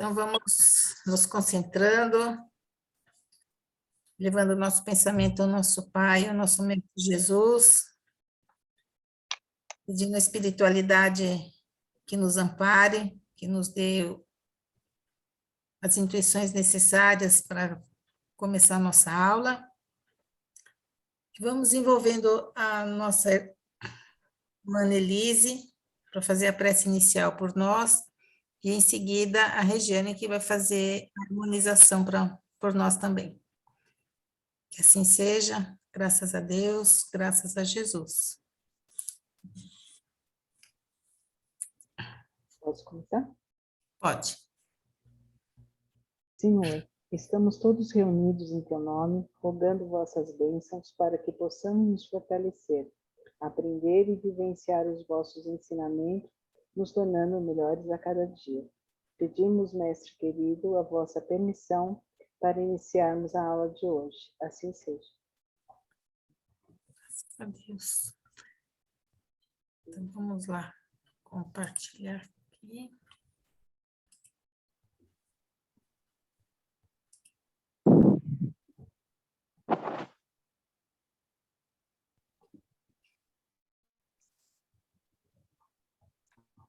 Então, vamos nos concentrando, levando o nosso pensamento ao nosso Pai, ao nosso Mestre Jesus, pedindo a espiritualidade que nos ampare, que nos dê as intuições necessárias para começar a nossa aula. Vamos envolvendo a nossa irmã Elise para fazer a prece inicial por nós, e em seguida a Regiane, que vai fazer a harmonização por nós também. Que assim seja, graças a Deus, graças a Jesus. Posso começar? Pode. Senhor, estamos todos reunidos em teu nome, rogando vossas bênçãos para que possamos nos fortalecer, aprender e vivenciar os vossos ensinamentos, nos tornando melhores a cada dia. Pedimos, Mestre querido, a vossa permissão para iniciarmos a aula de hoje. Assim seja. Graças a Deus. Então, vamos lá, compartilhar aqui.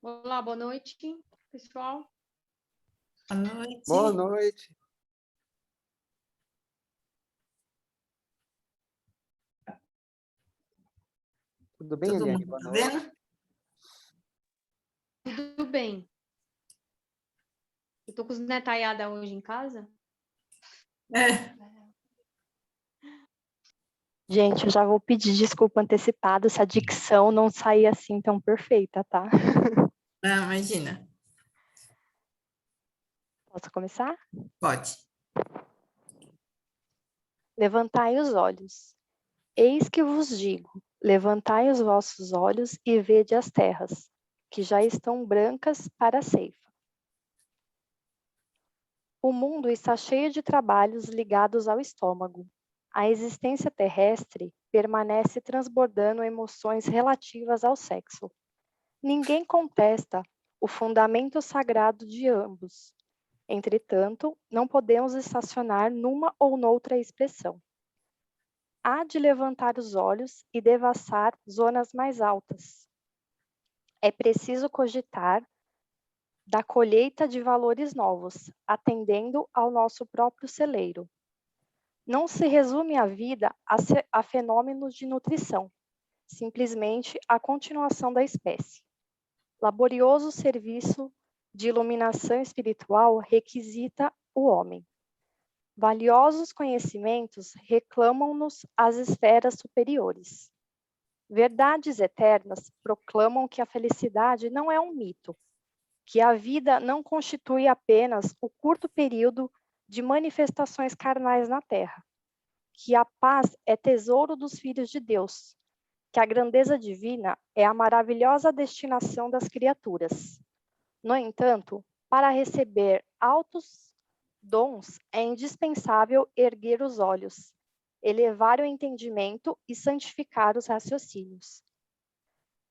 Olá, boa noite, pessoal. Boa noite. Boa noite. Tudo bem, Todo Eliane? mundo Boa está noite. vendo? Tudo bem? Eu tô cozinhetaiada hoje em casa. É, Gente, eu já vou pedir desculpa antecipada se a dicção não sair assim tão perfeita, tá? não, imagina. Posso começar? Pode. Levantai os olhos. Eis que vos digo, levantai os vossos olhos e vede as terras, que já estão brancas para a ceifa. O mundo está cheio de trabalhos ligados ao estômago. A existência terrestre permanece transbordando emoções relativas ao sexo. Ninguém contesta o fundamento sagrado de ambos. Entretanto, não podemos estacionar numa ou noutra expressão. Há de levantar os olhos e devassar zonas mais altas. É preciso cogitar da colheita de valores novos, atendendo ao nosso próprio celeiro. Não se resume a vida a fenômenos de nutrição, simplesmente a continuação da espécie. Laborioso serviço de iluminação espiritual requisita o homem. Valiosos conhecimentos reclamam-nos as esferas superiores. Verdades eternas proclamam que a felicidade não é um mito, que a vida não constitui apenas o curto período de manifestações carnais na Terra, que a paz é tesouro dos filhos de Deus, que a grandeza divina é a maravilhosa destinação das criaturas. No entanto, para receber altos dons, é indispensável erguer os olhos, elevar o entendimento e santificar os raciocínios.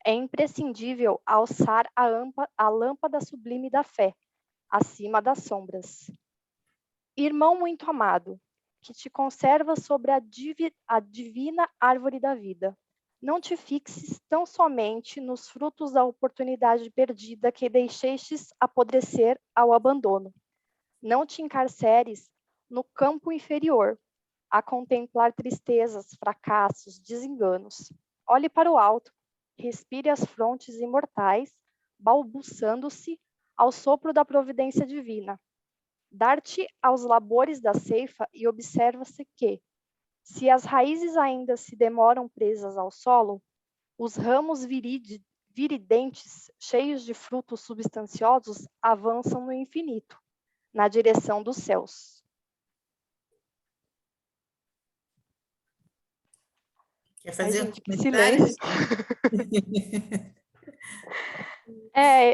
É imprescindível alçar a lâmpada sublime da fé, acima das sombras. Irmão muito amado, que te conserva sobre a divina árvore da vida, não te fixes tão somente nos frutos da oportunidade perdida que deixestes apodrecer ao abandono. Não te encarceres no campo inferior, a contemplar tristezas, fracassos, desenganos. Olhe para o alto, respire as frontes imortais, balbuçando-se ao sopro da providência divina. Dar-te aos labores da ceifa e observa-se que, se as raízes ainda se demoram presas ao solo, os ramos viridentes, cheios de frutos substanciosos, avançam no infinito, na direção dos céus. Quer fazer gente, um que comentário? silêncio.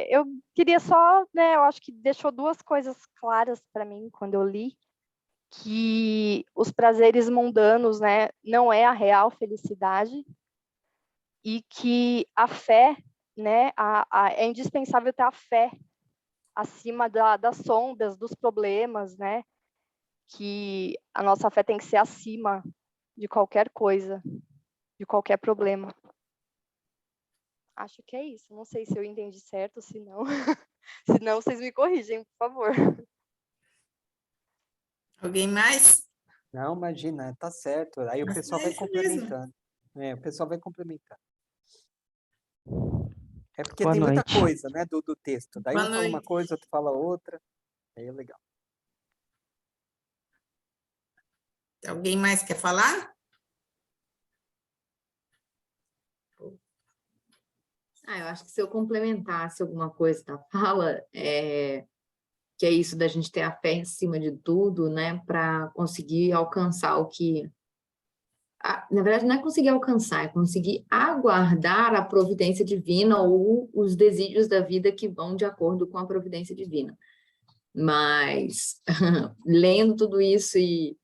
Eu queria só, eu acho que deixou duas coisas claras para mim quando eu li, que os prazeres mundanos, não é a real felicidade, e que a fé, é indispensável ter a fé acima das sombras, dos problemas, né? Que a nossa fé tem que ser acima de qualquer coisa, de qualquer problema. Acho que é isso. Não sei se eu entendi certo, se não, se não, vocês me corrigem, por favor. Alguém mais? Não, imagina, tá certo. Aí o Mas pessoal é vai isso mesmo. complementando. O pessoal vai complementando. É porque Boa tem muita noite. coisa, né, do texto. Daí Boa um fala uma noite. coisa, outro fala outra. Aí é legal. Alguém mais quer falar? Eu acho que se eu complementasse alguma coisa da fala, que é isso da gente ter a fé em cima de tudo, né, para conseguir alcançar o que... Na verdade, não é conseguir alcançar, é conseguir aguardar a providência divina ou os desígnios da vida que vão de acordo com a providência divina. Mas, lendo tudo isso e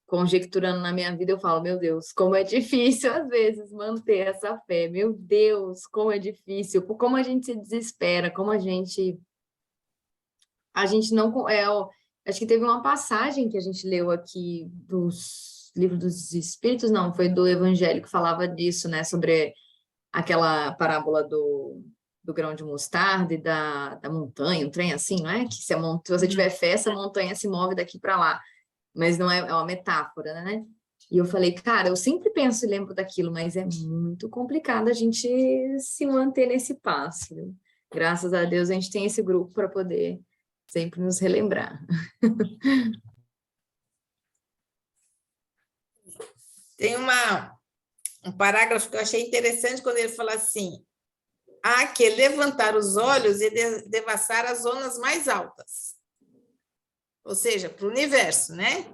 conjecturando na minha vida, eu falo, meu Deus, como é difícil às vezes manter essa fé, meu Deus, como é difícil, como a gente se desespera, como a gente não, acho que teve uma passagem que a gente leu aqui dos livros dos Espíritos, não, foi do Evangelho que falava disso, né, sobre aquela parábola do grão de mostarda e da montanha, um trem assim, não é? Que se você tiver fé, essa montanha se move daqui para lá. Mas não é uma metáfora, né? E eu falei, cara, eu sempre penso e lembro daquilo, mas é muito complicado a gente se manter nesse passo. Viu? Graças a Deus a gente tem esse grupo para poder sempre nos relembrar. Tem um parágrafo que eu achei interessante quando ele fala assim: há que levantar os olhos e devassar as zonas mais altas. Ou seja, para o universo, né?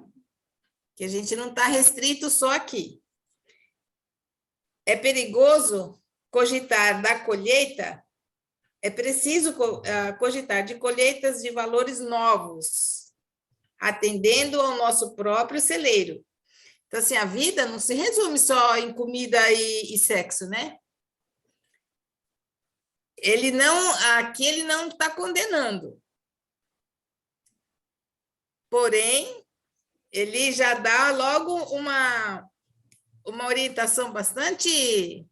Que a gente não está restrito só aqui. É perigoso cogitar da colheita, é preciso cogitar de colheitas de valores novos, atendendo ao nosso próprio celeiro. Então, assim, a vida não se resume só em comida e sexo, né? Aqui ele não está condenando. Porém, ele já dá logo uma orientação bastante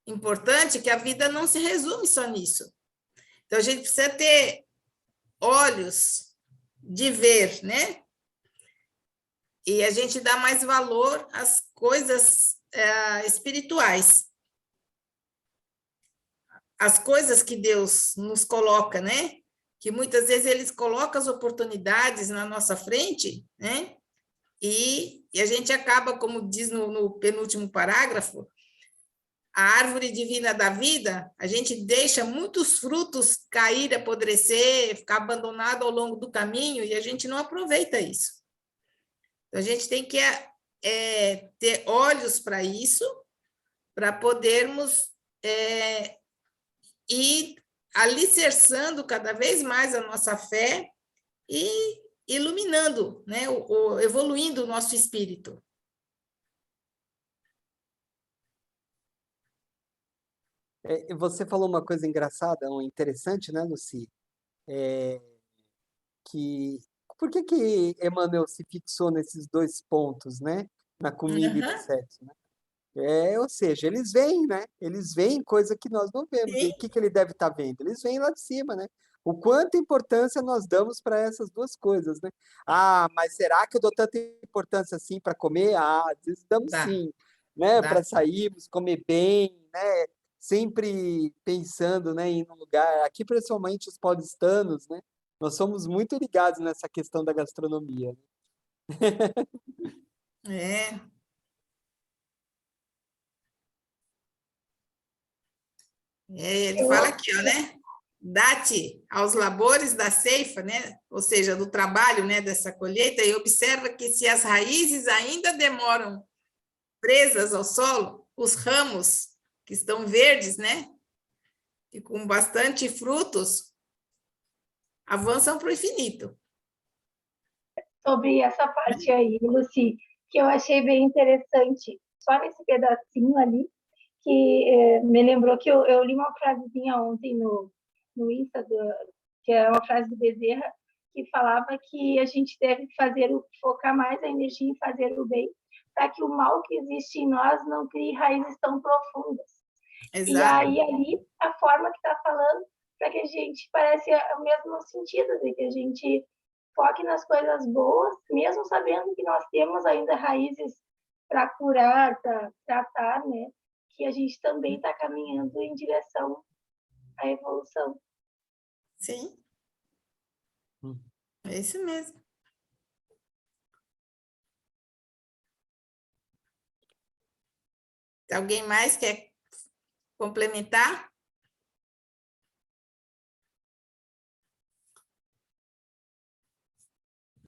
importante, que a vida não se resume só nisso. Então, a gente precisa ter olhos de ver, né? E a gente dá mais valor às coisas espirituais. As coisas que Deus nos coloca, né? Que muitas vezes eles colocam as oportunidades na nossa frente, né? E a gente acaba, como diz no penúltimo parágrafo, a árvore divina da vida, a gente deixa muitos frutos cair, apodrecer, ficar abandonado ao longo do caminho e a gente não aproveita isso. Então, a gente tem que ter olhos para isso, para podermos ir alicerçando cada vez mais a nossa fé e iluminando, né, evoluindo o nosso espírito. Você falou uma coisa engraçada, interessante, né, Lucy? Que por que Emmanuel se fixou nesses dois pontos, né? Na comida e no Uhum, sexo, né? Ou seja, eles veem, né? Eles veem coisa que nós não vemos. E sim, o que ele deve estar vendo? Eles veem lá de cima, né? O quanta importância nós damos para essas duas coisas, né? Ah, mas será que eu dou tanta importância assim para comer? Ah, às vezes damos dá, sim, né? dá. Para sairmos, comer bem, né? Sempre pensando, né, em um lugar. Aqui, principalmente os paulistanos, né? Nós somos muito ligados nessa questão da gastronomia. É. Ele fala aqui, ó, né? Dá-te aos labores da ceifa, né? Ou seja, do trabalho, né, dessa colheita, e observa que se as raízes ainda demoram presas ao solo, os ramos que estão verdes, né, e com bastante frutos, avançam para o infinito. Sobre essa parte aí, Lucy, que eu achei bem interessante, só nesse pedacinho ali, que me lembrou que eu li uma frasezinha ontem no Insta que é uma frase do Bezerra, que falava que a gente deve focar mais a energia em fazer o bem, para que o mal que existe em nós não crie raízes tão profundas. E Exato. aí, ali, a forma que está falando, para que a gente, parece o mesmo sentido, de que a gente foque nas coisas boas, mesmo sabendo que nós temos ainda raízes para curar, para tratar, né? Que a gente também está caminhando em direção à evolução. Sim. É isso mesmo. Alguém mais quer complementar?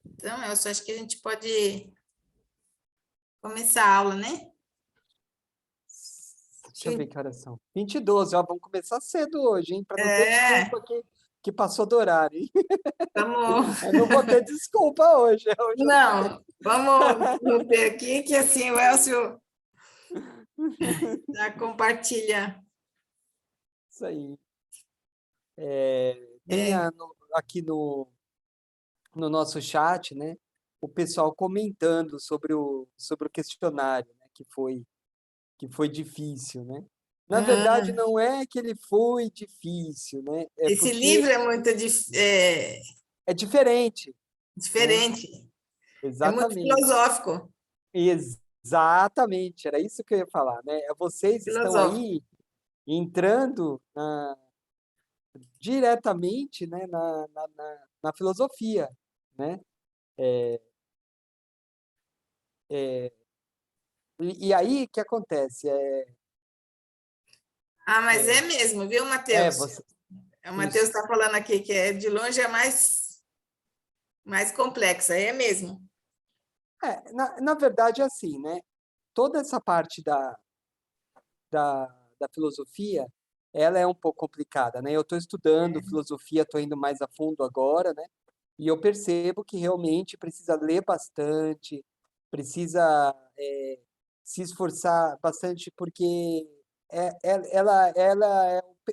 Então, eu só acho que a gente pode começar a aula, né? Deixa eu ver que horas são. 20h12, ó, vamos começar cedo hoje, hein? Para não ter desculpa que passou do horário, hein? Vamos... Eu não vou ter desculpa hoje. Não, vamos ter aqui que assim o Elcio já compartilha. Isso aí. Tem aqui no nosso chat, né, o pessoal comentando sobre o questionário, né, que foi difícil, né? Na verdade, não é que ele foi difícil, né? É Esse porque livro é muito é diferente. diferente, é muito Exatamente. filosófico. Exatamente, era isso que eu ia falar, né? Vocês estão Filosófico. aí entrando diretamente, né, na filosofia, né? E aí, o que acontece? Mas é mesmo, viu, Matheus? Você... O Matheus Isso. está falando aqui que de longe é mais complexa, é mesmo. Na verdade, é assim, né? Toda essa parte da filosofia, ela é um pouco complicada, né? Eu estou estudando filosofia, estou indo mais a fundo agora, né? E eu percebo que realmente precisa ler bastante, precisa se esforçar bastante, porque ela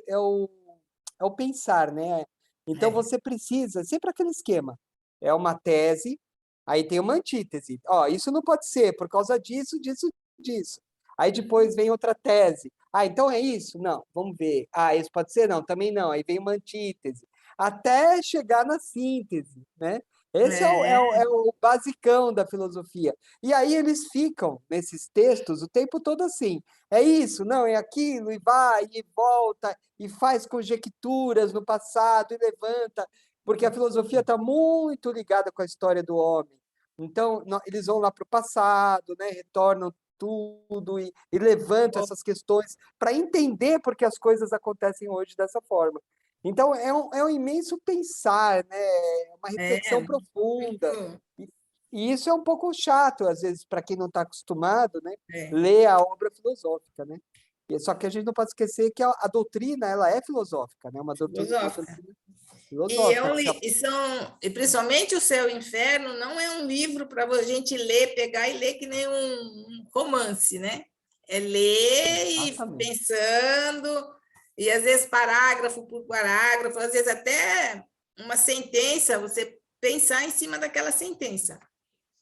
é o pensar, né? Então você precisa, sempre aquele esquema, é uma tese, aí tem uma antítese. Ó, isso não pode ser por causa disso, disso, disso. Aí depois vem outra tese. Então é isso? Não, vamos ver. Isso pode ser? Não, também não. Aí vem uma antítese. Até chegar na síntese, né? Esse é o basicão da filosofia. E aí eles ficam, nesses textos, o tempo todo assim. É isso, não, é aquilo, e vai, e volta, e faz conjecturas no passado, e levanta, porque a filosofia está muito ligada com a história do homem. Então, eles vão lá para o passado, né? Retornam tudo e levantam essas questões para entender por que as coisas acontecem hoje dessa forma. Então, é um imenso pensar, né? Uma reflexão profunda. E isso é um pouco chato, às vezes, para quem não está acostumado, né? Ler a obra filosófica, né? Só que a gente não pode esquecer que a doutrina, ela é filosófica, né? Uma doutrina filosófica. E principalmente o Céu e o Inferno não é um livro para a gente ler, pegar e ler que nem um romance, né? É ler e pensando, e às vezes parágrafo por parágrafo, às vezes até uma sentença, você pensar em cima daquela sentença,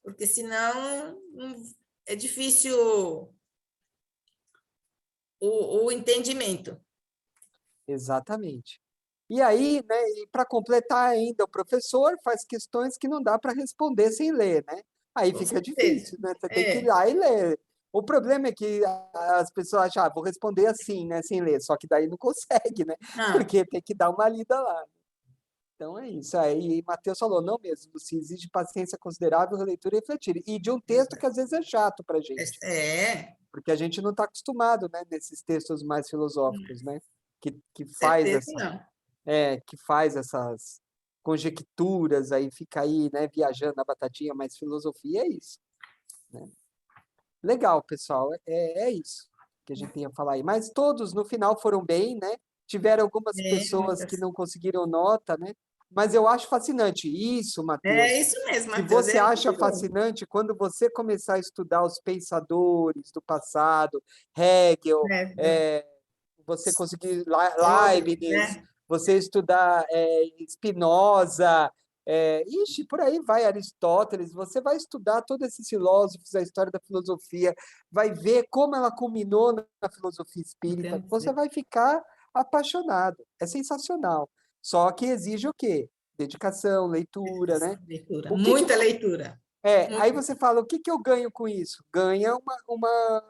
porque senão é difícil o entendimento. Exatamente. E aí, né, para completar ainda, o professor faz questões que não dá para responder sem ler, né? Aí fica difícil, né? Você tem que ir lá e ler. O problema é que as pessoas acham, vou responder assim, né, sem ler, só que daí não consegue, né? Porque tem que dar uma lida lá. Então é isso. Aí Matheus falou, não mesmo, se exige paciência considerável, releitura e refletir. E de um texto que às vezes é chato para a gente. Porque a gente não está acostumado, né, nesses textos mais filosóficos, né? Que faz essas conjecturas, aí fica aí, né, viajando na batatinha, mas filosofia é isso, né? Legal, pessoal, é isso que a gente ia falar aí. Mas todos, no final, foram bem, né? Tiveram algumas pessoas que não conseguiram nota, né? Mas eu acho fascinante isso, Matheus. É isso mesmo, Se Matheus. você acha fascinante, quando você começar a estudar os pensadores do passado, Hegel, você conseguir Leibniz, você estudar Spinoza, ixi, por aí vai, Aristóteles, você vai estudar todos esses filósofos, a história da filosofia, vai ver como ela culminou na filosofia espírita, você vai ficar apaixonado, é sensacional. Só que exige o quê? Dedicação, leitura, né? Leitura. O que que Muita leitura. aí você fala, o que que eu ganho com isso? Ganha uma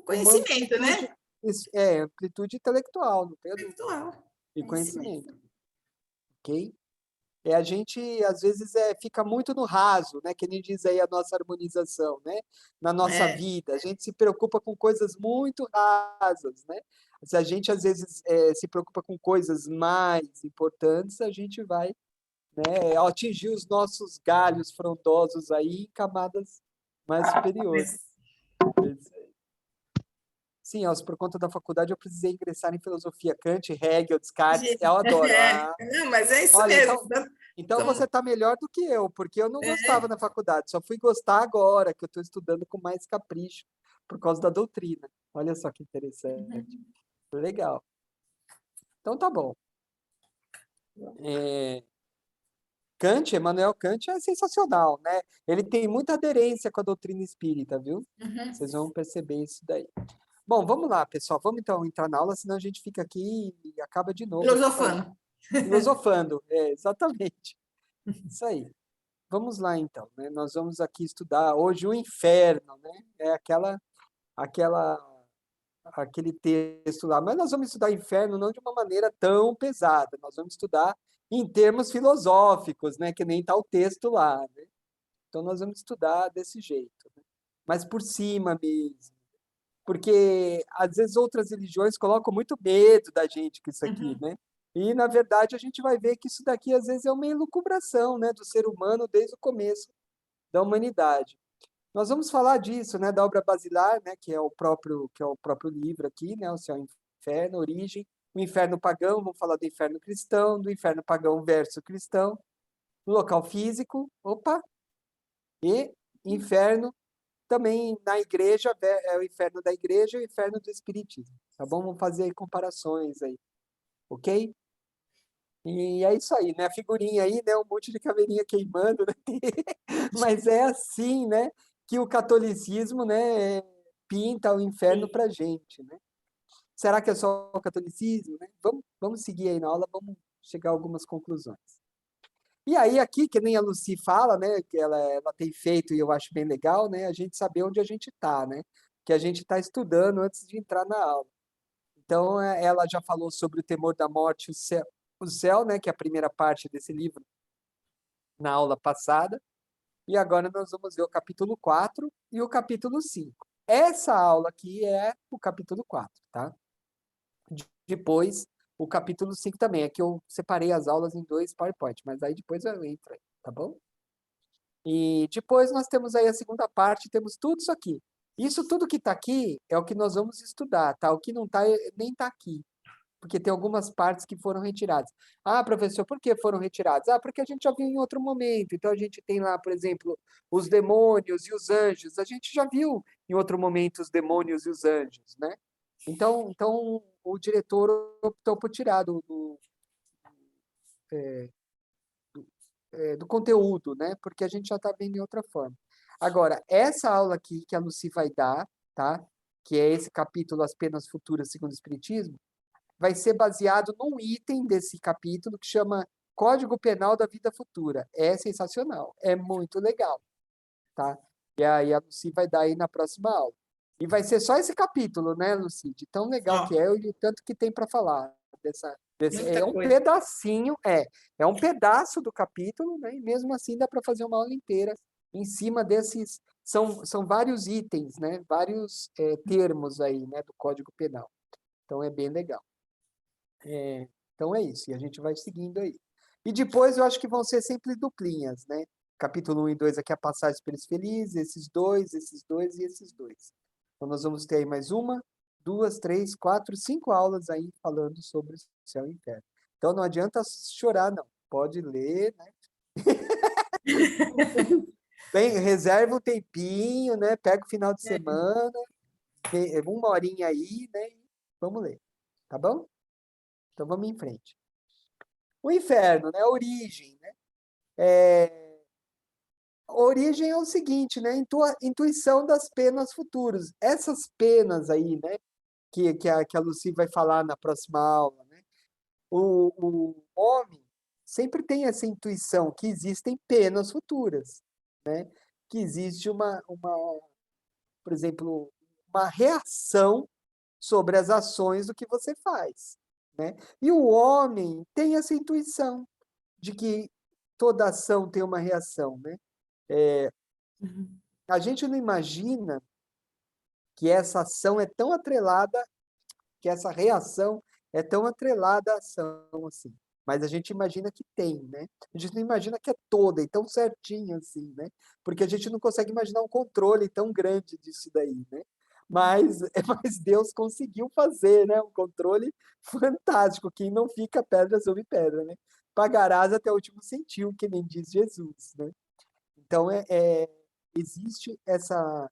Conhecimento, amplitude, né? amplitude intelectual, não tem dúvida, Intelectual. e Conhecimento. conhecimento, ok? A gente, às vezes, fica muito no raso, né? Que nem diz aí a nossa harmonização, né? Na nossa É. vida, a gente se preocupa com coisas muito rasas, né? Se a gente, às vezes, se preocupa com coisas mais importantes, a gente vai, né, atingir os nossos galhos frondosos aí em camadas mais superiores. Sim, por conta da faculdade eu precisei ingressar em filosofia, Kant, Hegel, Descartes, eu adoro. Não, mas é isso Olha, mesmo. então você está melhor do que eu, porque eu não gostava na faculdade, só fui gostar agora, que eu estou estudando com mais capricho, por causa da doutrina. Olha só que interessante. Legal. Então tá bom. Kant, Emmanuel Kant é sensacional, né? Ele tem muita aderência com a doutrina espírita, viu? Vocês vão perceber isso daí. Bom, vamos lá, pessoal. Vamos então entrar na aula, senão a gente fica aqui e acaba de novo. Filosofando. Filosofando, exatamente. Isso aí. Vamos lá, então, né? Nós vamos aqui estudar hoje o inferno, né? É aquele texto lá. Mas nós vamos estudar inferno não de uma maneira tão pesada. Nós vamos estudar em termos filosóficos, né? Que nem está o texto lá, né? Então nós vamos estudar desse jeito, né? Mas por cima mesmo. Porque às vezes outras religiões colocam muito medo da gente com isso aqui, né? E na verdade a gente vai ver que isso daqui às vezes é uma elucubração, né, do ser humano desde o começo da humanidade. Nós vamos falar disso, né, da obra basilar, né, que é o próprio livro aqui, né, o Céu e o Inferno, Origem, o inferno pagão, vamos falar do inferno cristão, do inferno pagão versus cristão, do local físico, e inferno também na igreja, é o inferno da igreja e o inferno do espiritismo, tá bom? Vamos fazer aí comparações aí, ok? E é isso aí, né? A figurinha aí, né? Um monte de caveirinha queimando, né? Mas é assim, né? Que o catolicismo, né? Pinta o inferno pra gente, né? Será que é só o catolicismo, né? Vamos seguir aí na aula, vamos chegar a algumas conclusões. E aí aqui, que nem a Lucy fala, né? Que ela tem feito e eu acho bem legal, né? A gente saber onde a gente está, né? Que a gente está estudando antes de entrar na aula. Então, ela já falou sobre o temor da morte e o céu, né, que é a primeira parte desse livro, na aula passada. E agora nós vamos ver o capítulo 4 e o capítulo 5. Essa aula aqui é o capítulo 4, tá? Depois, o capítulo 5 também. É que eu separei as aulas em 2 PowerPoint, mas aí depois eu entro aí, tá bom? E depois nós temos aí a segunda parte, temos tudo isso aqui. Isso tudo que está aqui é o que nós vamos estudar, tá? O que não está, nem está aqui. Porque tem algumas partes que foram retiradas. Ah, professor, por que foram retiradas? Ah, porque a gente já viu em outro momento. Então, a gente tem lá, por exemplo, os demônios e os anjos. A gente já viu em outro momento os demônios e os anjos, né? Então o diretor optou por tirar do conteúdo, né? Porque a gente já está vendo em outra forma. Agora, essa aula aqui que a Lucy vai dar, tá? Que é esse capítulo As Penas Futuras segundo o Espiritismo, vai ser baseado num item desse capítulo que chama Código Penal da Vida Futura. É sensacional, é muito legal, tá? E aí a Lucy vai dar aí na próxima aula. E vai ser só esse capítulo, né, Lucy? De tão legal que é e o tanto que tem para falar. É um pedacinho, é um pedaço do capítulo, né? E mesmo assim dá para fazer uma aula inteira em cima desses. São vários itens, né? Vários termos aí, né, do Código Penal. Então é bem legal. Então é isso, e a gente vai seguindo aí. E depois eu acho que vão ser sempre duplinhas, né? Capítulo 1 e 2 aqui é a passagem pelos felizes, esses dois e esses dois. Então nós vamos ter aí mais 1, 2, 3, 4, 5 aulas aí falando sobre o céu e o inferno. Então não adianta chorar, não. Pode ler, né? Reserva um tempinho, né? Pega o final de semana, uma horinha aí, né? E vamos ler, tá bom? Então vamos em frente. o inferno, né? A origem, né? A origem é o seguinte, né? Intuição das penas futuras. Essas penas aí, né? Que a Lucy vai falar na próxima aula, né? O homem sempre tem essa intuição que existem penas futuras, né? Que existe por exemplo, uma reação sobre as ações do que você faz, né? E o homem tem essa intuição de que toda ação tem uma reação, né? A gente não imagina que essa ação é tão atrelada, que essa reação é tão atrelada à ação assim. Mas a gente imagina que tem, né? A gente não imagina que é toda e tão certinho assim, né? Porque a gente não consegue imaginar um controle tão grande disso daí, né? Mas, mas Deus conseguiu fazer, né? Um controle fantástico, que não fica pedra sobre pedra, né? Pagarás até o último centil, que nem diz Jesus, né? Então, existe essa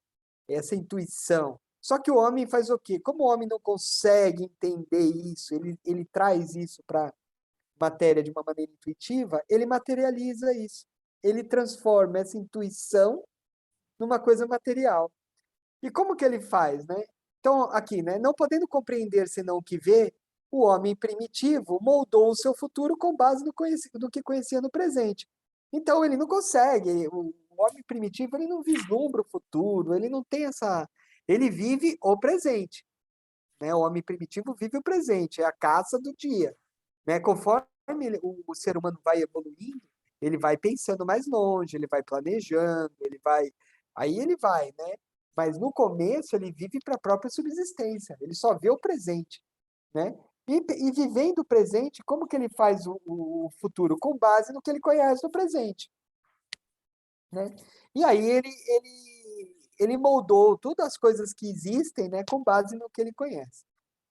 intuição. Só que o homem faz o quê? Como o homem não consegue entender isso, ele traz isso para a matéria de uma maneira intuitiva, ele materializa isso. Ele transforma essa intuição numa coisa material. E como que ele faz, né? Então, aqui, né? Não podendo compreender senão o que vê, o homem primitivo moldou o seu futuro com base no que conhecia no presente. Então, ele não consegue, o homem primitivo, ele não vislumbra o futuro, ele não tem essa... Ele vive o presente, né? O homem primitivo vive o presente, é a caça do dia, né? Conforme o ser humano vai evoluindo, ele vai pensando mais longe, ele vai planejando, aí ele vai, né? Mas no começo ele vive para a própria subsistência, ele só vê o presente, né? E vivendo o presente, como que ele faz o futuro? Com base no que ele conhece do presente, né? E aí ele moldou todas as coisas que existem, né, com base no que ele conhece.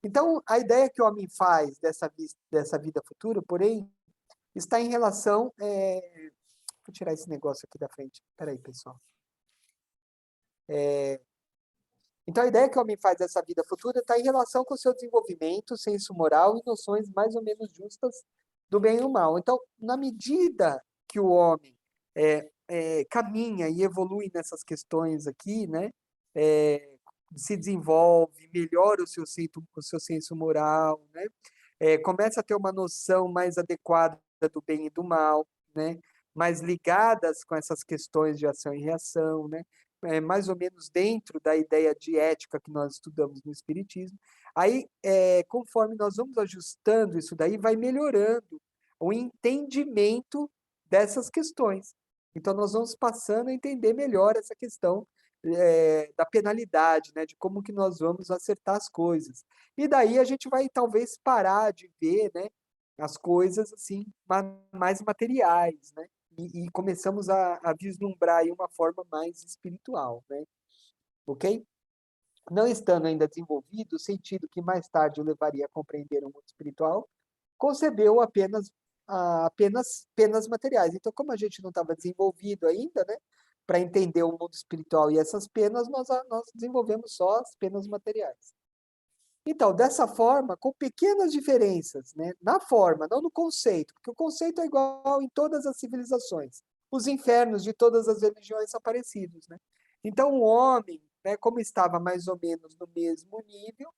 Então, a ideia que o homem faz dessa vida futura, porém, está em relação... Vou tirar esse negócio aqui da frente. Espera aí, pessoal. Então, a ideia que o homem faz dessa vida futura está em relação com o seu desenvolvimento, senso moral e noções mais ou menos justas do bem e do mal. Então, na medida que o homem caminha e evolui nessas questões aqui, né, se desenvolve, melhora o seu senso moral, né, começa a ter uma noção mais adequada do bem e do mal, né, mais ligadas com essas questões de ação e reação, né, mais ou menos dentro da ideia de ética que nós estudamos no Espiritismo. Aí, conforme nós vamos ajustando isso daí, vai melhorando o entendimento dessas questões. Então, nós vamos passando a entender melhor essa questão da penalidade, né, de como que nós vamos acertar as coisas. E daí a gente vai, talvez, parar de ver, né, as coisas assim, mais materiais, né? E começamos a vislumbrar aí uma forma mais espiritual, né? Ok? Não estando ainda desenvolvido, o sentido que mais tarde o levaria a compreender o mundo espiritual, concebeu apenas penas materiais. Então, como a gente não estava desenvolvido ainda, né, para entender o mundo espiritual e essas penas, nós desenvolvemos só as penas materiais. Então, dessa forma, com pequenas diferenças, né, na forma, não no conceito, porque o conceito é igual em todas as civilizações. Os infernos de todas as religiões são parecidos, né? Então, o homem, né, como estava mais ou menos no mesmo nível,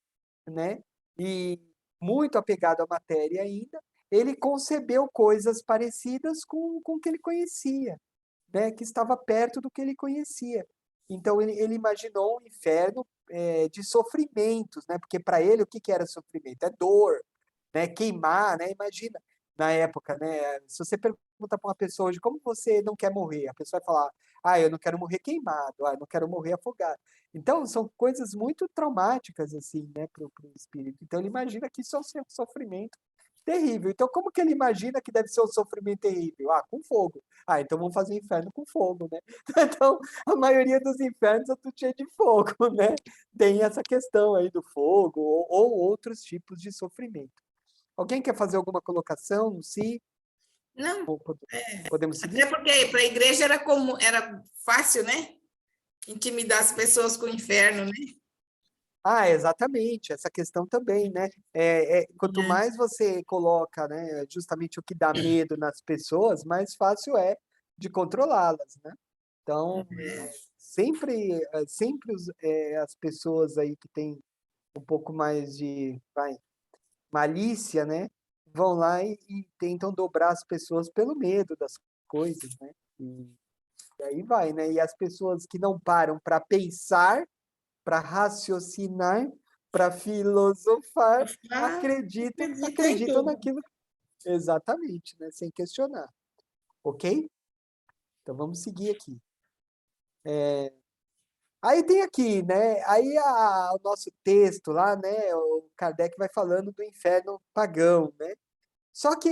né, e muito apegado à matéria ainda, ele concebeu coisas parecidas com o que ele conhecia, né, que estava perto do que ele conhecia. Então, ele imaginou um inferno de sofrimentos, né? Porque para ele, o que era sofrimento? É dor, né? Queimar, né? Imagina, na época, né? Se você pergunta para uma pessoa hoje, como você não quer morrer? A pessoa vai falar, eu não quero morrer queimado, eu não quero morrer afogado. Então, são coisas muito traumáticas, assim, né, para o espírito. Então, ele imagina que isso é um sofrimento terrível. Então, como que ele imagina que deve ser um sofrimento terrível? Com fogo. Então vamos fazer inferno com fogo, né? Então, a maioria dos infernos é tudo cheio de fogo, né? Tem essa questão aí do fogo ou outros tipos de sofrimento. Alguém quer fazer alguma colocação? Sim? Não, Podemos seguir? até porque para a igreja era fácil, né? Intimidar as pessoas com o inferno, né? Ah, exatamente, essa questão também, né? Quanto mais você coloca, né, justamente o que dá medo nas pessoas, mais fácil é de controlá-las, né? Então, sempre as pessoas aí que têm um pouco mais de, malícia, né? Vão lá e tentam dobrar as pessoas pelo medo das coisas, né? E aí vai, né? E as pessoas que não param para pensar, para raciocinar, para filosofar, Acredita em acreditam tudo. naquilo. Exatamente, né? Sem questionar. Ok? Então vamos seguir aqui. Aí tem aqui, né? Aí o nosso texto lá, né? O Kardec vai falando do inferno pagão, né? Só que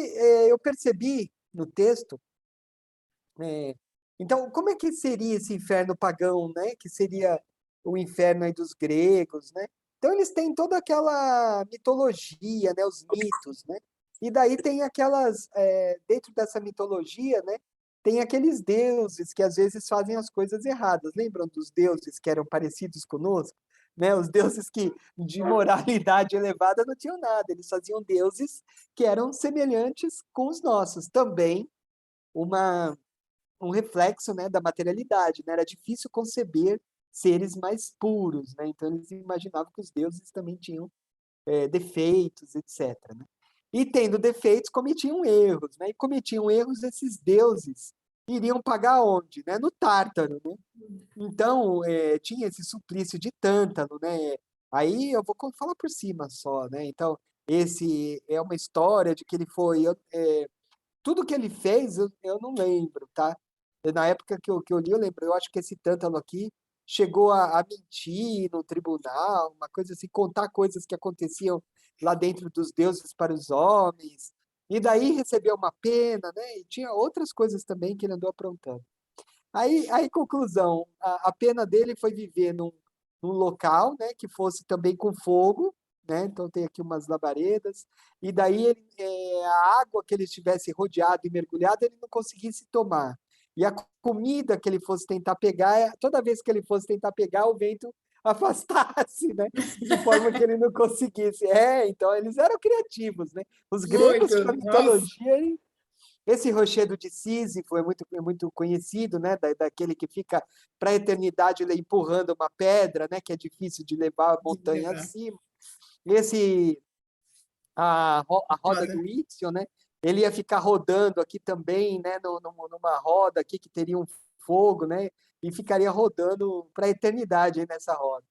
eu percebi no texto, então, como é que seria esse inferno pagão, né? Que seria o inferno aí dos gregos, né? Então, eles têm toda aquela mitologia, né? Os mitos, né? E daí tem aquelas, dentro dessa mitologia, né? Tem aqueles deuses que às vezes fazem as coisas erradas. Lembram dos deuses que eram parecidos conosco? Né? Os deuses que de moralidade elevada não tinham nada. Eles faziam deuses que eram semelhantes com os nossos. Também uma um reflexo, né, da materialidade, né? Era difícil conceber seres mais puros, né? Então eles imaginavam que os deuses também tinham defeitos, etc. Né? E tendo defeitos, cometiam erros, né? E cometiam erros, esses deuses iriam pagar onde? Né? No Tártaro, né? Então tinha esse suplício de Tântalo, né? Aí eu vou falar por cima só, né? Então esse é uma história de que ele foi tudo que ele fez, eu não lembro, tá? Na época que eu li, eu lembro. Eu acho que esse Tântalo aqui chegou a mentir no tribunal, uma coisa assim, contar coisas que aconteciam lá dentro dos deuses para os homens. E daí recebeu uma pena, né? E tinha outras coisas também que ele andou aprontando. Aí conclusão, a pena dele foi viver num local, né, que fosse também com fogo, né? Então tem aqui umas labaredas, e daí a água que ele estivesse rodeado e mergulhado, ele não conseguisse tomar. E a comida que ele fosse tentar pegar, toda vez que ele fosse tentar pegar, o vento afastasse, né? De forma que ele não conseguisse. Então eles eram criativos, né? Os gregos, para Muito. Nossa, mitologia, esse rochedo de Sísifo é muito conhecido, né? Daquele que fica para a eternidade ele empurrando uma pedra, né? Que é difícil de levar a de montanha levar. acima. A roda Roda. do Ixion, né? Ele ia ficar rodando aqui também, né? Numa roda aqui que teria um fogo, né? E ficaria rodando para a eternidade aí nessa roda.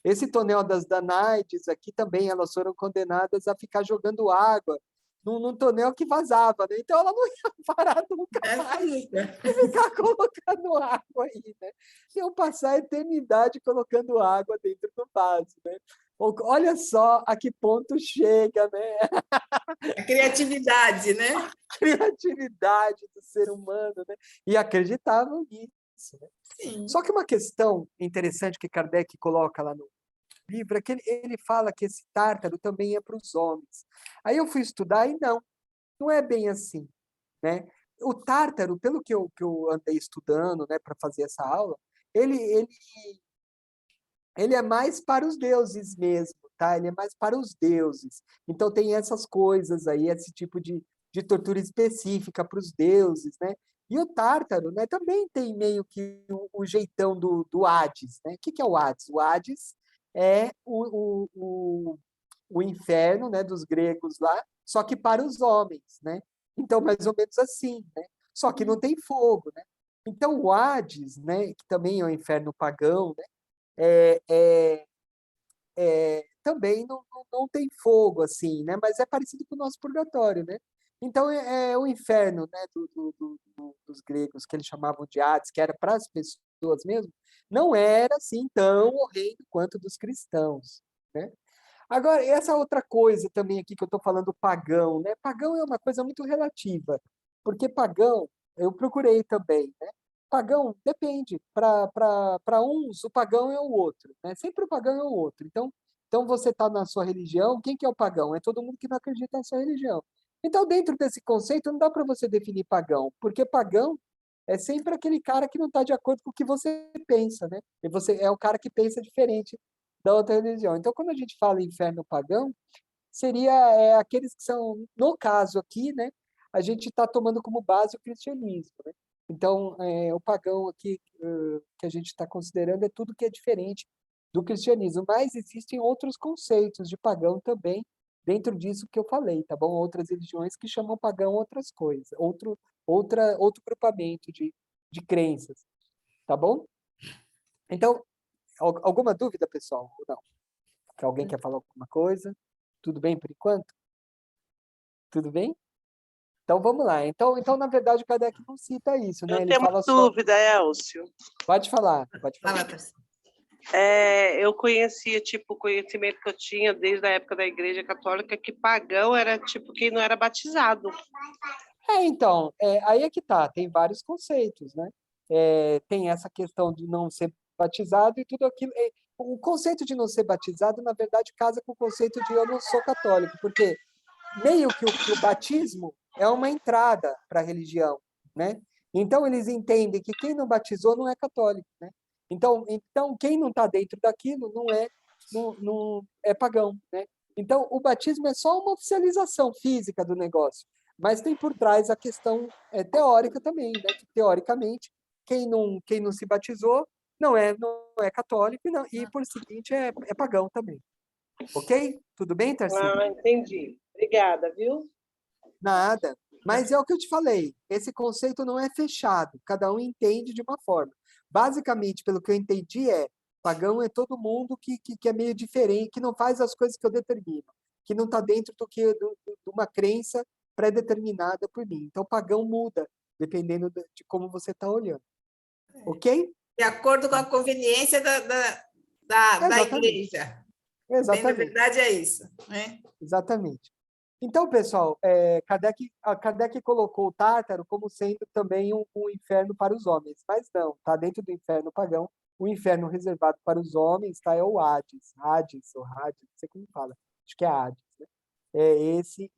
Esse tonel das Danaides aqui também, elas foram condenadas a ficar jogando água num tonel que vazava, né? Então ela não ia parar nunca Essa mais nunca. de ficar colocando água aí, né? Iam passar a eternidade colocando água dentro do vaso, né? Olha só a que ponto chega, né? A criatividade, A né? criatividade do ser humano, né? E acreditavam nisso, né? Sim. Só que uma questão interessante que Kardec coloca lá no livro é que ele fala que esse Tártaro também é para os homens. Aí eu fui estudar e não é bem assim, né? O Tártaro, pelo que eu andei estudando, né, para fazer essa aula, ele é mais para os deuses mesmo, tá? Ele é mais para os deuses. Então tem essas coisas aí, esse tipo de tortura específica para os deuses, né? E o Tártaro, né, também tem meio que o jeitão do Hades, né? O que é o Hades? O Hades é o inferno, né, dos gregos lá, só que para os homens, né? Então, mais ou menos assim, né? Só que não tem fogo, né? Então, o Hades, né, que também é o inferno pagão, né? é, é, também não tem fogo, assim, né? Mas é parecido com o nosso purgatório, né? Então, é o inferno, né, dos gregos, que eles chamavam de Hades, que era para as pessoas mesmo, não era, assim, tão horrendo quanto dos cristãos, né? Agora, essa outra coisa também aqui que eu estou falando, pagão, né? Pagão é uma coisa muito relativa, porque pagão, eu procurei também, né? Pagão depende. Para uns, o pagão é o outro, né? Sempre o pagão é o outro. Então você está na sua religião, quem que é o pagão? É todo mundo que não acredita na sua religião. Então, dentro desse conceito, não dá para você definir pagão, porque pagão é sempre aquele cara que não está de acordo com o que você pensa, né? E você é o cara que pensa diferente da outra religião. Então, quando a gente fala inferno pagão, seria aqueles que são, no caso aqui, né, a gente está tomando como base o cristianismo, né? Então, o pagão aqui que a gente está considerando é tudo que é diferente do cristianismo, mas existem outros conceitos de pagão também dentro disso que eu falei, tá bom? Outras religiões que chamam pagão outras coisas, outro grupamento de crenças, tá bom? Então, alguma dúvida, pessoal? Ou não? Que alguém quer falar alguma coisa? Tudo bem por enquanto? Tudo bem? Então vamos lá. Então, na verdade, o Kardec não cita isso, né? Eu Ele tenho uma fala só. dúvida, Elcio. Pode falar, pode falar. Fala, Tarcísio. Eu conhecia, tipo, o conhecimento que eu tinha desde a época da Igreja Católica, que pagão era, tipo, quem não era batizado. Então, aí é que tá, tem vários conceitos, né? Tem essa questão de não ser batizado e tudo aquilo. O conceito de não ser batizado, na verdade, casa com o conceito de eu não sou católico, porque meio que o batismo é uma entrada para a religião, né? Então, eles entendem que quem não batizou não é católico, né? Então quem não está dentro daquilo não é pagão, né? Então, o batismo é só uma oficialização física do negócio, mas tem por trás a questão teórica também, né? Que, teoricamente, quem não se batizou não é católico e por seguinte, é pagão também. Ok? Tudo bem, Tarcísio? Ah, entendi. Obrigada, viu? Nada. Mas é o que eu te falei, esse conceito não é fechado, cada um entende de uma forma. Basicamente, pelo que eu entendi, pagão é todo mundo que é meio diferente, que não faz as coisas que eu determino, que não está dentro de uma crença pré-determinada por mim. Então, pagão muda, dependendo de como você está olhando. Ok? De acordo com a conveniência da Exatamente. igreja. Bem, na Exatamente. verdade, é isso, né? Exatamente. Então, pessoal, Kardec colocou o Tártaro como sendo também um inferno para os homens, mas não, está dentro do inferno pagão. O inferno reservado para os homens é o Hades, ou Hades, não sei como fala, acho que é Hades, né?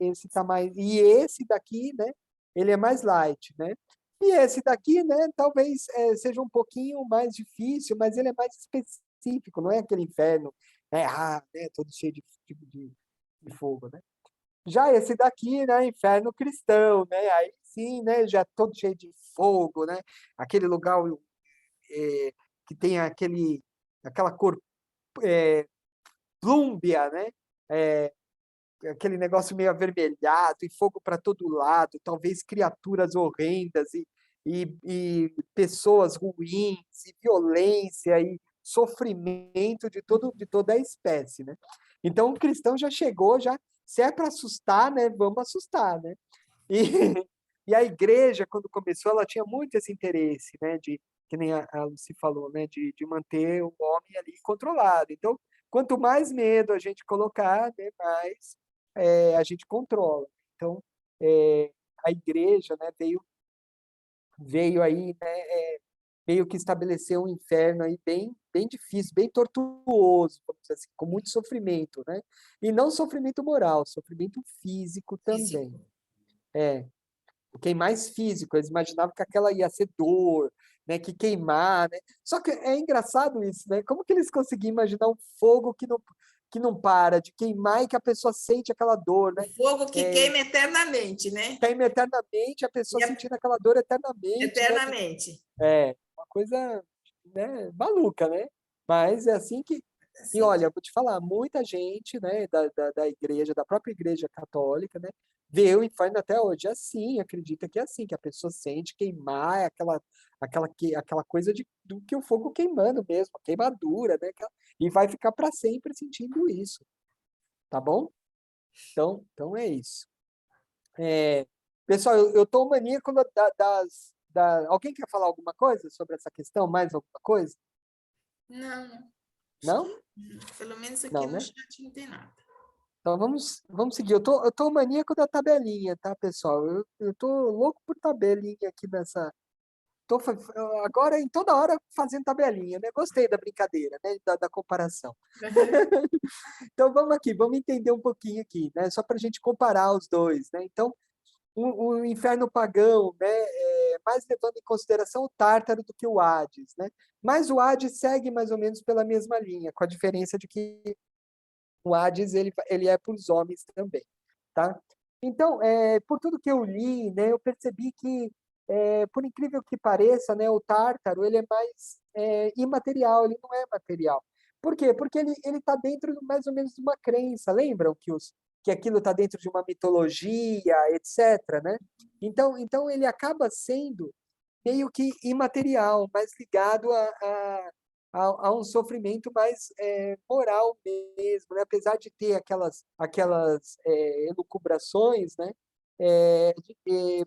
Esse tá mais, e esse daqui, né, ele é mais light, né? E esse daqui, né, talvez seja um pouquinho mais difícil, mas ele é mais específico, não é aquele inferno, né, todo cheio de fogo, né? Já esse daqui, né, inferno cristão, né? Aí sim, né, já todo cheio de fogo, né? Aquele lugar que tem aquela cor plúmbia, né? Aquele negócio meio avermelhado e fogo para todo lado, talvez criaturas horrendas e pessoas ruins e violência e sofrimento de toda a espécie, né? Então o cristão já chegou, se é para assustar, né? Vamos assustar, né? E, e a igreja, quando começou, ela tinha muito esse interesse, né? Que nem a Lucy falou, né? De manter o homem ali controlado. Então, quanto mais medo a gente colocar, né, mais a gente controla. Então, a igreja, né, veio aí, né, meio que estabelecer um inferno aí bem difícil, bem tortuoso, vamos dizer assim, com muito sofrimento, né? E não sofrimento moral, sofrimento físico também. Mais físico, eles imaginavam que aquela ia ser dor, né, que queimar, né? Só que é engraçado isso, né? Como que eles conseguiam imaginar um fogo que não para de queimar e que a pessoa sente aquela dor, né? O fogo que queima eternamente, né? Queima eternamente, a pessoa sentindo aquela dor eternamente. Eternamente. Né? Uma coisa, né, maluca, né? Mas é assim que... E Sim. olha, vou te falar, muita gente, né, da igreja, da própria igreja católica, né, vê o inferno até hoje assim, acredita que é assim, que a pessoa sente queimar, aquela coisa do que o fogo queimando mesmo, a queimadura, né, e vai ficar para sempre sentindo isso, tá bom? Então é isso. Pessoal, eu tô maníaco Alguém quer falar alguma coisa sobre essa questão? Mais alguma coisa? Não, Não? pelo menos aqui Não, no né? chat não tem nada. Então vamos seguir. Eu tô maníaco da tabelinha, tá, pessoal? Eu tô louco por tabelinha aqui nessa. Agora, em toda hora, fazendo tabelinha, né? Gostei da brincadeira, né? Da comparação. Então vamos aqui, vamos entender um pouquinho aqui, né? Só para a gente comparar os dois, né? Então, o inferno pagão, né, mais levando em consideração o Tártaro do que o Hades, né? Mas o Hades segue mais ou menos pela mesma linha, com a diferença de que o Hades ele é para os homens também, tá? Então, por tudo que eu li, né, eu percebi que, por incrível que pareça, né, o Tártaro ele é mais imaterial, ele não é material. Por quê? Porque ele está dentro mais ou menos de uma crença. Lembram que aquilo está dentro de uma mitologia, etc., né? Então ele acaba sendo meio que imaterial, mais ligado a um sofrimento mais moral mesmo, né? Apesar de ter aquelas elucubrações, né?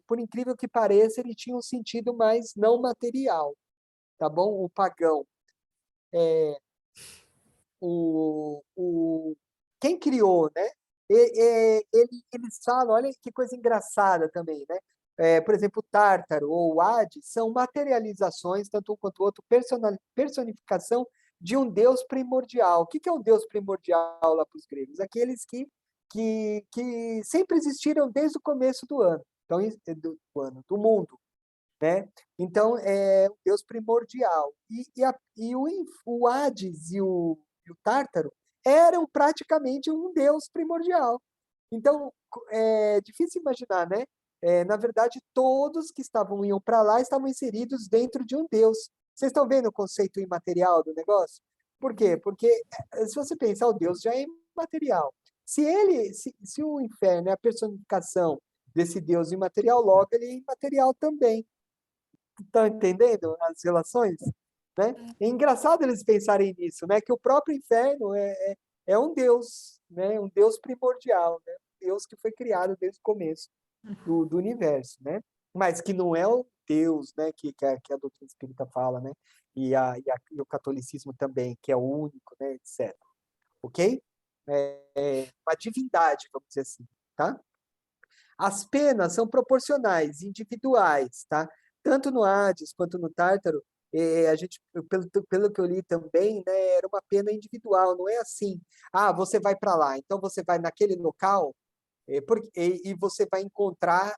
Por incrível que pareça, ele tinha um sentido mais não material, tá bom? O pagão. Quem criou, né? Eles falam, olha que coisa engraçada também, né? Por exemplo, o Tártaro ou o Hades são materializações, tanto um quanto o outro, personificação de um Deus primordial. O que é um Deus primordial lá para os gregos? Aqueles que sempre existiram desde o começo do ano, então, do mundo, né? Então, é um Deus primordial. O Hades e o Tártaro eram praticamente um Deus primordial. Então, é difícil imaginar, né? Na verdade, todos que iam para lá estavam inseridos dentro de um Deus. Vocês estão vendo o conceito imaterial do negócio? Por quê? Porque se você pensar, o Deus já é imaterial. Se o inferno é a personificação desse Deus imaterial, logo ele é imaterial também. Estão entendendo as relações? Né? É engraçado eles pensarem nisso, né? Que o próprio inferno é um Deus, né? Um Deus primordial, né? Um Deus que foi criado desde o começo do universo, né? Mas que não é o Deus, né? Que a doutrina espírita fala, né? E o catolicismo também, que é o único, né? Etc. Ok? Uma divindade, vamos dizer assim, tá? As penas são proporcionais, individuais, tá? Tanto no Hades quanto no Tártaro, a gente, pelo que eu li também, né, era uma pena individual, não é assim. Ah, você vai para lá, então você vai naquele local e você vai encontrar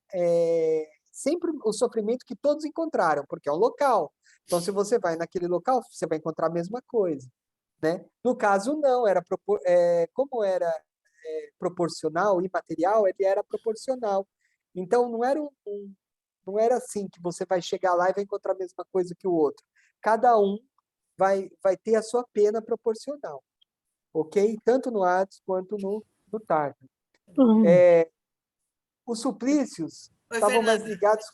sempre o sofrimento que todos encontraram, porque é um local. Então, se você vai naquele local, você vai encontrar a mesma coisa, né? No caso, não, como era proporcional e material, ele era proporcional. Então, não era assim que você vai chegar lá e vai encontrar a mesma coisa que o outro. Cada um vai ter a sua pena proporcional, ok? Tanto no Hades quanto no Tártaro. Os suplícios Oi, estavam mais Fernanda. ligados...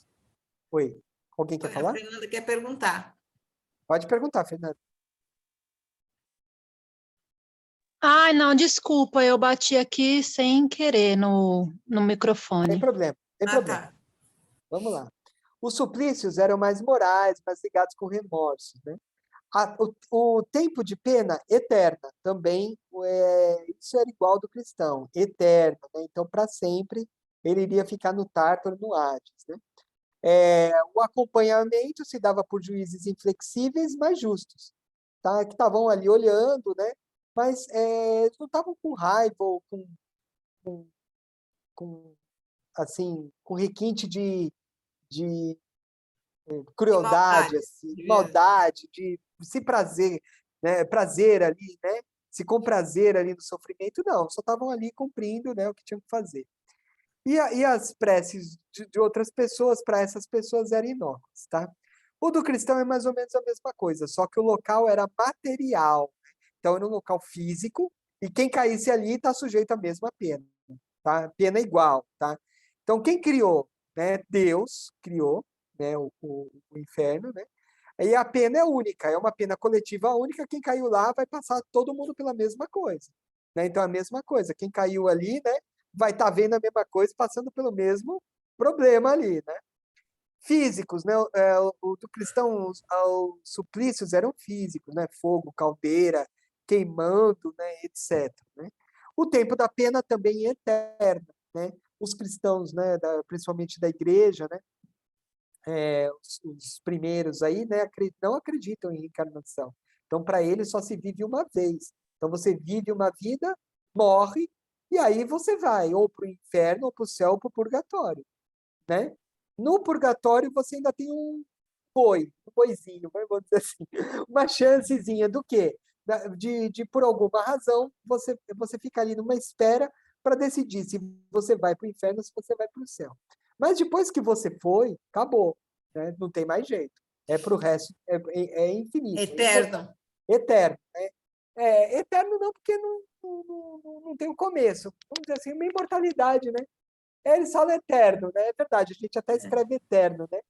Oi, alguém quer A falar? Fernanda quer perguntar. Pode perguntar, Fernanda. Ai, não, desculpa, eu bati aqui sem querer no Sem microfone. problema, sem Ah, problema. tá. Vamos lá. Os suplícios eram mais morais, mais ligados com remorsos, né? O tempo de pena eterna também, isso era igual do cristão, eterno, né? Então, para sempre, ele iria ficar no Tártaro, no Hades, né? O acompanhamento se dava por juízes inflexíveis, mas justos, tá? Que estavam ali olhando, né? Mas não estavam com raiva ou com, assim, com requinte de De crueldade, maldade. assim, maldade, de se prazer, né? Prazer ali, né? Se comprazer ali no sofrimento, não, só estavam ali cumprindo, né, o que tinham que fazer. E as preces de outras pessoas, para essas pessoas, eram inócuas, tá? O do cristão é mais ou menos a mesma coisa, só que o local era material. Então, era um local físico, e quem caísse ali está sujeito à mesma pena, tá? Pena igual, tá? Então, quem criou? Né? Deus criou, né, o inferno, né? E a pena é única, é uma pena coletiva única, quem caiu lá vai passar todo mundo pela mesma coisa, né? Então, a mesma coisa, quem caiu ali, né, vai estar vendo a mesma coisa, passando pelo mesmo problema ali, né? Físicos, né? O do cristão, os suplícios eram físicos, né? Fogo, caldeira, queimando, né? Etc. Né? O tempo da pena também é eterno, né? Os cristãos, né? Principalmente da igreja, né? Os primeiros aí, né? Não acreditam em reencarnação. Então, para eles só se vive uma vez. Então, você vive uma vida, morre, e aí você vai ou para o inferno, ou para o céu, ou para o purgatório. né? No purgatório, você ainda tem um boizinho, vamos dizer assim, uma chancezinha do quê? De por alguma razão, você fica ali numa espera para decidir se você vai para o inferno ou se você vai para o céu. Mas depois que você foi, acabou, né? Não tem mais jeito. É para o resto, é infinito. Eterno. Eterno, né? Eterno não, porque não tem o começo. Vamos dizer assim, uma imortalidade, né? Eles falam eterno, né? É verdade, a gente até escreve eterno, né?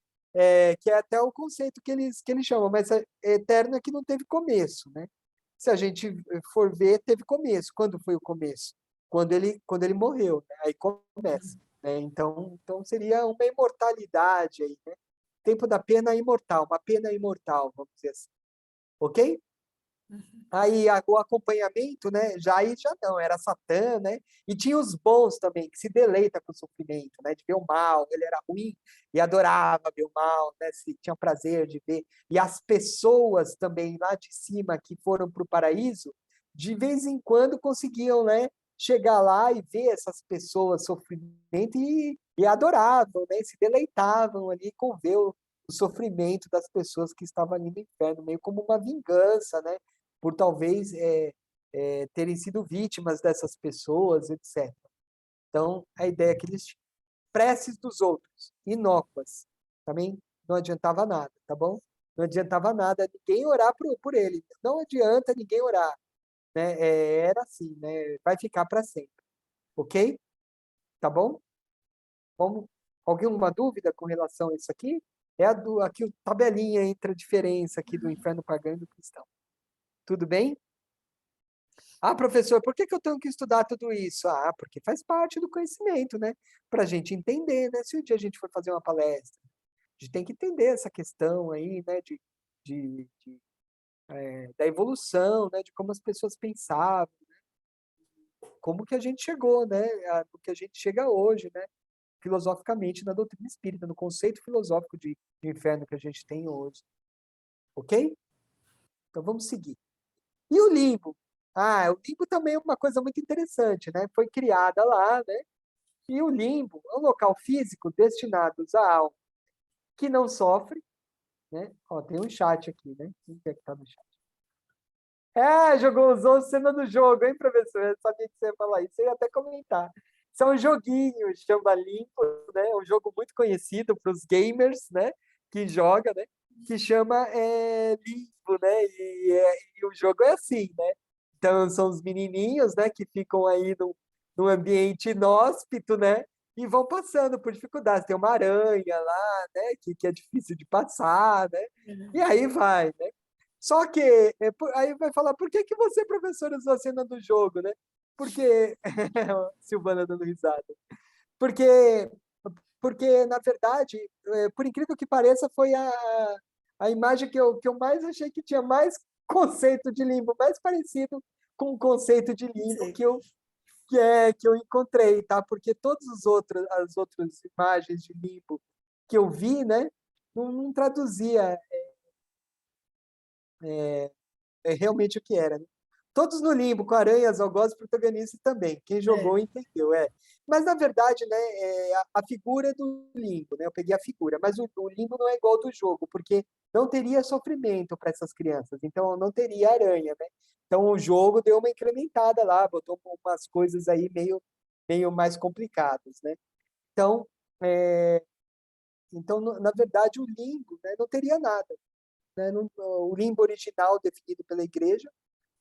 Que é até o conceito que eles chamam, mas eterno é que não teve começo, né? Se a gente for ver, teve começo. Quando foi o começo? Quando ele morreu, né? Aí começa, né? Então seria uma imortalidade aí, né? Tempo da pena imortal, uma pena imortal, vamos dizer assim. Ok? Aí o acompanhamento, né? Aí já não, era Satã, né? E tinha os bons também, que se deleita com o sofrimento, né? De ver o mal, ele era ruim e adorava ver o mal, né? Tinha prazer de ver. E as pessoas também lá de cima que foram para o paraíso, de vez em quando conseguiam, né? Chegar lá e ver essas pessoas sofrimento e adoravam, né? Se deleitavam ali com ver o sofrimento das pessoas que estavam ali no inferno, meio como uma vingança, né? Por talvez terem sido vítimas dessas pessoas, etc. Então, a ideia é que eles tinham preces dos outros, inócuas, também não adiantava nada, tá bom? Não adiantava nada ninguém orar por ele, não adianta ninguém orar, né? Era assim, né? Vai ficar para sempre, ok? Tá bom? Vamos, alguma dúvida com relação a isso aqui? Aqui tabelinha entre a diferença aqui do inferno pagão e do cristão. Tudo bem? Ah, professor, por que eu tenho que estudar tudo isso? Ah, porque faz parte do conhecimento, né? Para a gente entender, né? Se um dia a gente for fazer uma palestra, a gente tem que entender essa questão aí, né? Da evolução, né? De como as pessoas pensavam, como que a gente chegou, né? Do que a gente chega hoje, né? Filosoficamente na doutrina espírita, no conceito filosófico de inferno que a gente tem hoje. Ok? Então vamos seguir. E o limbo? Ah, o limbo também é uma coisa muito interessante, né? Foi criada lá, né? E o limbo é um local físico destinado à alma que não sofre, né? Ó, tem um chat aqui, né? Quem é que tá no chat? Usou cena do jogo, hein, professor? Eu sabia que você ia falar isso, eu ia até comentar. Isso é um joguinho, chama Limbo, né? É um jogo muito conhecido para os gamers, né? Que joga, né? Que chama Limbo, né? E o jogo é assim, né? Então, são os menininhos, né? Que ficam aí num ambiente inóspito, né? E vão passando por dificuldades. Tem uma aranha lá, né? Que é difícil de passar, né? E aí vai, né? Só que, aí vai falar, por que você, professor, usou a cena do jogo, né? Porque, Silvana dando risada, porque, na verdade, por incrível que pareça, foi a imagem que eu mais achei que tinha mais conceito de limbo, mais parecido com o conceito de limbo Sim. que eu encontrei, tá? Porque as outras imagens de limbo que eu vi, né, não traduzia realmente o que era, né? Todos no limbo, com aranhas, algozes, protagonistas também. Quem jogou entendeu, Mas, na verdade, né, a figura do limbo, né? Eu peguei a figura, mas o limbo não é igual ao do jogo, porque não teria sofrimento para essas crianças, então não teria aranha, né? Então o jogo deu uma incrementada lá, botou umas coisas aí meio mais complicadas, né? Então, na verdade, o limbo, né, não teria nada, né? O limbo original definido pela igreja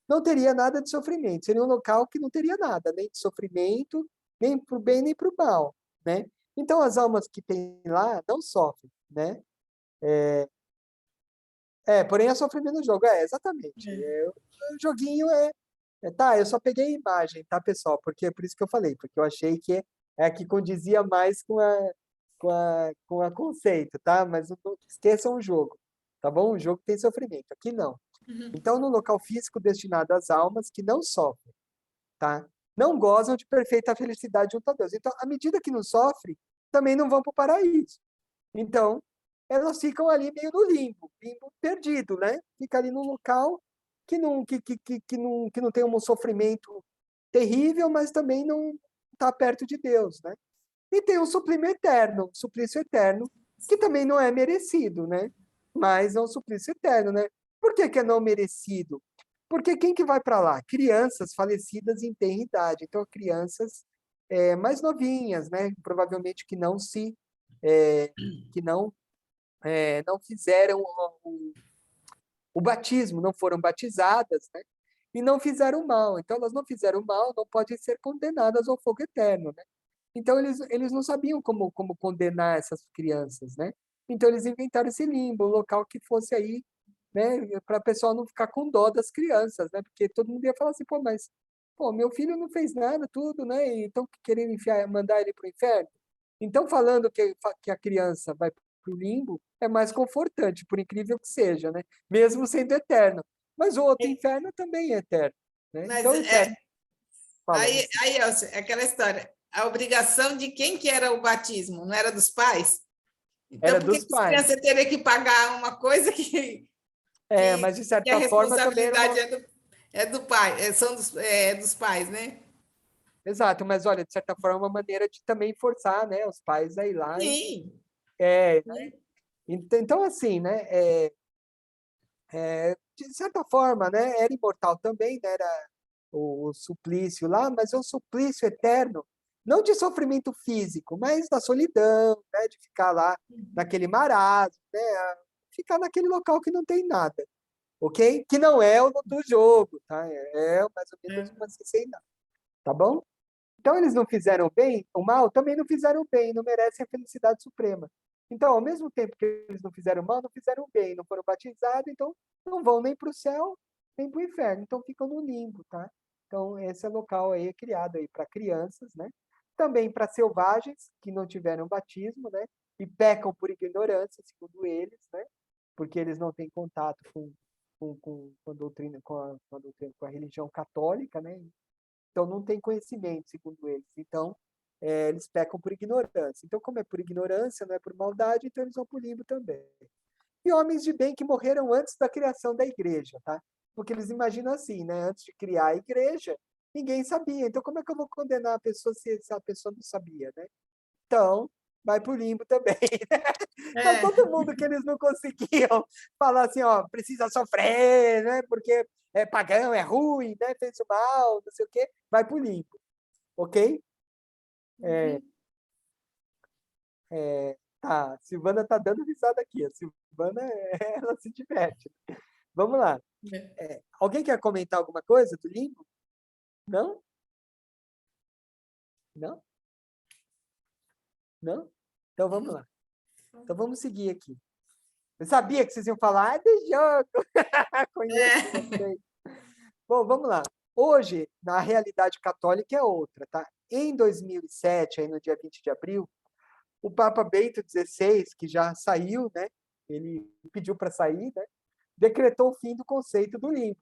não teria nada de sofrimento. Seria um local que não teria nada, nem de sofrimento, nem para o bem, nem para o mal, né? Então, as almas que tem lá não sofrem, né? Porém, há sofrimento no jogo. Exatamente. O joguinho Tá, eu só peguei a imagem, tá, pessoal? Porque é por isso que eu falei, porque eu achei que é a que condizia mais com a conceito, tá? Mas não esqueçam o jogo, tá bom? O jogo tem sofrimento, aqui não. Então, no local físico destinado às almas que não sofrem, tá? Não gozam de perfeita felicidade junto a Deus. Então, à medida que não sofrem, também não vão para o paraíso. Então, elas ficam ali meio no limbo perdido, né? Fica ali num local que não tem um sofrimento terrível, mas também não está perto de Deus, né? E tem um suplício eterno, que também não é merecido, né? Mas é um suplício eterno, né? Por que que é não merecido? Porque quem que vai para lá? Crianças falecidas em tenra idade. Então, crianças mais novinhas, né? Provavelmente que não se que não fizeram o batismo, não foram batizadas, né? E não fizeram mal. Então, elas não fizeram mal, não podem ser condenadas ao fogo eterno, né? Então, eles não sabiam como condenar essas crianças, né? Então, eles inventaram esse limbo, um local que fosse aí, né? Para a pessoa não ficar com dó das crianças, né? Porque todo mundo ia falar assim, pô, mas pô, meu filho não fez nada, tudo, né? E então, querendo mandar ele para o inferno. Então, falando que a criança vai para o limbo, é mais confortante, por incrível que seja, né? Mesmo sendo eterno. Mas o outro inferno também é eterno, né? Mas Então, eterno. Fala, Lucy. aí, Elcio, é aquela história. A obrigação de quem que era o batismo? Não era dos pais? Então, Era por que dos as pais. crianças teriam que pagar uma coisa que Mas de a certa forma também era responsabilidade uma... é do pai, são dos pais, né? Exato, mas olha, de certa forma é uma maneira de também forçar, né, os pais a ir lá e... Sim. Né? Então, assim, né, de certa forma, né, era imortal também, né, era o suplício lá, mas é um suplício eterno, não de sofrimento físico, mas da solidão, né, de ficar lá naquele marasmo, né, ficar naquele local que não tem nada, ok? Que não é o do jogo, tá? É mais ou menos uma sem nada, tá bom? Então eles não fizeram bem, o mal também não fizeram bem, não merecem a felicidade suprema. Então, ao mesmo tempo que eles não fizeram mal, não fizeram bem, não foram batizados, então não vão nem para o céu, nem para o inferno, então ficam no limbo, tá? Então, esse local aí é criado aí para crianças, né? Também para selvagens que não tiveram batismo, né? E pecam por ignorância, segundo eles, né? Porque eles não têm contato com a doutrina, com a religião católica, né? Então, não tem conhecimento, segundo eles. Então, eles pecam por ignorância. Então, como é por ignorância, não é por maldade, então eles vão para o limbo também. E homens de bem que morreram antes da criação da igreja, tá? Porque eles imaginam assim, né? Antes de criar a igreja, ninguém sabia. Então, como é que eu vou condenar a pessoa se a pessoa não sabia, né? Então, vai para o limbo também, né? Então, todo mundo que eles não conseguiam falar assim, ó, precisa sofrer, né? Porque é pagão, é ruim, né? Fez o mal, não sei o quê, vai para o limbo, ok? Tá, a Silvana tá dando risada aqui. A Silvana, ela se diverte. Vamos lá. Alguém quer comentar alguma coisa do limbo? Não? Não? Não? Então vamos lá. Então vamos seguir aqui. Eu sabia que vocês iam falar, de jogo. Conheço vocês. Bom, vamos lá. Hoje, na realidade católica é outra, tá? Em 2007, aí no dia 20 de abril, o Papa Bento XVI, que já saiu, né? Ele pediu para sair, né? Decretou o fim do conceito do limbo,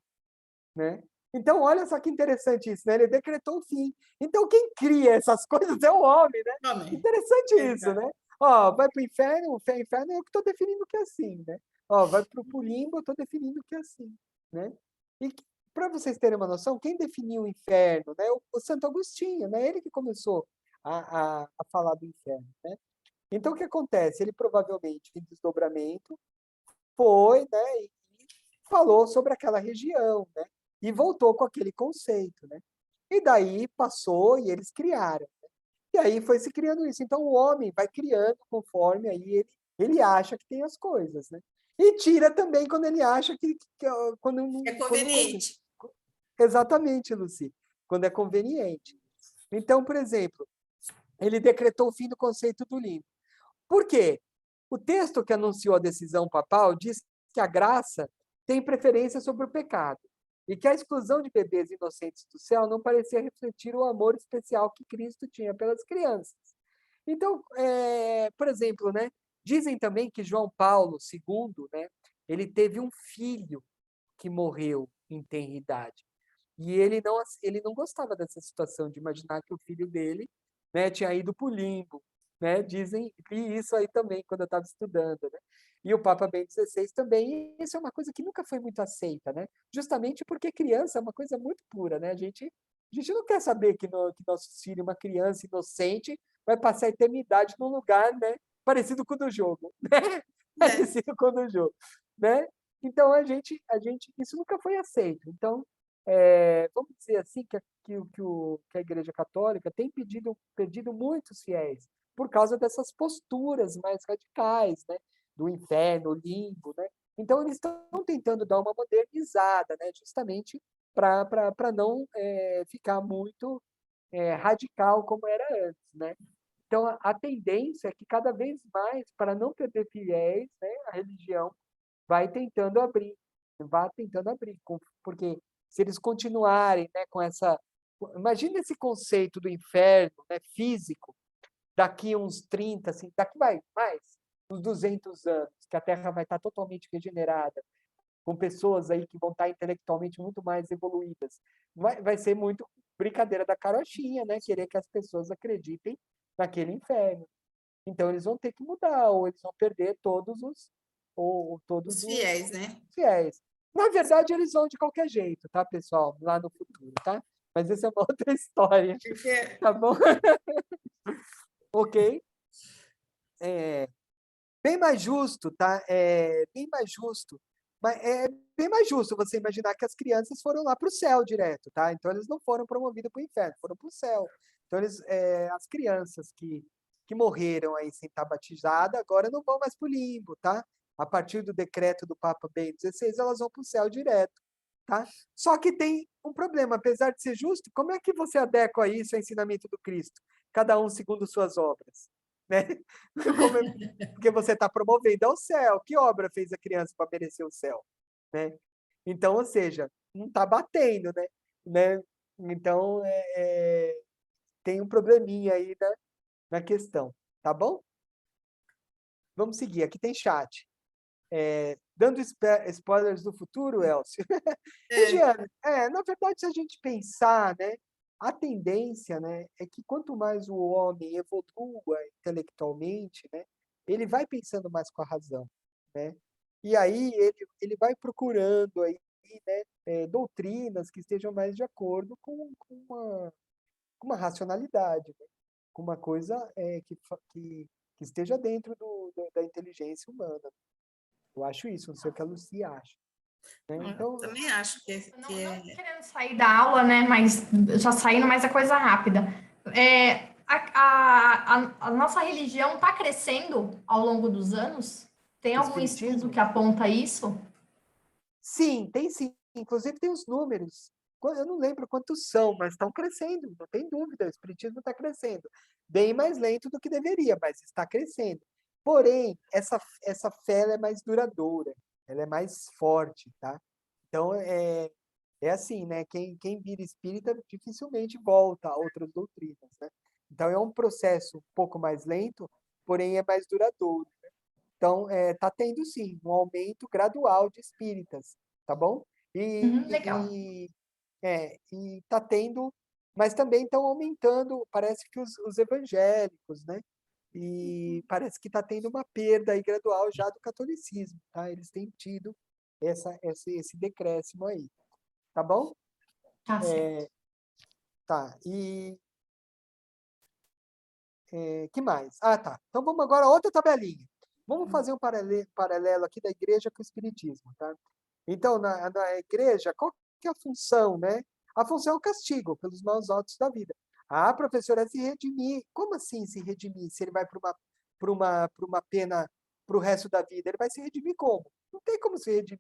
né? Então, olha só que interessante isso, né? Ele decretou o fim. Então, quem cria essas coisas é o homem, né? Homem. Interessante isso, né? Ó, vai para o inferno é eu que estou definindo que é assim, né? Ó, vai para o limbo, eu estou definindo que é assim, né? E para vocês terem uma noção, quem definiu o inferno, né? O Santo Agostinho, né? Ele que começou a falar do inferno, né? Então, o que acontece? Ele provavelmente, em desdobramento, foi, né? E falou sobre aquela região, né? E voltou com aquele conceito, né? E daí passou e eles criaram. E aí foi se criando isso. Então o homem vai criando conforme aí ele acha que tem as coisas, né? E tira também quando ele acha quando não, É conveniente. Exatamente, Lucy. Quando é conveniente. Então, por exemplo, ele decretou o fim do conceito do limbo. Por quê? O texto que anunciou a decisão papal diz que a graça tem preferência sobre o pecado e que a exclusão de bebês inocentes do céu não parecia refletir o amor especial que Cristo tinha pelas crianças. Então, por exemplo, né, dizem também que João Paulo II, né, ele teve um filho que morreu em tenra idade. E ele não gostava dessa situação de imaginar que o filho dele, né, tinha ido para o limbo, né? Dizem, li isso aí também quando eu estava estudando, né? E o Papa Bento XVI também, isso é uma coisa que nunca foi muito aceita, né? Justamente porque criança é uma coisa muito pura, né? A gente A gente não quer saber que nosso filho, uma criança inocente, vai passar a eternidade num lugar, né, parecido com o do jogo, né? Parecido com o do jogo, né? Então, isso nunca foi aceito. Então, vamos dizer assim, que a Igreja Católica tem perdido muitos fiéis por causa dessas posturas mais radicais, né? Do inferno, limbo, né? Então, eles estão tentando dar uma modernizada, né? Justamente para não ficar muito radical como era antes, né? Então, a tendência é que cada vez mais, para não perder fiéis, né, a religião vai tentando abrir, porque se eles continuarem, né, com essa... Imagina esse conceito do inferno, né, físico, daqui uns 30, assim, daqui vai mais, uns 200 anos, que a Terra vai estar totalmente regenerada, com pessoas aí que vão estar intelectualmente muito mais evoluídas. Vai ser muito brincadeira da carochinha, né, querer que as pessoas acreditem naquele inferno. Então, eles vão ter que mudar, ou eles vão perder todos os fiéis, né? fiéis. Na verdade, eles vão de qualquer jeito, tá, pessoal? Lá no futuro, tá? Mas essa é uma outra história, Porque tá bom? Ok? Bem mais justo, tá? Bem mais justo. Mas é bem mais justo você imaginar que as crianças foram lá para o céu direto, tá? Então, eles não foram promovidos para o inferno, foram para o céu. Então, as crianças que morreram aí sem estar batizadas, agora não vão mais para o limbo, tá? A partir do decreto do Papa Bento XVI, elas vão para o céu direto, tá? Só que tem um problema, apesar de ser justo, como é que você adequa isso ao ensinamento do Cristo? Cada um segundo suas obras, né? Porque você está promovendo ao céu. Que obra fez a criança para merecer o céu, né? Então, ou seja, não está batendo, né? Então, tem um probleminha aí na questão, tá bom? Vamos seguir, aqui tem chat. Dando spoilers do futuro, Elcio. Regiane, na verdade, se a gente pensar, né, a tendência, né, é que quanto mais o homem evolua intelectualmente, né, ele vai pensando mais com a razão, né? E aí ele vai procurando aí, né, doutrinas que estejam mais de acordo com uma racionalidade, né? Com uma coisa que esteja dentro da inteligência humana. Eu acho isso, não sei o que a Lucy acha, né? Então, também acho que Não querendo sair da aula, né? Mas já saindo mais a coisa rápida. A nossa religião está crescendo ao longo dos anos? Tem o algum estudo espiritismo? que aponta isso? Sim, tem sim. Inclusive tem os números. Eu não lembro quantos são, mas estão crescendo, não tem dúvida. O espiritismo está crescendo. Bem mais lento do que deveria, mas está crescendo. Porém, essa fé ela é mais duradoura, ela é mais forte, tá? Então, é assim, né? Quem vira espírita dificilmente volta a outras doutrinas, né? Então, é um processo um pouco mais lento, porém é mais duradouro. Então, está tendo, sim, um aumento gradual de espíritas, tá bom? Legal. E está tendo, mas também estão aumentando, parece que os evangélicos, né? E parece que está tendo uma perda aí gradual já do catolicismo, tá? Eles têm tido esse decréscimo aí, tá bom? Tá certo. Tá, que mais? Ah, tá. Então vamos agora a outra tabelinha. Vamos fazer um paralelo aqui da igreja com o espiritismo, tá? Então, na igreja, qual que é a função, né? A função é o castigo pelos maus atos da vida. Ah, professora, é se redimir. Como assim se redimir? Se ele vai para uma pena para o resto da vida, ele vai se redimir como? Não tem como se redimir.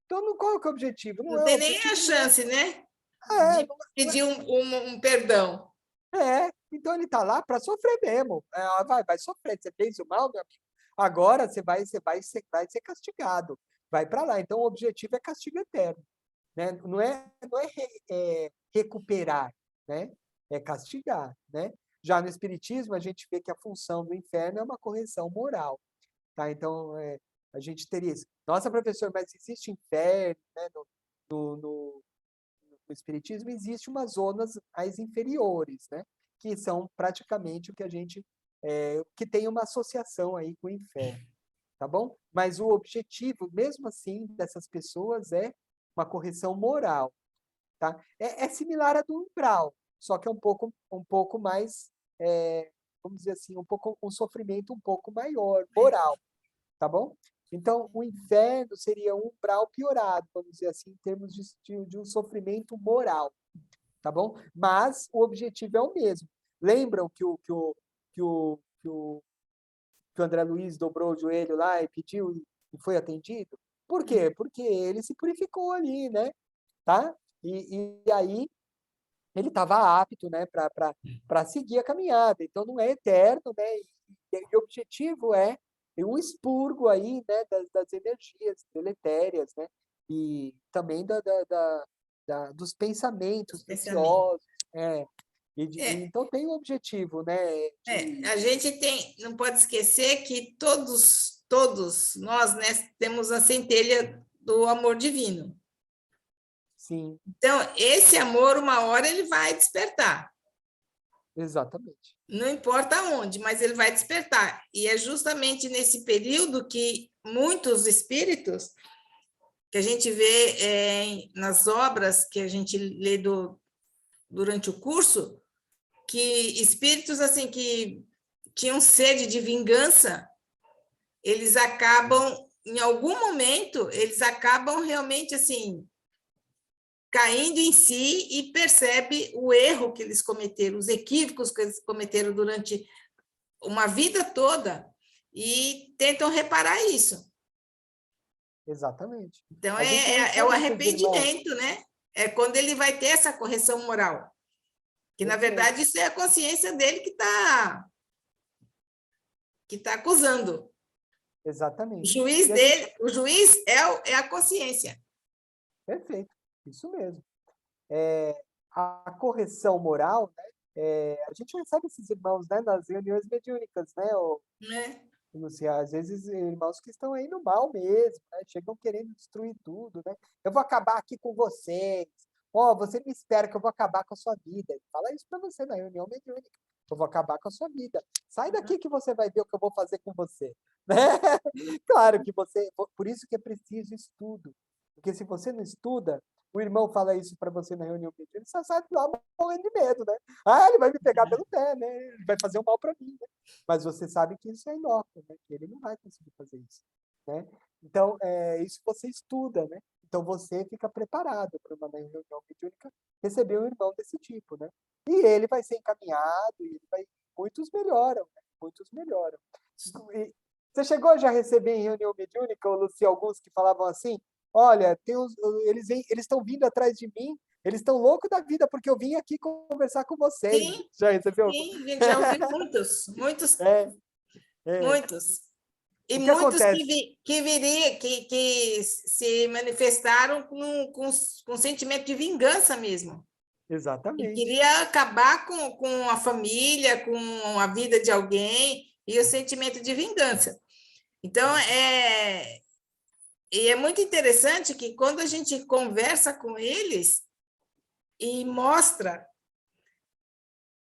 Então, qual que é o objetivo? não tem nem a chance, né? É, De pedir um perdão. então ele está lá para sofrer mesmo. Vai sofrer. Você fez o mal, meu amigo. Agora você vai ser castigado. Vai para lá. Então o objetivo é castigo eterno, né? Não é recuperar, né? É castigar, né? Já no espiritismo a gente vê que a função do inferno é uma correção moral, tá? Então a gente teria isso. Nossa, professor, mas existe inferno, né? No espiritismo existe umas zonas mais inferiores, né? Que são praticamente o que a gente que tem uma associação aí com o inferno, tá bom? Mas o objetivo, mesmo assim, dessas pessoas é uma correção moral. tá? É similar à do umbral, só que é um pouco mais, vamos dizer assim, um sofrimento um pouco maior, moral, tá bom? Então, o inferno seria um umbral piorado, vamos dizer assim, em termos de um sofrimento moral, tá bom? Mas o objetivo é o mesmo. Lembram que o André Luiz dobrou o joelho lá e pediu e foi atendido? Por quê? Porque ele se purificou ali, né? Tá? E aí ele estava apto, né, para seguir a caminhada. Então não é eterno, né? E o objetivo é um expurgo aí, né, das energias deletérias, né? E também dos pensamentos viciosos, então tem um objetivo, né? A gente não pode esquecer que todos nós, né, temos a centelha do amor divino. Sim. Então, esse amor, uma hora, ele vai despertar. Exatamente. Não importa onde, mas ele vai despertar. E é justamente nesse período que muitos espíritos, que a gente vê nas obras que a gente lê durante o curso, que espíritos assim que tinham sede de vingança, eles acabam, em algum momento, eles acabam realmente assim caindo em si e percebe o erro que eles cometeram, os equívocos que eles cometeram durante uma vida toda e tentam reparar isso. Exatamente. Então, é o arrependimento, né? É quando ele vai ter essa correção moral. Que, na verdade, isso é a consciência dele que tá acusando. Exatamente. O juiz é a consciência. Perfeito, isso mesmo. A correção moral, né? A gente recebe esses irmãos, né, nas reuniões mediúnicas, né? Às vezes irmãos que estão aí no mal mesmo, né? Chegam querendo destruir tudo, né? Eu vou acabar aqui com vocês. Você me espera que eu vou acabar com a sua vida. Ele fala isso para você na reunião mediúnica. Eu vou acabar com a sua vida. Sai daqui que você vai ver o que eu vou fazer com você. Né? Claro que por isso que é preciso estudo. Porque se você não estuda, o irmão fala isso para você na reunião mediúnica, você sai lá morrendo de medo, né? Ele vai me pegar pelo pé, né? Ele vai fazer um mal para mim, né? Mas você sabe que isso é inócuo, né? Que ele não vai conseguir fazer isso, né? Então, isso você estuda, né? Então, você fica preparado para uma reunião mediúnica receber um irmão desse tipo, né? E ele vai ser encaminhado, muitos melhoram, né? Muitos melhoram. Você chegou já a receber em reunião mediúnica, Luci, alguns que falavam assim, olha, eles estão vindo atrás de mim, eles estão loucos da vida, porque eu vim aqui conversar com vocês. Sim, já recebeu? Sim, já ouvi muitos. Muitos. E muitos que se manifestaram com sentimento de vingança mesmo. Exatamente. E queria acabar com a família, com a vida de alguém, e o sentimento de vingança. Então, é muito interessante que quando a gente conversa com eles e mostra,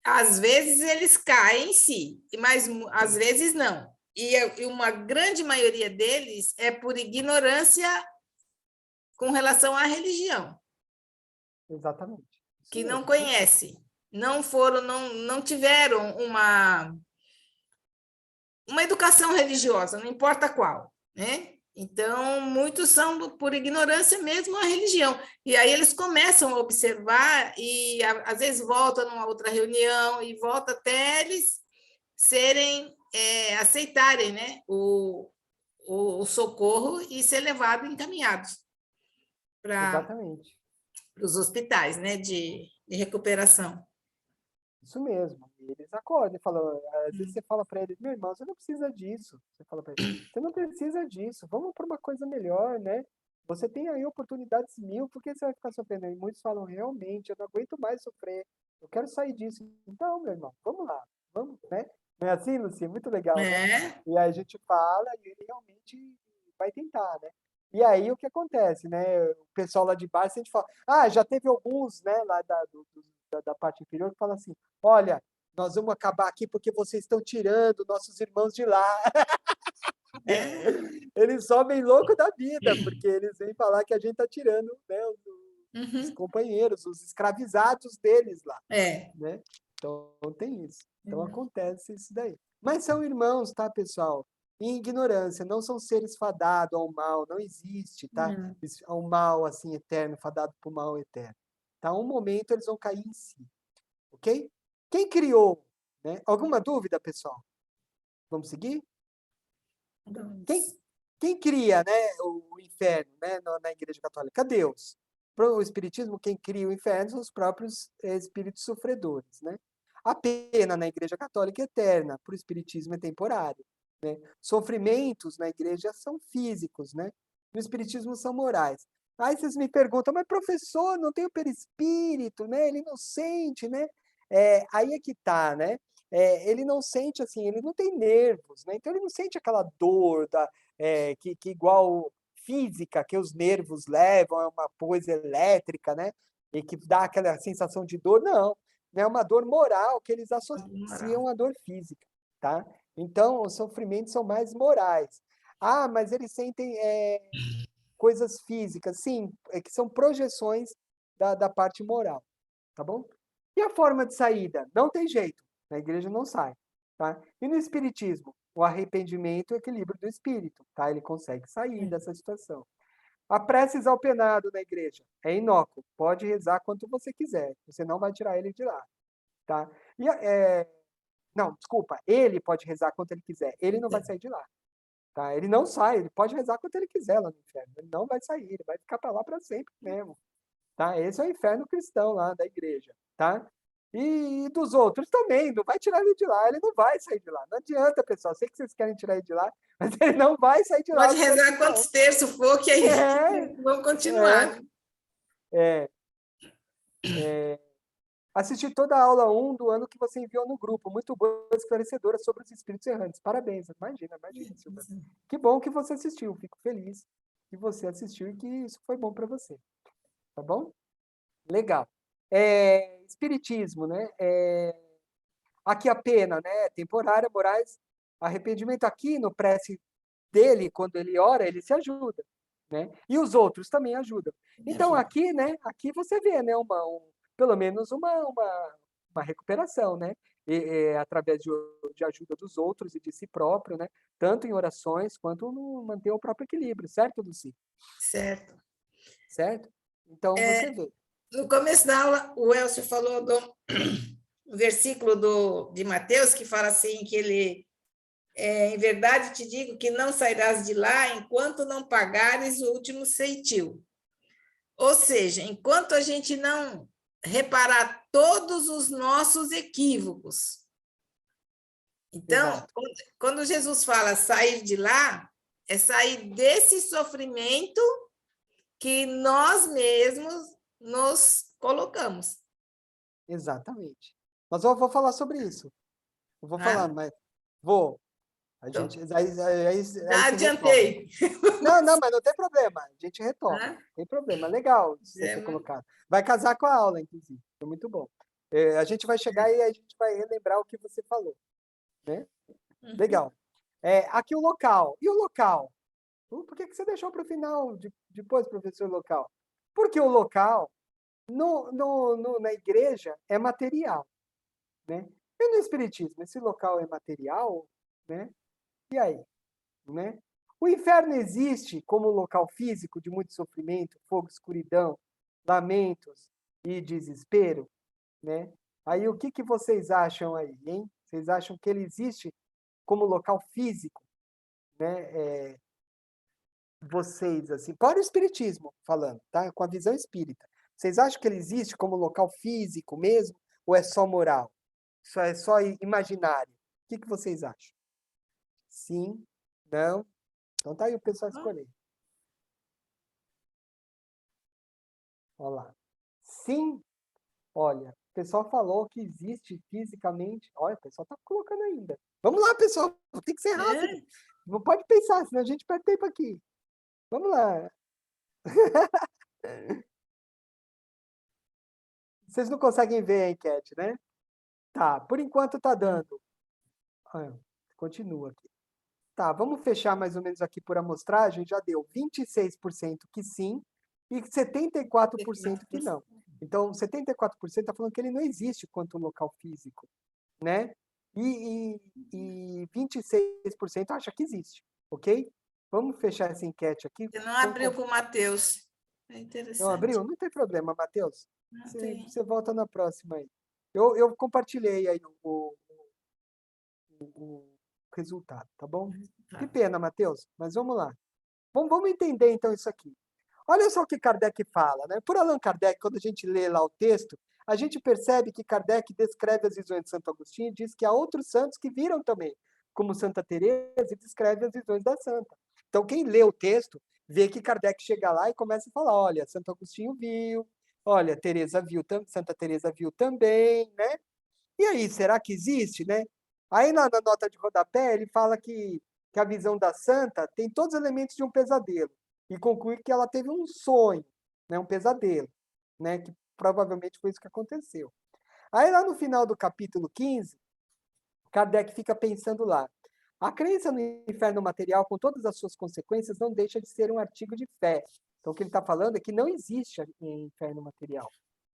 às vezes eles caem em si, mas às vezes não. E uma grande maioria deles é por ignorância com relação à religião. Exatamente. Que não conhece, não tiveram uma educação religiosa, não importa qual, né? Então, muitos são por ignorância mesmo a religião. E aí eles começam a observar e às vezes voltam numa outra reunião e volta até eles aceitarem, né, o socorro e ser levados encaminhados para os hospitais, né, de recuperação. Isso mesmo. E eles acordam e falam, às vezes você fala para eles, meu irmão, você não precisa disso. Você fala para eles, você não precisa disso, vamos para uma coisa melhor, né? Você tem aí oportunidades 1000, por que você vai ficar sofrendo? E muitos falam, realmente, eu não aguento mais sofrer, eu quero sair disso. Então, meu irmão, vamos lá, vamos, né? Não é assim, Luci? Muito legal, né? E aí a gente fala e ele realmente vai tentar, né? E aí o que acontece, né? O pessoal lá de baixo, a gente fala, já teve alguns, né, lá da parte inferior que fala assim, olha, nós vamos acabar aqui porque vocês estão tirando nossos irmãos de lá. Eles sobem louco da vida, porque eles vêm falar que a gente está tirando, né, Uhum. companheiros, os escravizados deles lá, É. né? Então tem isso. Então Uhum. acontece isso daí. Mas são irmãos, tá, pessoal? Em ignorância, não são seres fadados ao mal, não existe, tá? Não. Ao mal assim eterno, fadado para o mal eterno. Tá? Um momento eles vão cair em si, ok? Quem criou, né? Alguma dúvida, pessoal? Vamos seguir? Quem, Vamos. quem cria, né, o inferno, né, na Igreja Católica? Deus. Para o Espiritismo, quem cria o inferno são os próprios espíritos sofredores, né? A pena na Igreja Católica é eterna, para o Espiritismo é temporário, né? Sofrimentos na Igreja são físicos, né? No Espiritismo são morais. Aí vocês me perguntam, mas professor, não tem o perispírito, né? Ele não sente, né? Aí é que tá, né? Ele não sente assim, ele não tem nervos, né? Então ele não sente aquela dor que igual física que os nervos levam, é uma coisa elétrica, né? E que dá aquela sensação de dor, não. É uma dor moral que eles associam à dor física, tá? Então os sofrimentos são mais morais. Ah, mas eles sentem coisas físicas, sim, que são projeções da parte moral, tá bom? E a forma de saída? Não tem jeito. Na igreja não sai, tá? E no espiritismo, o arrependimento e o equilíbrio do espírito, tá? Ele consegue sair dessa situação. A prece ao penado na igreja é inócuo. Pode rezar quanto você quiser. Você não vai tirar ele de lá, tá? Não, desculpa. Ele pode rezar quanto ele quiser. Ele não vai sair de lá, tá? Ele não sai. Ele pode rezar quanto ele quiser lá no inferno. Ele não vai sair. Ele vai ficar para lá para sempre mesmo, tá? Esse é o inferno cristão lá da igreja, tá? E dos outros também, não vai tirar ele de lá, ele não vai sair de lá. Não adianta, pessoal, sei que vocês querem tirar ele de lá, mas ele não vai sair de lá. Pode rezar quantos terços for, que aí vamos continuar. Assisti toda a aula 1 do ano que você enviou no grupo, muito boa, esclarecedora sobre os espíritos errantes. Parabéns, imagina, Silvana. Que bom que você assistiu, fico feliz que você assistiu e que isso foi bom para você. Tá bom? Legal. Espiritismo, né? Aqui a pena, né? Temporária, morais, arrependimento. Aqui no prece dele, quando ele ora, ele se ajuda, né? E os outros também ajudam. Então aqui, né? Aqui você vê, né? Pelo menos uma recuperação, né? Através de ajuda dos outros e de si próprio, né? Tanto em orações quanto no manter o próprio equilíbrio, certo, Luci? Certo. Certo? Então você vê. No começo da aula, o Elcio falou do versículo de Mateus, que fala assim, que ele, em verdade te digo que não sairás de lá enquanto não pagares o último ceitil. Ou seja, enquanto a gente não reparar todos os nossos equívocos. Então, Exato. quando Jesus fala sair de lá, é sair desse sofrimento que nós mesmos nos colocamos. Exatamente. Mas eu vou falar sobre isso. Eu vou falar, mas vou. A gente, aí Já adiantei. Não, mas não tem problema. A gente retoma. Não tem problema. Legal isso você ter colocado. Vai casar com a aula, inclusive. Foi muito bom. A gente vai chegar e a gente vai relembrar o que você falou, né? Legal. Aqui o local. E o local? Por que você deixou para o final, depois, professor, local? Porque o local, na igreja, é material, né? E no espiritismo, esse local é material, né? E aí? Né? O inferno existe como local físico de muito sofrimento, fogo, escuridão, lamentos e desespero, né? Aí o que vocês acham aí, hein? Vocês acham que ele existe como local físico, né? Vocês, assim, para o espiritismo falando, tá? Com a visão espírita. Vocês acham que ele existe como local físico mesmo? Ou é só moral? É só imaginário? O que vocês acham? Sim? Não? Então tá aí o pessoal escolher. Olha lá. Sim, olha, o pessoal falou que existe fisicamente. Olha, o pessoal tá colocando ainda. Vamos lá, pessoal, tem que ser rápido. Não pode pensar, senão a gente perde tempo aqui. Vamos lá. Vocês não conseguem ver a enquete, né? Tá, por enquanto tá dando. Continua aqui. Tá, vamos fechar mais ou menos aqui por amostragem. Já deu 26% que sim, e 74% que não. Então, 74% está falando que ele não existe quanto local físico, né? E 26% acha que existe, ok? Vamos fechar essa enquete aqui. Você não abriu para o Matheus. É interessante. Não abriu? Não tem problema, Matheus. Não tem. Você volta na próxima aí. Eu compartilhei aí o resultado, tá bom? Tá. Que pena, Matheus, mas vamos lá. Vamos entender então isso aqui. Olha só o que Kardec fala, né? Por Allan Kardec, quando a gente lê lá o texto, a gente percebe que Kardec descreve as visões de Santo Agostinho e diz que há outros santos que viram também, como Santa Teresa, e descreve as visões da santa. Então, quem lê o texto, vê que Kardec chega lá e começa a falar, olha, Santo Agostinho viu, olha, Teresa viu, Santa Teresa viu também, né? E aí, será que existe, né? Aí na nota de rodapé, ele fala que a visão da santa tem todos os elementos de um pesadelo e conclui que ela teve um sonho, né, um pesadelo, né, que provavelmente foi isso que aconteceu. Aí lá no final do capítulo 15, Kardec fica pensando lá. A crença no inferno material, com todas as suas consequências, não deixa de ser um artigo de fé. Então, o que ele está falando é que não existe inferno material,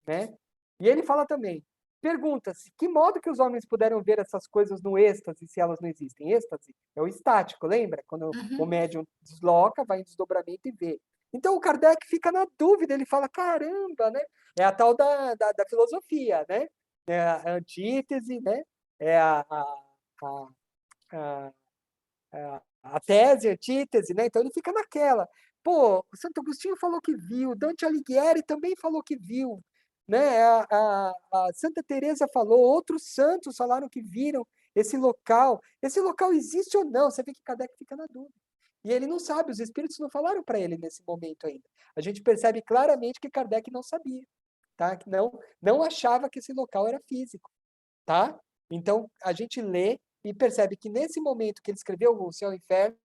né? E ele fala também, pergunta-se, que modo que os homens puderam ver essas coisas no êxtase se elas não existem? Êxtase é o estático, lembra? Quando o médium desloca, vai em desdobramento e vê. Então, o Kardec fica na dúvida, ele fala, caramba, né? É a tal da filosofia, né? É a antítese, né? É a tese, a antítese, né? Então ele fica naquela. Pô, o Santo Agostinho falou que viu, Dante Alighieri também falou que viu, né? A Santa Teresa falou, outros santos falaram que viram esse local. Esse local existe ou não? Você vê que Kardec fica na dúvida. E ele não sabe, os espíritos não falaram para ele nesse momento ainda. A gente percebe claramente que Kardec não sabia, tá? Que não achava que esse local era físico, tá? Então, a gente lê e percebe que nesse momento que ele escreveu O Céu e o Inferno,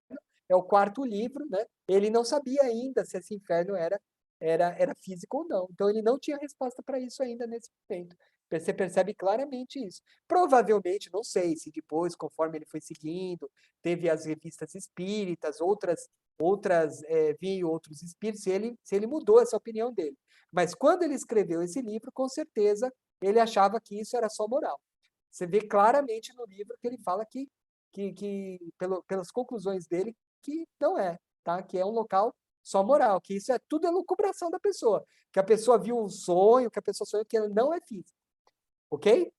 é o 4º livro, né? Ele não sabia ainda se esse inferno era físico ou não. Então, ele não tinha resposta para isso ainda nesse momento. Você percebe claramente isso. Provavelmente, não sei se depois, conforme ele foi seguindo, teve as revistas espíritas, vinham outros espíritos, se ele mudou essa opinião dele. Mas quando ele escreveu esse livro, com certeza, ele achava que isso era só moral. Você vê claramente no livro que ele fala que pelas conclusões dele, que não é, tá? Que é um local só moral, que isso tudo é lucubração da pessoa, que a pessoa viu um sonho, que a pessoa sonhou que não é físico, ok?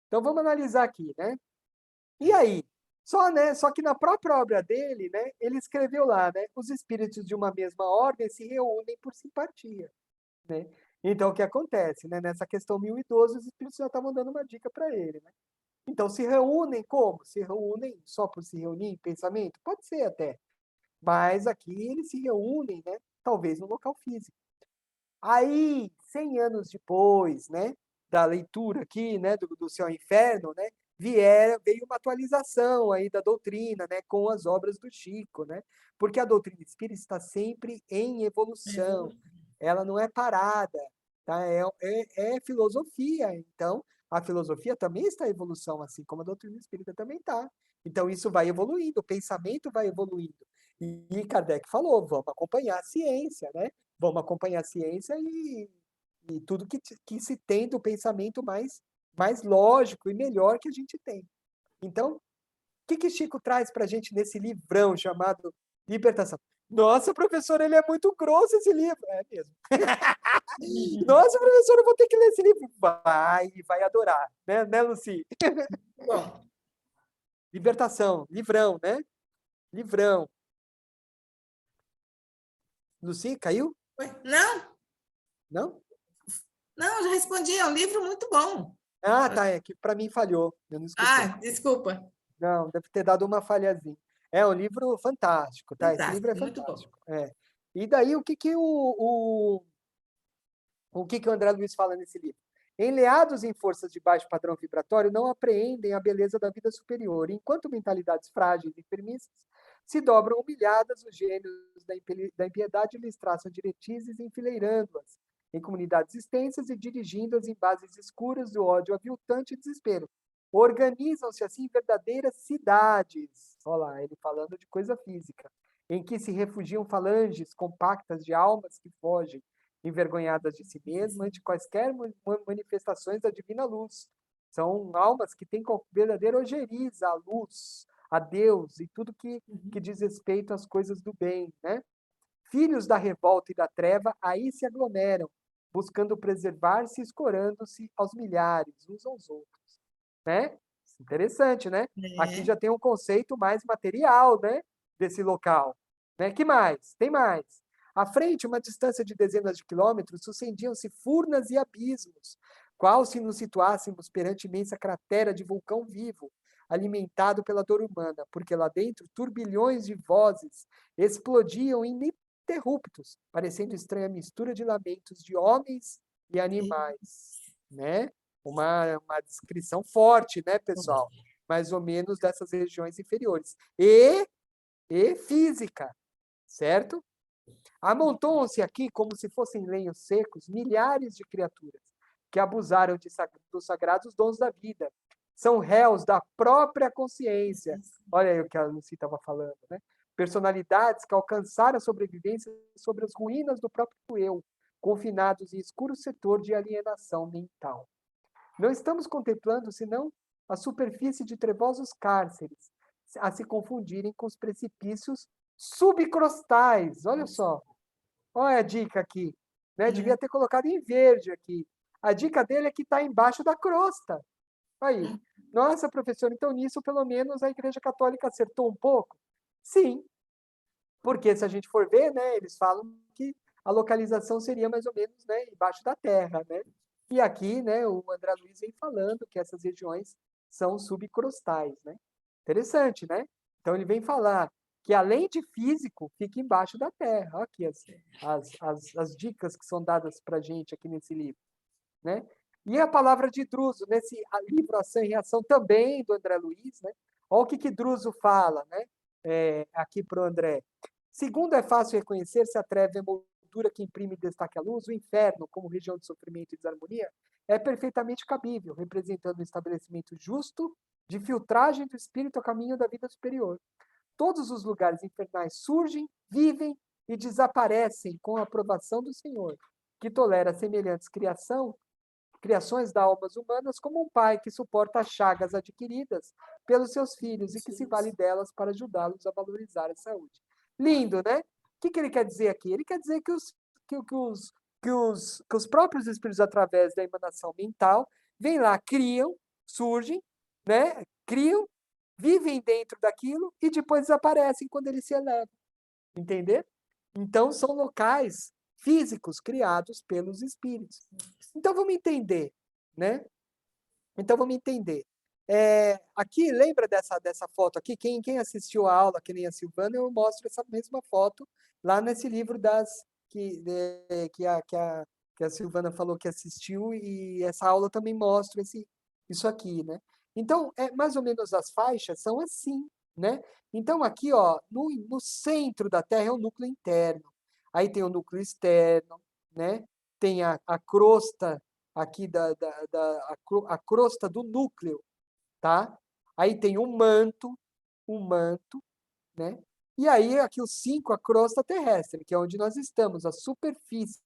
Então vamos analisar aqui, né? E aí? Só que na própria obra dele, né, ele escreveu lá, né, os espíritos de uma mesma ordem se reúnem por simpatia, né? Então, o que acontece, né? Nessa questão 1012, os espíritos já estavam dando uma dica para ele, né? Então, se reúnem como? Se reúnem só por se reunir em pensamento? Pode ser até. Mas aqui eles se reúnem, né? Talvez no local físico. Aí, 100 anos depois, né? Da leitura aqui, né? Do Céu e Inferno, né? Veio uma atualização aí da doutrina, né? Com as obras do Chico, né? Porque a doutrina espírita está sempre em evolução. Ela não é parada, tá? É filosofia. Então, a filosofia também está em evolução, assim como a doutrina espírita também está. Então, isso vai evoluindo, o pensamento vai evoluindo. E Kardec falou, vamos acompanhar a ciência, né? Vamos acompanhar a ciência e tudo que se tem do pensamento mais lógico e melhor que a gente tem. Então, o que Chico traz para a gente nesse livrão chamado Libertação? Nossa, professor, ele é muito grosso esse livro. É mesmo. Nossa, professor, eu vou ter que ler esse livro. Vai adorar, né, Lucy? Bom. Libertação, livrão, né? Livrão. Lucy, caiu? Não. Não? Não, já respondi, é um livro muito bom. Ah, tá, é que para mim falhou, eu não escutei. Desculpa. Não, deve ter dado uma falhazinha. É um livro fantástico, tá? Esse livro é Muito fantástico. bom. É. E daí, o que o André Luiz fala nesse livro? Enleados em forças de baixo padrão vibratório, não apreendem a beleza da vida superior, enquanto mentalidades frágeis e enfermiças se dobram humilhadas, os gênios da impiedade lhes traçam diretrizes enfileirando-as em comunidades extensas e dirigindo-as em bases escuras do ódio aviltante e desespero. Organizam-se assim verdadeiras cidades. Olha lá, ele falando de coisa física. em que se refugiam falanges compactas de almas que fogem, envergonhadas de si mesmas, ante quaisquer manifestações da divina luz. São almas que têm verdadeira ojeriza à luz, a Deus e tudo que diz respeito às coisas do bem, né? Filhos da revolta e da treva aí se aglomeram, buscando preservar-se e escorando-se aos milhares, uns aos outros, né? Interessante, né? Aqui já tem um conceito mais material, né? Desse local, né? Que mais? Tem mais. À frente, uma distância de dezenas de quilômetros, sucediam-se furnas e abismos, qual se nos situássemos perante imensa cratera de vulcão vivo, alimentado pela dor humana, porque lá dentro turbilhões de vozes explodiam ininterruptos, parecendo estranha mistura de lamentos de homens e animais, né? Uma descrição forte, né, pessoal? Mais ou menos dessas regiões inferiores. E física, certo? Amontoam-se aqui, como se fossem lenhos secos, milhares de criaturas que abusaram dos sagrados dons da vida. São réus da própria consciência. Olha aí o que a Lucy estava falando, né? Personalidades que alcançaram a sobrevivência sobre as ruínas do próprio eu, confinados em escuro setor de alienação mental. Não estamos contemplando, senão, a superfície de trevosos cárceres, a se confundirem com os precipícios subcrostais. Olha só. Olha a dica aqui. Né? Devia ter colocado em verde aqui. A dica dele é que está embaixo da crosta. Aí. Nossa, professor, então nisso, pelo menos, a Igreja Católica acertou um pouco? Sim. Porque, se a gente for ver, né, eles falam que a localização seria mais ou menos, né, embaixo da terra, né? E aqui, né, o André Luiz vem falando que essas regiões são subcrostais, né? Interessante, né? Então ele vem falar que além de físico, fica embaixo da terra. Olha aqui as dicas que são dadas para a gente aqui nesse livro, né? E a palavra de Druso, nesse livro Ação e Reação também do André Luiz, né? Olha o que Druso fala, né? Aqui para o André. Segundo, é fácil reconhecer se a treva é moldura que imprime destaque à luz, o inferno, como região de sofrimento e desarmonia, é perfeitamente cabível, representando um estabelecimento justo de filtragem do espírito a caminho da vida superior. Todos os lugares infernais surgem, vivem e desaparecem com a aprovação do Senhor, que tolera semelhantes criações da almas humanas como um pai que suporta as chagas adquiridas pelos seus filhos e que se vale delas para ajudá-los a valorizar a saúde. Lindo, né? O que ele quer dizer aqui? Ele quer dizer que os próprios espíritos, através da emanação mental, vêm lá, criam, surgem, né? Criam, vivem dentro daquilo e depois desaparecem quando eles se elevam. Entender? Então, são locais físicos criados pelos espíritos. Então, vamos entender, né? Então, vamos entender. Aqui, lembra dessa foto aqui? Quem assistiu a aula, que nem a Silvana, eu mostro essa mesma foto lá nesse livro que a Silvana falou que assistiu, e essa aula também mostra isso aqui, né? Então, mais ou menos as faixas são assim, né? Então, aqui, ó, no centro da Terra é o núcleo interno. Aí tem o núcleo externo, né? Tem a crosta aqui, a crosta do núcleo, tá? Aí tem o manto, né? E aí, aqui o 5, a crosta terrestre, que é onde nós estamos, a superfície,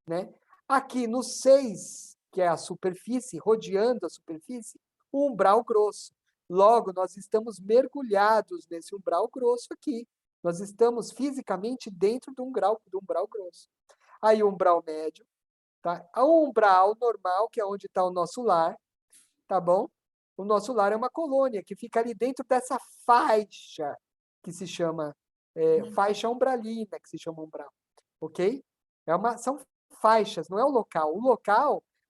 né? Aqui no 6, que é a superfície, rodeando a superfície, o umbral grosso. Logo, nós estamos mergulhados nesse umbral grosso aqui. Nós estamos fisicamente dentro do umbral grosso. Aí o umbral médio, tá? O umbral normal, que é onde está o nosso lar, tá bom? O nosso lar é uma colônia que fica ali dentro dessa faixa que se chama faixa umbralina, que se chama umbral, ok? São faixas, não é o local.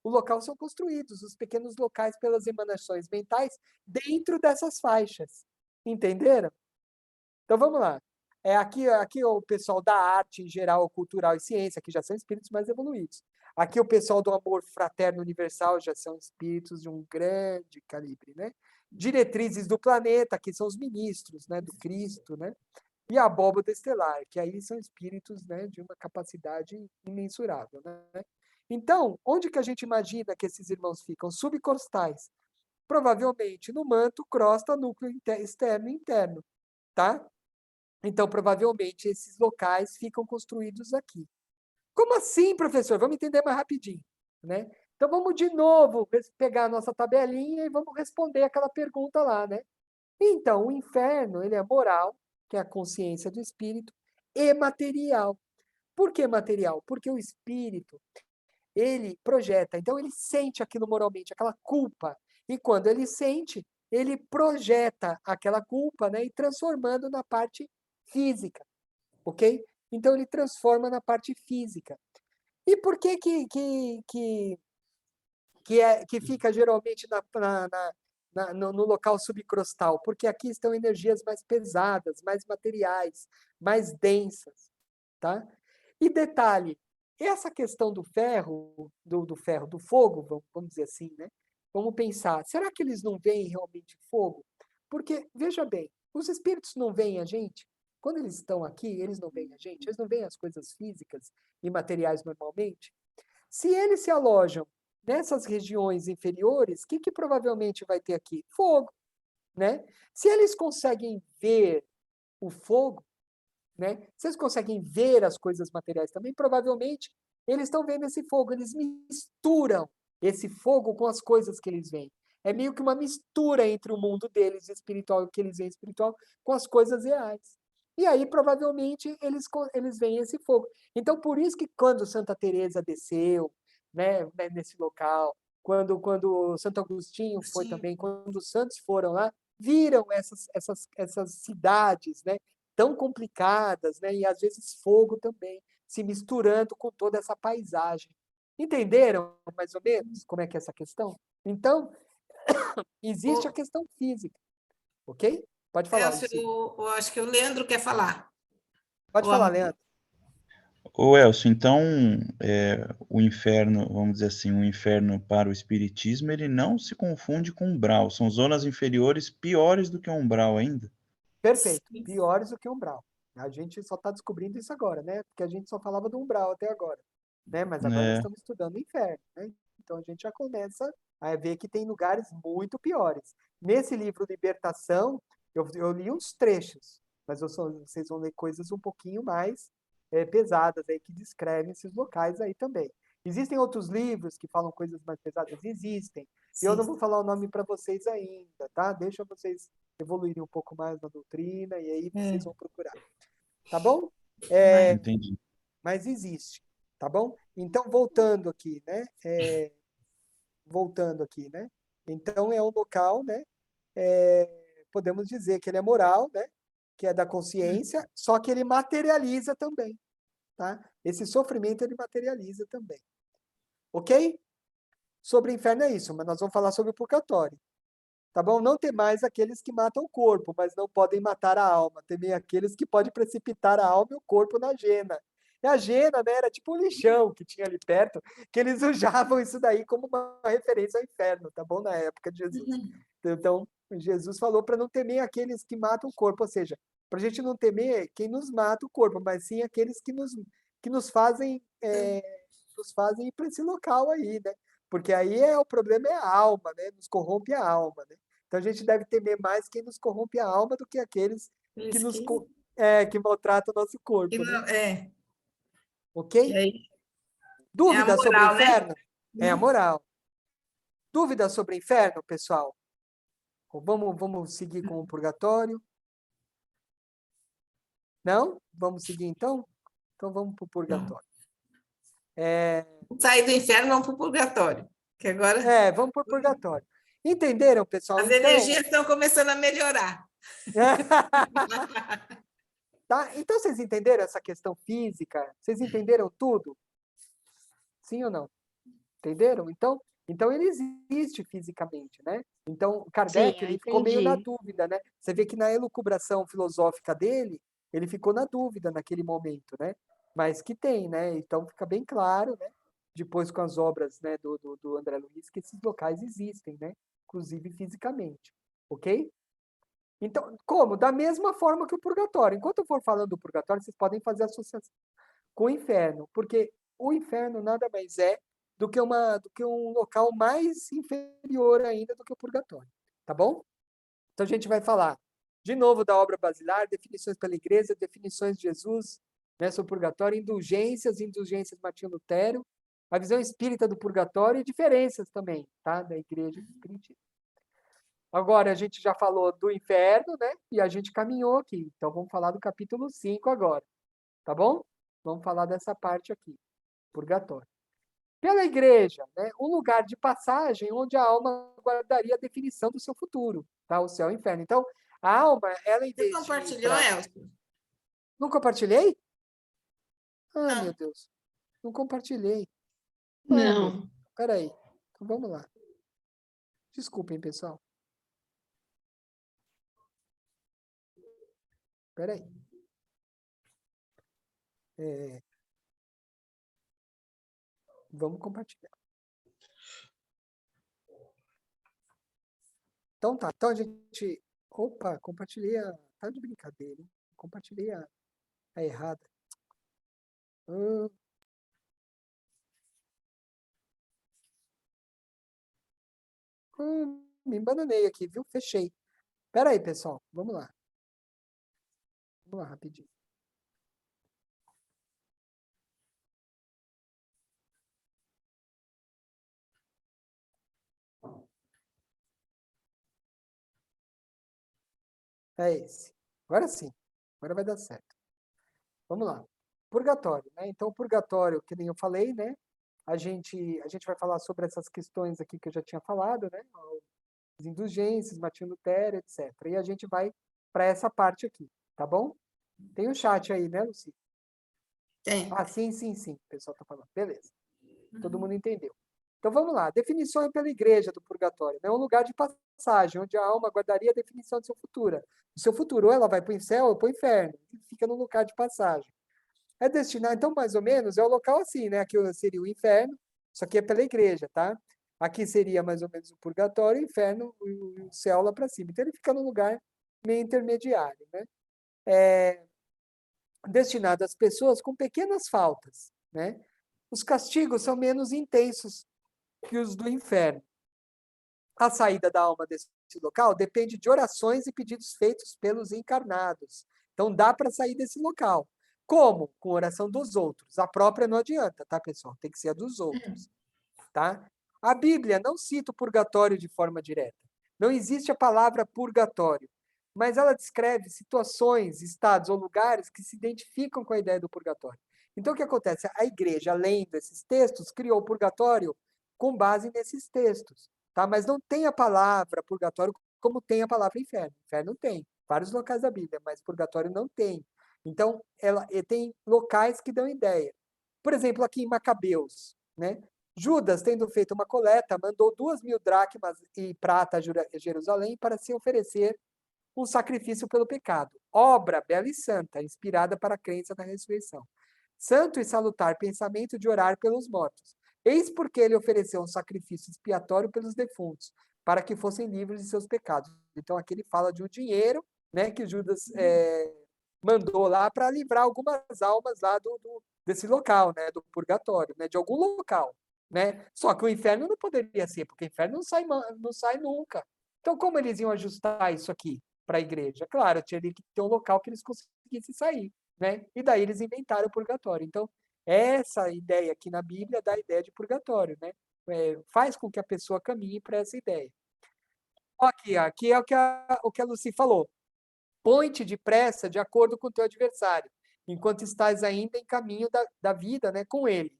O local são construídos, os pequenos locais pelas emanações mentais dentro dessas faixas. Entenderam? Então vamos lá. Aqui o pessoal da arte em geral, cultural e ciência, que já são espíritos mais evoluídos. Aqui o pessoal do amor fraterno universal já são espíritos de um grande calibre, né? Diretrizes do planeta, que são os ministros, né, do Cristo, né? E a abóbada estelar, que aí são espíritos, né, de uma capacidade imensurável, né? Então, onde que a gente imagina que esses irmãos ficam? Subcrostais. Provavelmente no manto, crosta, núcleo externo e interno, tá? Então, provavelmente, esses locais ficam construídos aqui. Como assim, professor? Vamos entender mais rapidinho, né? Então, vamos de novo pegar a nossa tabelinha e vamos responder aquela pergunta lá, né? Então, o inferno, ele é moral, que é a consciência do espírito, e material. Por que material? Porque o espírito, ele projeta, então ele sente aquilo moralmente, aquela culpa. E quando ele sente, ele projeta aquela culpa, né, e transformando na parte física, ok? Então ele transforma na parte física. E por que que fica geralmente no local subcrostal? Porque aqui estão energias mais pesadas, mais materiais, mais densas, tá? E detalhe, essa questão do ferro, do fogo, vamos dizer assim, né? Vamos pensar, será que eles não veem realmente fogo? Porque, veja bem, os espíritos não veem a gente? Quando eles estão aqui, eles não veem a gente? Eles não veem as coisas físicas e materiais normalmente? Se eles se alojam nessas regiões inferiores, o que provavelmente vai ter aqui? Fogo, né? Se eles conseguem ver o fogo, né? Se eles conseguem ver as coisas materiais também, provavelmente eles estão vendo esse fogo, eles misturam esse fogo com as coisas que eles veem. É meio que uma mistura entre o mundo deles espiritual e o que eles veem espiritual com as coisas reais. E aí, provavelmente, eles veem esse fogo. Então, por isso que quando Santa Teresa desceu, né, nesse local, quando Santo Agostinho foi Sim. também, quando os santos foram lá, viram essas cidades, né, tão complicadas, né, e às vezes fogo também, se misturando com toda essa paisagem. Entenderam mais ou menos como é que é essa questão? Então, existe a O questão física, ok? Pode falar, Elcio, Luci. eu acho que o Leandro quer falar. Pode O falar, Amado. Leandro. Ô Elcio, então o inferno, vamos dizer assim, o inferno para o espiritismo, ele não se confunde com umbral, são zonas inferiores piores do que o umbral ainda? Perfeito. Piores do que umbral. A gente só está descobrindo isso agora, né? Porque a gente só falava do umbral até agora, né? Mas agora nós É, estamos estudando o inferno, né? Então a gente já começa a ver que tem lugares muito piores. Nesse livro Libertação, eu li uns trechos, mas vocês vão ler coisas um pouquinho mais pesadas aí que descrevem esses locais aí também. Existem outros livros que falam coisas mais pesadas? Existem. Eu Sim, não vou falar o nome para vocês ainda, tá? Deixa vocês evoluírem um pouco mais na doutrina e aí vocês vão procurar. Tá bom? mas entendi. Mas existe, tá bom? Então, voltando aqui, né? Voltando aqui, né? Então, é um local, né? Podemos dizer que ele é moral, né? Que é da consciência, só que ele materializa também, tá? Esse sofrimento ele materializa também. Ok? Sobre o inferno é isso, mas nós vamos falar sobre o purgatório. Tá bom? Não tem mais aqueles que matam o corpo, mas não podem matar a alma. Tem aqueles que podem precipitar a alma e o corpo na Gena. E a Gena, né, era tipo um lixão que tinha ali perto, que eles usavam isso daí como uma referência ao inferno, tá bom? Na época de Jesus. Então, Jesus falou para não temer aqueles que matam o corpo, ou seja, para a gente não temer quem nos mata o corpo, mas sim aqueles que nos fazem ir para esse local aí, né? Porque aí o problema é a alma, né? Nos corrompe a alma, né? Então a gente deve temer mais quem nos corrompe a alma do que aqueles que eles nos que, que maltratam o nosso que corpo, né? não, Ok? que aí é a Dúvidas sobre o moral, né? inferno? É a moral. Dúvidas sobre o inferno, pessoal? Ou vamos seguir com o purgatório? Não? Vamos seguir então? Então vamos para o purgatório. Sair do inferno, vamos para o purgatório. Que agora Vamos para o purgatório. Entenderam, pessoal? as Então, energias estão começando a melhorar. tá? Então vocês entenderam essa questão física? Vocês entenderam tudo? Sim ou não? Entenderam? Então ele existe fisicamente, né? Então Sim, Kardec eu ele ficou meio na entendi. dúvida, né? Você vê que na elucubração filosófica dele, ele ficou na dúvida naquele momento, né? Mas que tem, né? Então fica bem claro, né? Depois com as obras, né, do André Luiz, que esses locais existem, né? Inclusive fisicamente, ok? Então, como? Da mesma forma que o purgatório. Enquanto eu for falando do purgatório, vocês podem fazer associação com o inferno, porque o inferno nada mais é do que um local mais inferior ainda do que o purgatório, tá bom? Então a gente vai falar De novo, da obra basilar, definições pela igreja, definições de Jesus, né, sobre o purgatório, indulgências Martinho Lutero, a visão espírita do purgatório e diferenças também, tá? Da igreja espírita. Agora, a gente já falou do inferno, né? E a gente caminhou aqui. Então, vamos falar do capítulo 5 agora, tá bom? Vamos falar dessa parte aqui, purgatório. Pela igreja, né? Um lugar de passagem onde a alma guardaria a definição do seu futuro, tá? O céu e o inferno. Então, a alma, ela em Você vez de ir compartilhou, pra- Elcio? Não compartilhei? Ah, Não. meu Deus. Não compartilhei. Não. Peraí. Então, vamos lá. Desculpem, pessoal. Peraí. Vamos compartilhar. Então tá. Então a gente... Opa, compartilhei a... Tá de brincadeira, hein? Compartilhei a errada. Me embananei aqui, viu? Fechei. Pera aí, pessoal. Vamos lá. Vamos lá, rapidinho. É esse. Agora sim. Agora vai dar certo. Vamos lá. Purgatório, né? Então, o purgatório, que nem eu falei, né? A gente vai falar sobre essas questões aqui que eu já tinha falado, né? As indulgências, Martinho Lutero, etc. E a gente vai para essa parte aqui, tá bom? Tem um chat aí, né, Luci? Tem. Ah, sim. O pessoal tá falando. Beleza. Todo mundo entendeu. Então, vamos lá. Definição pela igreja do purgatório. É um lugar de passagem, onde a alma guardaria a definição do seu futuro. O seu futuro, ou ela vai para o céu ou para o inferno. Fica no lugar de passagem. É destinado, então, mais ou menos, é o local assim, né? Aqui seria o inferno, isso aqui é pela igreja, tá? Aqui seria mais ou menos o purgatório, o inferno e o céu lá para cima. Então, ele fica num lugar meio intermediário, né? Destinado às pessoas com pequenas faltas, né? Os castigos são menos intensos que os do inferno. A saída da alma desse local depende de orações e pedidos feitos pelos encarnados. Então, dá para sair desse local. Como? Com oração dos outros. A própria não adianta, tá, pessoal? Tem que ser a dos outros, tá? A Bíblia não cita o purgatório de forma direta. Não existe a palavra purgatório, mas ela descreve situações, estados ou lugares que se identificam com a ideia do purgatório. Então, o que acontece? A igreja, lendo esses textos, criou o purgatório com base nesses textos, tá? Mas não tem a palavra purgatório como tem a palavra inferno. Inferno tem, vários locais da Bíblia, mas purgatório não tem. Então, ela tem locais que dão ideia. Por exemplo, aqui em Macabeus, né? Judas, tendo feito uma coleta, mandou 2.000 dracmas e prata a Jerusalém para se oferecer um sacrifício pelo pecado. Obra bela e santa, inspirada para a crença da ressurreição. Santo e salutar pensamento de orar pelos mortos. Eis porque ele ofereceu um sacrifício expiatório pelos defuntos, para que fossem livres de seus pecados. Então, aqui ele fala de um dinheiro, né, que Judas mandou lá para livrar algumas almas lá desse local, né, do purgatório, né, de algum local, né? Só que o inferno não poderia ser, porque o inferno não sai nunca. Então, como eles iam ajustar isso aqui para a igreja? Claro, teria que ter um local que eles conseguissem sair, né? E daí eles inventaram o purgatório. Então, essa ideia aqui na Bíblia dá a ideia de purgatório, né? Faz com que a pessoa caminhe para essa ideia. Aqui é o que a Lucy falou. Põe-te depressa de acordo com o teu adversário, enquanto estás ainda em caminho da vida, né, com ele,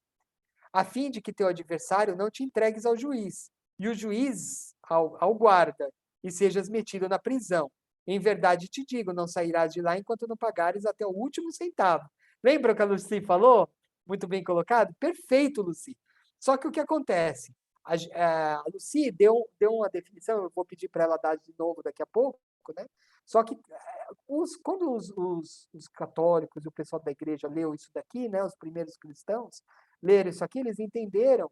a fim de que teu adversário não te entregues ao juiz, e o juiz ao guarda, e sejas metido na prisão. Em verdade te digo, não sairás de lá enquanto não pagares até o último centavo. Lembra o que a Lucy falou? Muito bem colocado? Perfeito, Lucy. Só que o que acontece? A Lucy deu uma definição, eu vou pedir para ela dar de novo daqui a pouco, né? Só que quando os católicos e o pessoal da igreja leu isso daqui, né, os primeiros cristãos leram isso aqui, eles entenderam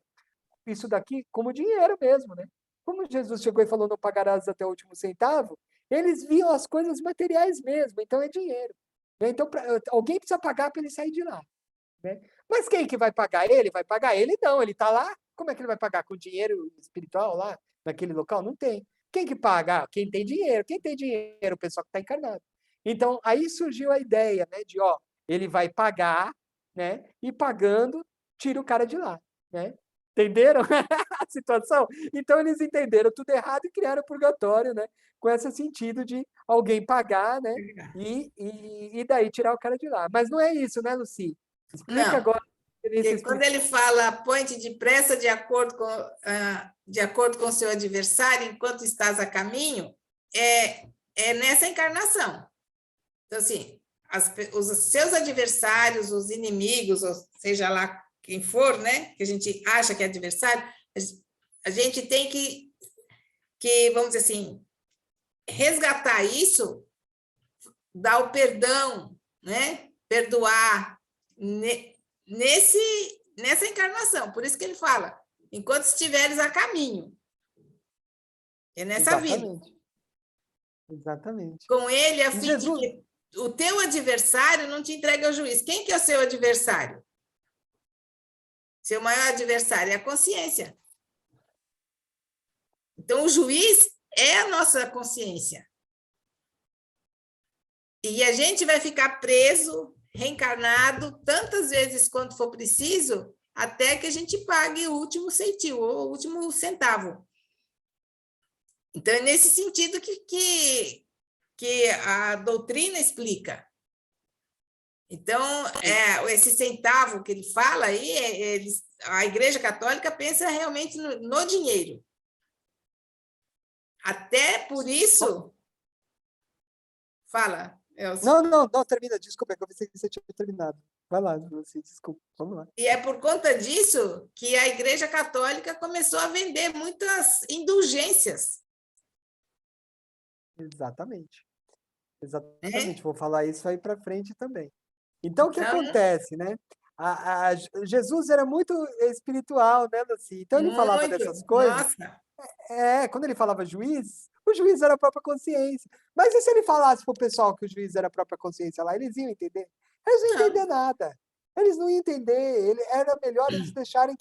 isso daqui como dinheiro mesmo, né? Como Jesus chegou e falou, não pagarás até o último centavo, eles viam as coisas materiais mesmo, então é dinheiro, né? Então, alguém precisa pagar para ele sair de lá, né? Mas quem que vai pagar ele? Vai pagar ele? Não, ele está lá, como é que ele vai pagar? Com dinheiro espiritual lá, naquele local? Não tem. Quem que paga? Ah, quem tem dinheiro. Quem tem dinheiro? O pessoal que está encarnado. Então, aí surgiu a ideia, né, de, ó, ele vai pagar, né, e pagando, tira o cara de lá, né? Entenderam a situação? Então, eles entenderam tudo errado e criaram o purgatório, né? Com esse sentido de alguém pagar, né? E daí tirar o cara de lá. Mas não é isso, né, Lucy? Explica Não, agora a diferença porque quando ele fala põe-te depressa de acordo com o seu adversário enquanto estás a caminho, é nessa encarnação. Então, assim, os seus adversários, os inimigos, ou seja lá quem for, né, que a gente acha que é adversário, a gente tem que, vamos dizer assim, resgatar isso, dar o perdão, né, perdoar nessa encarnação. Por isso que ele fala, enquanto estiveres a caminho. É nessa vida. Exatamente. Com ele, a fim Jesus... de que o teu adversário não te entregue ao juiz. Quem que é o seu adversário? Seu maior adversário é a consciência. Então, o juiz é a nossa consciência. E a gente vai ficar preso, reencarnado, tantas vezes quanto for preciso, até que a gente pague o último centil, ou o último centavo. Então, é nesse sentido que a doutrina explica. Então, esse centavo que ele fala aí, a Igreja Católica pensa realmente no dinheiro. Até por isso... Fala, Elcio. Não, termina, desculpa, é que eu pensei que você tinha terminado. Vai lá, Lucy, desculpa, vamos lá. E é por conta disso que a Igreja Católica começou a vender muitas indulgências. Exatamente. Vou falar isso aí para frente também. Então, o que acontece, né? Jesus era muito espiritual, né, Lucy? Então, ele falava dessas coisas. Nossa. Quando ele falava juiz, o juiz era a própria consciência. Mas e se ele falasse para o pessoal que o juiz era a própria consciência lá? Eles iam entender? Eles não iam entender nada. Eles não iam entender. Era melhor eles deixarem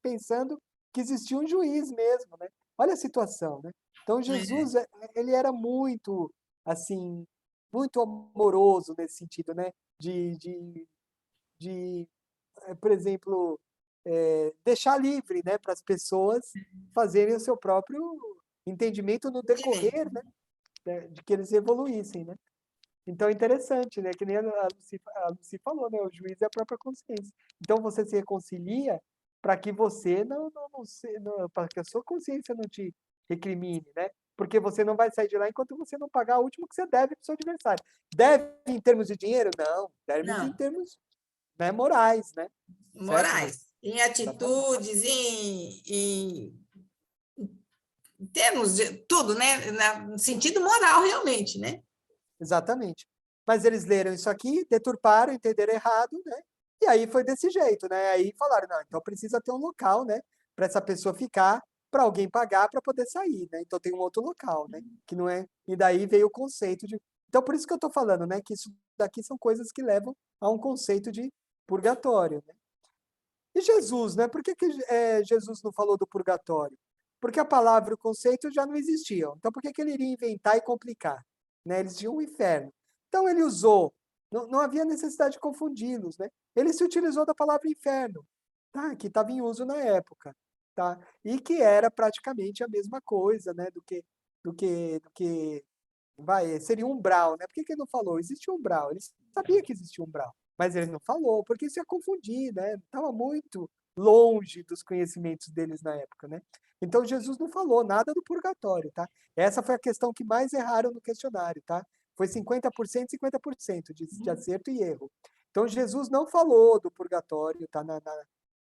pensando que existia um juiz mesmo, né? Olha a situação, né? Então, Jesus, ele era muito, assim, muito amoroso nesse sentido, né? Por exemplo, deixar livre, né, para as pessoas fazerem o seu próprio entendimento no decorrer, né, de que eles evoluíssem, né? Então é interessante, né, que nem a Lucy falou, né, o juiz é a própria consciência. Então você se reconcilia para que você para que a sua consciência não te recrimine, né? Porque você não vai sair de lá enquanto você não pagar o último que você deve para o seu adversário. Deve em termos de dinheiro? Não, deve em termos, né, morais, né? Morais, certo? em atitudes, em termos de tudo, né? No sentido moral, realmente, né? Exatamente. Mas eles leram isso aqui, deturparam, entenderam errado, né? E aí foi desse jeito, né? Aí falaram, não, então precisa ter um local, né? Para essa pessoa ficar, para alguém pagar para poder sair, né? Então tem um outro local, né? Que não é. E daí veio o conceito de. Então por isso que eu estou falando, né? Que isso daqui são coisas que levam a um conceito de purgatório, né? E Jesus, né? Por que Jesus não falou do purgatório? Porque a palavra e o conceito já não existiam. Então por que ele iria inventar e complicar? Né? Eles tinham um inferno. Então ele usou, não havia necessidade de confundi-los, né? Ele se utilizou da palavra inferno, tá? Que estava em uso na época, tá? E que era praticamente a mesma coisa, né? Seria um umbral, né? Por que ele não falou? Existe um umbral. Ele sabia que existia um umbral, mas ele não falou, porque isso ia confundir, né? Estava muito longe dos conhecimentos deles na época, né? Então Jesus não falou nada do purgatório, tá? Essa foi a questão que mais erraram no questionário, tá? Foi 50% e 50% de acerto e erro. Então Jesus não falou do purgatório, tá?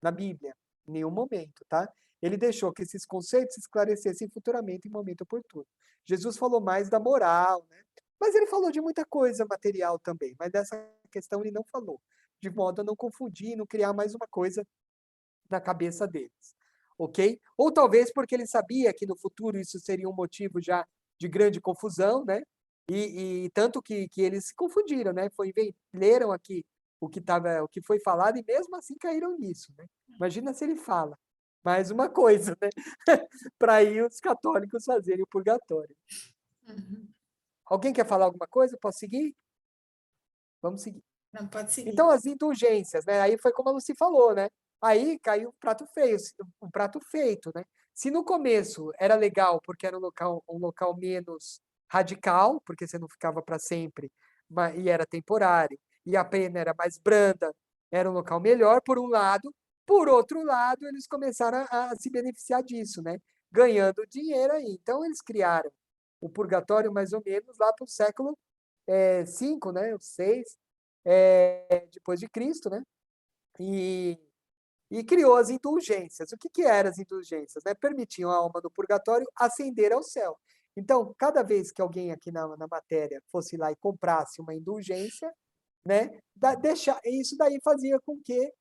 Na Bíblia, em nenhum momento, tá? Ele deixou que esses conceitos se esclarecessem futuramente em momento oportuno. Jesus falou mais da moral, né? Mas ele falou de muita coisa material também, mas dessa questão ele não falou, de modo a não confundir, não criar mais uma coisa na cabeça deles, ok? Ou talvez porque ele sabia que no futuro isso seria um motivo já de grande confusão, né? E tanto que eles se confundiram, né? Leram aqui o que foi falado e mesmo assim caíram nisso, né? Imagina se ele fala, Mais uma coisa, né? Para aí os católicos fazerem o purgatório. Alguém quer falar alguma coisa? Posso seguir? Vamos seguir. Não, pode seguir. Então, as indulgências, né? Aí foi como a Lucy falou, né? Aí caiu um prato feio, um prato feito, né? Se no começo era legal, porque era um local menos radical, porque você não ficava para sempre, e era temporário, e a pena era mais branda, era um local melhor, por um lado. Por outro lado, eles começaram a se beneficiar disso, né? Ganhando dinheiro aí. Então, eles criaram o purgatório, mais ou menos, lá para o século V, né? O 6, depois de Cristo, né? E criou as indulgências. O que eram as indulgências? Né? Permitiam a alma do purgatório ascender ao céu. Então, cada vez que alguém aqui na matéria fosse lá e comprasse uma indulgência, né, isso daí fazia com que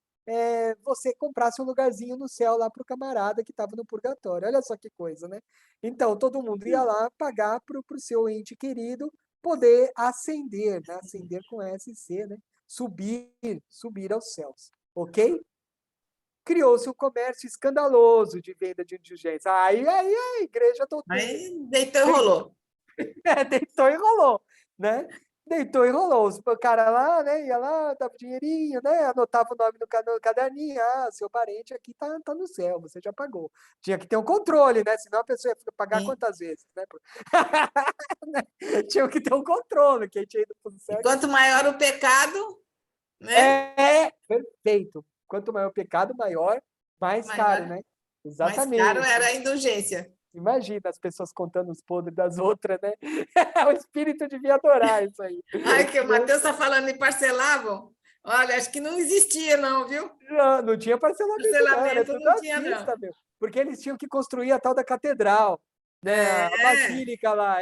você comprasse um lugarzinho no céu lá para o camarada que estava no purgatório. Olha só que coisa, né? Então, todo mundo ia lá pagar para o seu ente querido poder ascender, né? Ascender com S e C, né? Subir aos céus, ok? Criou-se um comércio escandaloso de venda de indulgência. Aí a igreja doutrina. Aí deitou e rolou. Deitou e rolou, né? Deitou e rolou. O cara lá, né? Ia lá, dava dinheirinho, né? Anotava o nome no caderninho. Ah, seu parente aqui tá no céu, você já pagou. Tinha que ter um controle, né? Senão a pessoa ia pagar quantas vezes, né? Tinha que ter um controle, quem tinha ido para o céu. E quanto maior o pecado, né? Perfeito. Quanto maior o pecado, mais caro, né? Exatamente. Mais caro era a indulgência. Imagina as pessoas contando os podres das outras, né? O espírito devia adorar isso aí. Ai, que o Matheus está falando em parcelavam. Olha, acho que não existia, não, viu? Não tinha parcelamento, não tinha, não. Meu, porque eles tinham que construir a tal da catedral, né? A basílica lá,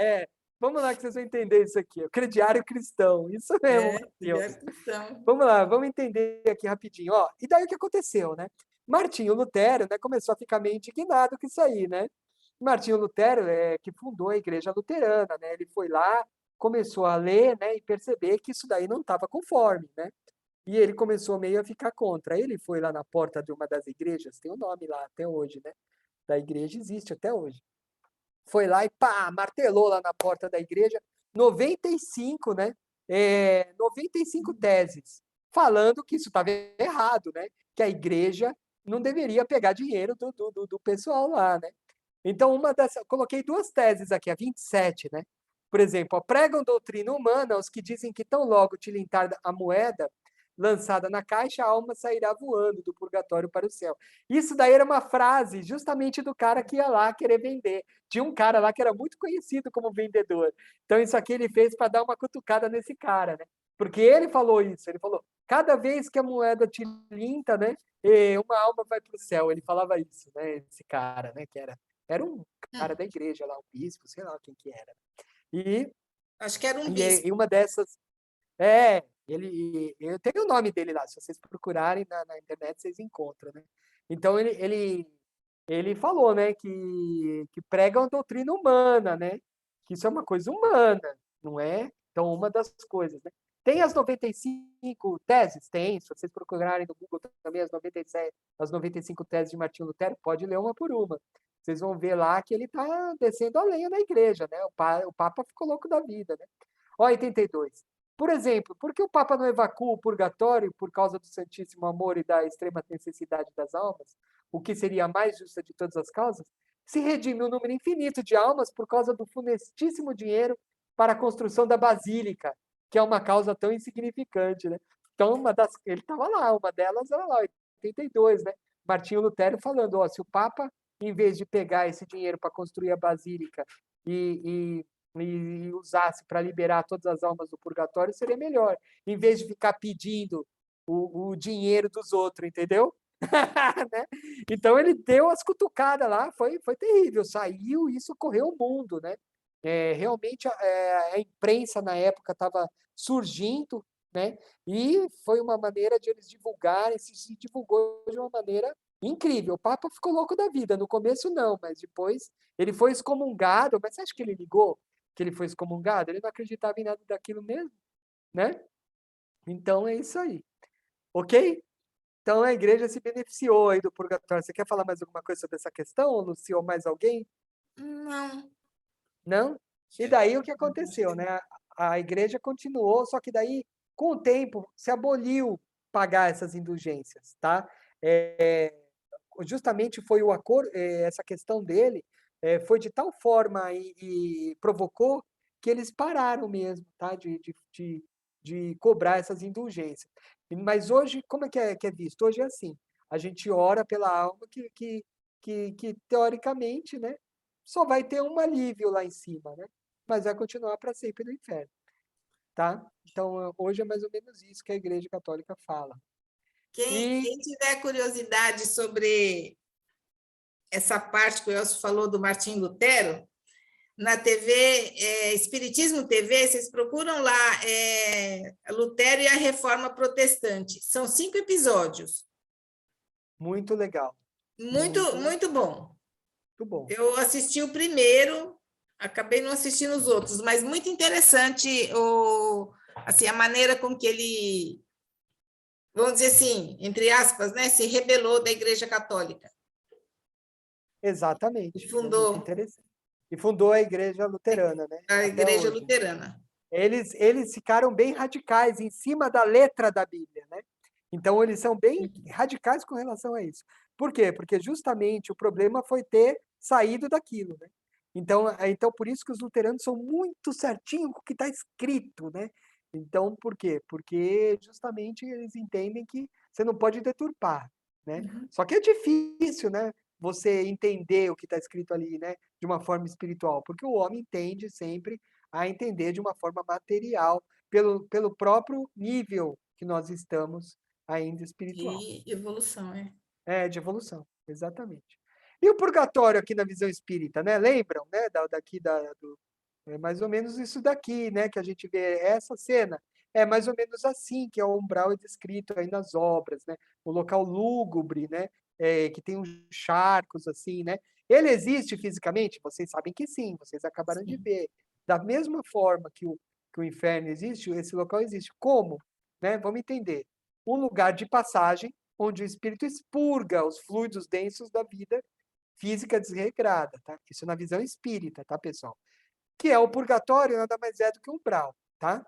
Vamos lá que vocês vão entender isso aqui. O crediário cristão, isso mesmo. Crediário cristão. Vamos lá, vamos entender aqui rapidinho. Ó, e daí o que aconteceu, né? Martinho Lutero, né, começou a ficar meio indignado com isso aí, né? Martinho Lutero que fundou a Igreja Luterana, né? Ele foi lá, começou a ler, né, e perceber que isso daí não estava conforme, né? E ele começou meio a ficar contra. Ele foi lá na porta de uma das igrejas, tem um nome lá até hoje, né? Da igreja existe até hoje. Foi lá e pá, martelou lá na porta da igreja 95, né? 95 teses, falando que isso estava errado, né? Que a igreja não deveria pegar dinheiro do pessoal lá, né? Então, coloquei 2 teses aqui, a 27, né? Por exemplo, pregam doutrina humana aos que dizem que tão logo tilintar a moeda lançada na caixa, a alma sairá voando do purgatório para o céu. Isso daí era uma frase justamente do cara que ia lá querer vender. Tinha um cara lá que era muito conhecido como vendedor. Então, isso aqui ele fez para dar uma cutucada nesse cara, né? Porque ele falou isso, ele falou, cada vez que a moeda tilinta, né, uma alma vai para o céu. Ele falava isso, né? Esse cara, né, que era um cara da igreja lá, um bispo, sei lá quem que era. E acho que era um bispo. E uma dessas... eu tenho o nome dele lá, se vocês procurarem na internet, vocês encontram, né? Então, ele falou, né, que prega uma doutrina humana, né? Que isso é uma coisa humana, não é? Então, uma das coisas, né? Tem as 95 teses? Tem, se vocês procurarem no Google também as 95 teses de Martinho Lutero, pode ler uma por uma. Vocês vão ver lá que ele está descendo a lenha na igreja, né? O Papa ficou louco da vida, né? Ó, 82. Por exemplo, por que o Papa não evacua o purgatório por causa do santíssimo amor e da extrema necessidade das almas? O que seria a mais justa de todas as causas? Se redime um número infinito de almas por causa do funestíssimo dinheiro para a construção da basílica, que é uma causa tão insignificante, né? Então, ele estava lá, uma delas era lá, 82, né? Martinho Lutero falando, ó, se o Papa, em vez de pegar esse dinheiro para construir a basílica e usasse para liberar todas as almas do purgatório, seria melhor, em vez de ficar pedindo o dinheiro dos outros, entendeu? Né? Então ele deu as cutucadas lá, foi terrível, saiu, isso correu o mundo, né? Realmente a imprensa na época estava surgindo, né? E foi uma maneira de eles divulgarem, se divulgou de uma maneira incrível. O Papa ficou louco da vida, no começo não, mas depois ele foi excomungado. Mas você acha que ele ligou que ele foi excomungado? Ele não acreditava em nada daquilo mesmo, né? Então é isso aí, ok? Então, a igreja se beneficiou aí do purgatório. Você quer falar mais alguma coisa sobre essa questão, Luci, ou mais alguém? Não. Não? E daí o que aconteceu, né? A igreja continuou, só que daí, com o tempo, se aboliu pagar essas indulgências, tá? Justamente foi o acordo, essa questão dele, foi de tal forma e provocou que eles pararam mesmo, tá? De cobrar essas indulgências. Mas hoje, como é que é visto? Hoje é assim, a gente ora pela alma que teoricamente, né, só vai ter um alívio lá em cima, né? Mas vai continuar para sempre no inferno, tá? Então, hoje é mais ou menos isso que a Igreja Católica fala. Quem tiver curiosidade sobre essa parte que o Elcio falou do Martim Lutero, na TV, Espiritismo TV, vocês procuram lá, Lutero e a Reforma Protestante. São 5 episódios. Muito legal. Muito bom. Muito bom. Eu assisti o primeiro, acabei não assistindo os outros, mas muito interessante assim, a maneira com que ele, vamos dizer assim, entre aspas, né, se rebelou da Igreja Católica. Exatamente. E fundou. Muito interessante. E fundou a Igreja Luterana, né? A Até Igreja hoje. Luterana. Eles ficaram bem radicais em cima da letra da Bíblia, né? Então, eles são bem radicais com relação a isso. Por quê? Porque justamente o problema foi ter saído daquilo, né? Então, por isso que os luteranos são muito certinhos com o que está escrito, né? Então, por quê? Porque justamente eles entendem que você não pode deturpar, né? Só que é difícil, né? Você entender o que está escrito ali, né? De uma forma espiritual, porque o homem tende sempre a entender de uma forma material, pelo próprio nível que nós estamos ainda espiritual. E evolução, De evolução, exatamente. E o purgatório aqui na visão espírita, né? Lembram, né? Mais ou menos isso daqui, né? Que a gente vê essa cena. É mais ou menos assim que o umbral é descrito aí nas obras, né? O local lúgubre, né? Que tem uns charcos assim, né? Ele existe fisicamente? Vocês sabem que sim, vocês acabaram de ver. Da mesma forma que o inferno existe, esse local existe. Como? Né? Vamos entender. Um lugar de passagem onde o espírito expurga os fluidos densos da vida física desregrada, tá? Isso na visão espírita, tá, pessoal? Que é o purgatório, nada mais é do que um umbral, tá?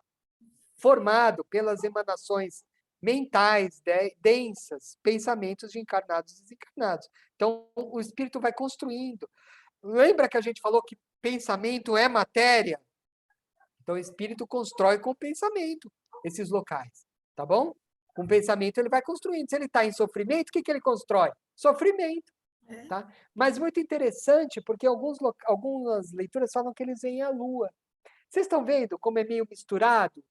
Formado pelas emanações mentais densas, pensamentos de encarnados e desencarnados. Então, o espírito vai construindo. Lembra que a gente falou que pensamento é matéria? Então, o espírito constrói com o pensamento esses locais, tá bom? Com o pensamento ele vai construindo. Se ele está em sofrimento, o que ele constrói? Sofrimento. Tá? Mas muito interessante, porque algumas leituras falam que eles veem a Lua. Vocês estão vendo como é meio misturado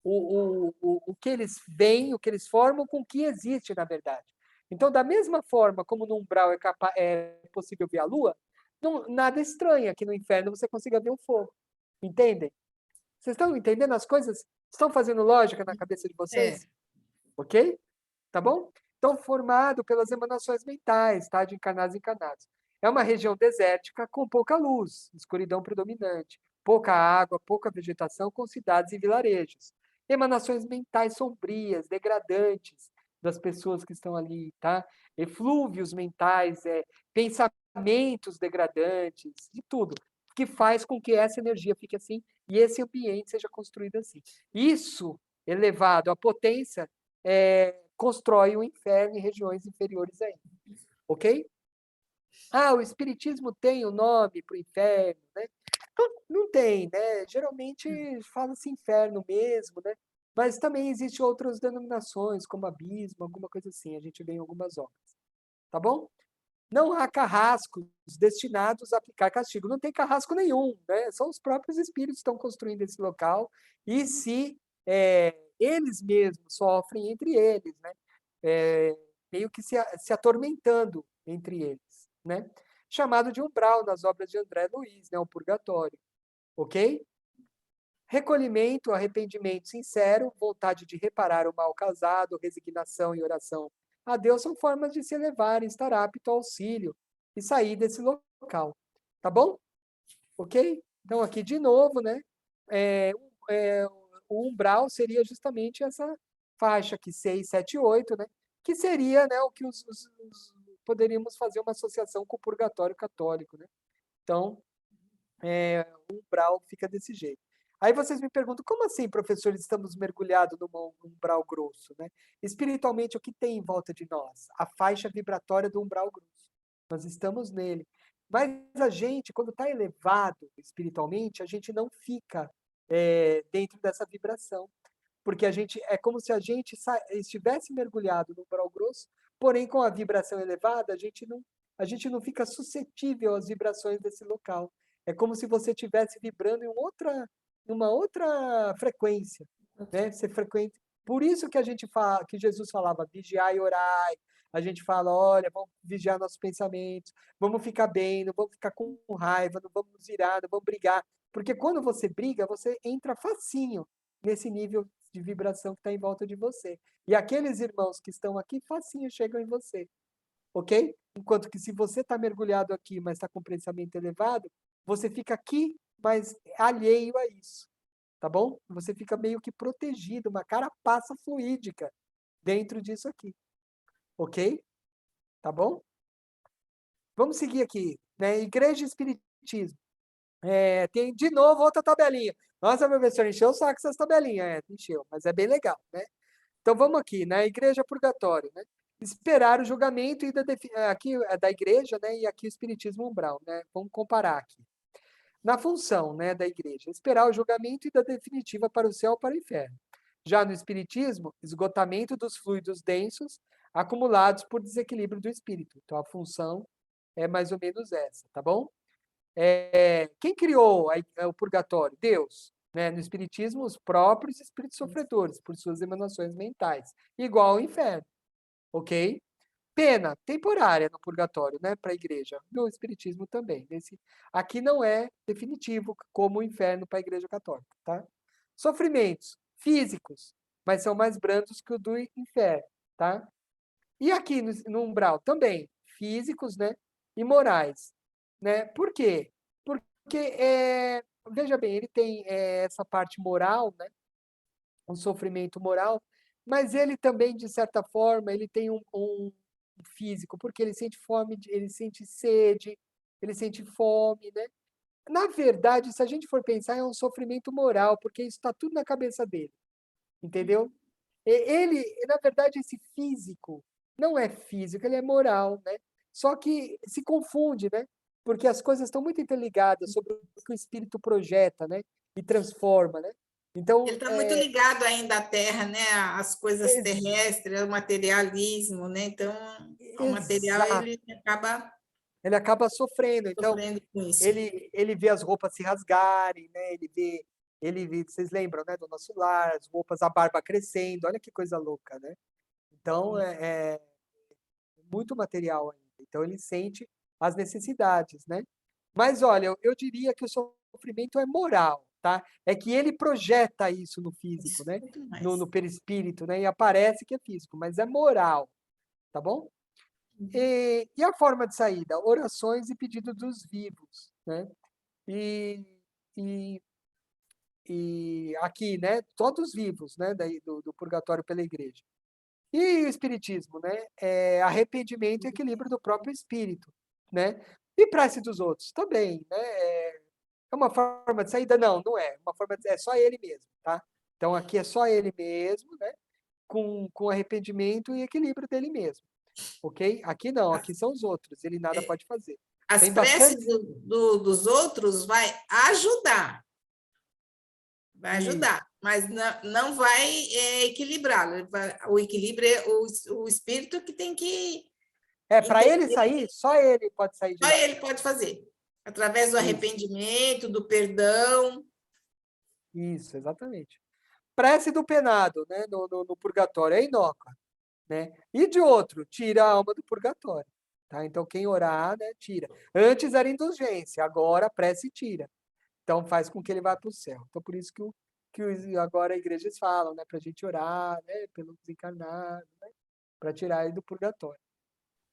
o que eles veem, o que eles formam com o que existe, na verdade. Então, da mesma forma como no umbral é possível ver a Lua, nada estranha que no inferno você consiga ver o fogo. Entendem? Vocês estão entendendo as coisas? Estão fazendo lógica na cabeça de vocês? Ok? Tá bom? Então, formado pelas emanações mentais, tá? De encarnados e encarnados. É uma região desértica com pouca luz, escuridão predominante, pouca água, pouca vegetação, com cidades e vilarejos. Emanações mentais sombrias, degradantes das pessoas que estão ali, tá? Eflúvios mentais, pensamentos degradantes, de tudo, que faz com que essa energia fique assim e esse ambiente seja construído assim. Isso, elevado à potência, constrói o inferno em regiões inferiores ainda. Ok? O Espiritismo tem o nome para o inferno, né? Não tem, né? Geralmente fala-se inferno mesmo, né? Mas também existem outras denominações, como abismo, alguma coisa assim. A gente vê em algumas obras. Tá bom? Não há carrascos destinados a aplicar castigo. Não tem carrasco nenhum, né? São os próprios espíritos que estão construindo esse local. E se eles mesmos sofrem entre eles, né? Meio que se atormentando entre eles, né? Chamado de umbral nas obras de André Luiz, né? O purgatório, ok? Recolhimento, arrependimento sincero, vontade de reparar o mal causado, resignação e oração a Deus são formas de se elevar e estar apto ao auxílio e sair desse local, tá bom? Ok? Então aqui de novo, né? O umbral seria justamente essa faixa aqui, 6, 7, 8, né? que seria, né, o que poderíamos fazer uma associação com o purgatório católico, né? Então, o umbral fica desse jeito. Aí vocês me perguntam, como assim, professor, estamos mergulhados num umbral grosso, né? Espiritualmente, o que tem em volta de nós? A faixa vibratória do umbral grosso. Nós estamos nele. Mas a gente, quando está elevado espiritualmente, a gente não fica dentro dessa vibração. Porque é como se a gente estivesse mergulhado no umbral grosso, porém com a vibração elevada, a gente não fica suscetível às vibrações desse local. É como se você estivesse vibrando em uma outra frequência, né? Ser frequente. Por isso que que Jesus falava, vigiai e orai. A gente fala, olha, vamos vigiar nossos pensamentos, vamos ficar bem, não vamos ficar com raiva, não vamos nos irar, não vamos brigar. Porque quando você briga, você entra facinho nesse nível de vibração que está em volta de você. E aqueles irmãos que estão aqui, facinho chegam em você. Ok? Enquanto que se você está mergulhado aqui, mas está com pensamento elevado, você fica aqui, mas alheio a isso. Tá bom? Você fica meio que protegido, uma carapaça fluídica dentro disso aqui. Ok? Tá bom? Vamos seguir aqui. Né? Igreja e Espiritismo. Tem de novo outra tabelinha. Nossa, professor, encheu o saco essas tabelinhas. Encheu, mas é bem legal, né? Então vamos aqui, né? Igreja purgatório, né? Esperar o julgamento aqui é da igreja, né? E aqui o espiritismo umbral, né? Vamos comparar aqui. Na função, né, da igreja, esperar o julgamento e da definitiva para o céu ou para o inferno. Já no espiritismo, esgotamento dos fluidos densos acumulados por desequilíbrio do espírito. Então a função é mais ou menos essa, tá bom? Quem criou o purgatório? Deus. Né? No espiritismo, os próprios espíritos sofredores, por suas emanações mentais. Igual ao inferno. Ok? Pena temporária no purgatório, né? Para a igreja. No espiritismo também. Aqui não é definitivo como o inferno para a igreja católica. Tá? Sofrimentos físicos, mas são mais brandos que o do inferno. Tá? E aqui no umbral também, físicos, né? E morais. Né? Por quê? Porque, veja bem, ele tem essa parte moral, né? Um sofrimento moral, mas ele também, de certa forma, ele tem um físico, porque ele sente fome, ele sente sede, ele sente fome, né? Na verdade, se a gente for pensar, é um sofrimento moral, porque isso está tudo na cabeça dele, entendeu? Na verdade, esse físico não é físico, ele é moral, né? Só que se confunde, né? Porque as coisas estão muito interligadas sobre o que o espírito projeta, né? E transforma, né? Então, ele está muito ligado ainda à Terra, né? Às coisas terrestres, ao materialismo, né? Então, o material ele acaba sofrendo. Então, sofrendo com isso. ele vê as roupas se rasgarem, né? Ele vê, vocês lembram, né? Do nosso lar, as roupas, a barba crescendo. Olha que coisa louca, né? Então, é muito material ainda. Então, ele sente as necessidades, né? Mas, olha, eu diria que o sofrimento é moral, tá? É que ele projeta isso no físico, né? No perispírito, né? E aparece que é físico, mas é moral, tá bom? E a forma de saída? Orações e pedido dos vivos, né? E aqui, né? Todos vivos, né? Do purgatório pela igreja. E o espiritismo, né? Arrependimento e equilíbrio do próprio espírito, né? E prece dos outros também, né? É uma forma de saída? Não, não é. É só ele mesmo, tá? Então aqui é só ele mesmo, né? Com arrependimento e equilíbrio dele mesmo, ok? Aqui não, aqui são os outros. Ele nada pode fazer. As preces dos outros vai ajudar. Vai ajudar, mas não vai equilibrá-lo. O equilíbrio é o espírito que tem que... para ele sair, só ele pode sair de lá. Só ele pode fazer. Através do arrependimento, do perdão. Isso, exatamente. Prece do penado, né? No purgatório, é inócua. Né? E de outro, tira a alma do purgatório. Tá? Então, quem orar, né, tira. Antes era indulgência, agora a prece tira. Então, faz com que ele vá para o céu. Então, por isso que agora as igrejas falam, né, para a gente orar, né, pelo desencarnado, né, para tirar ele do purgatório.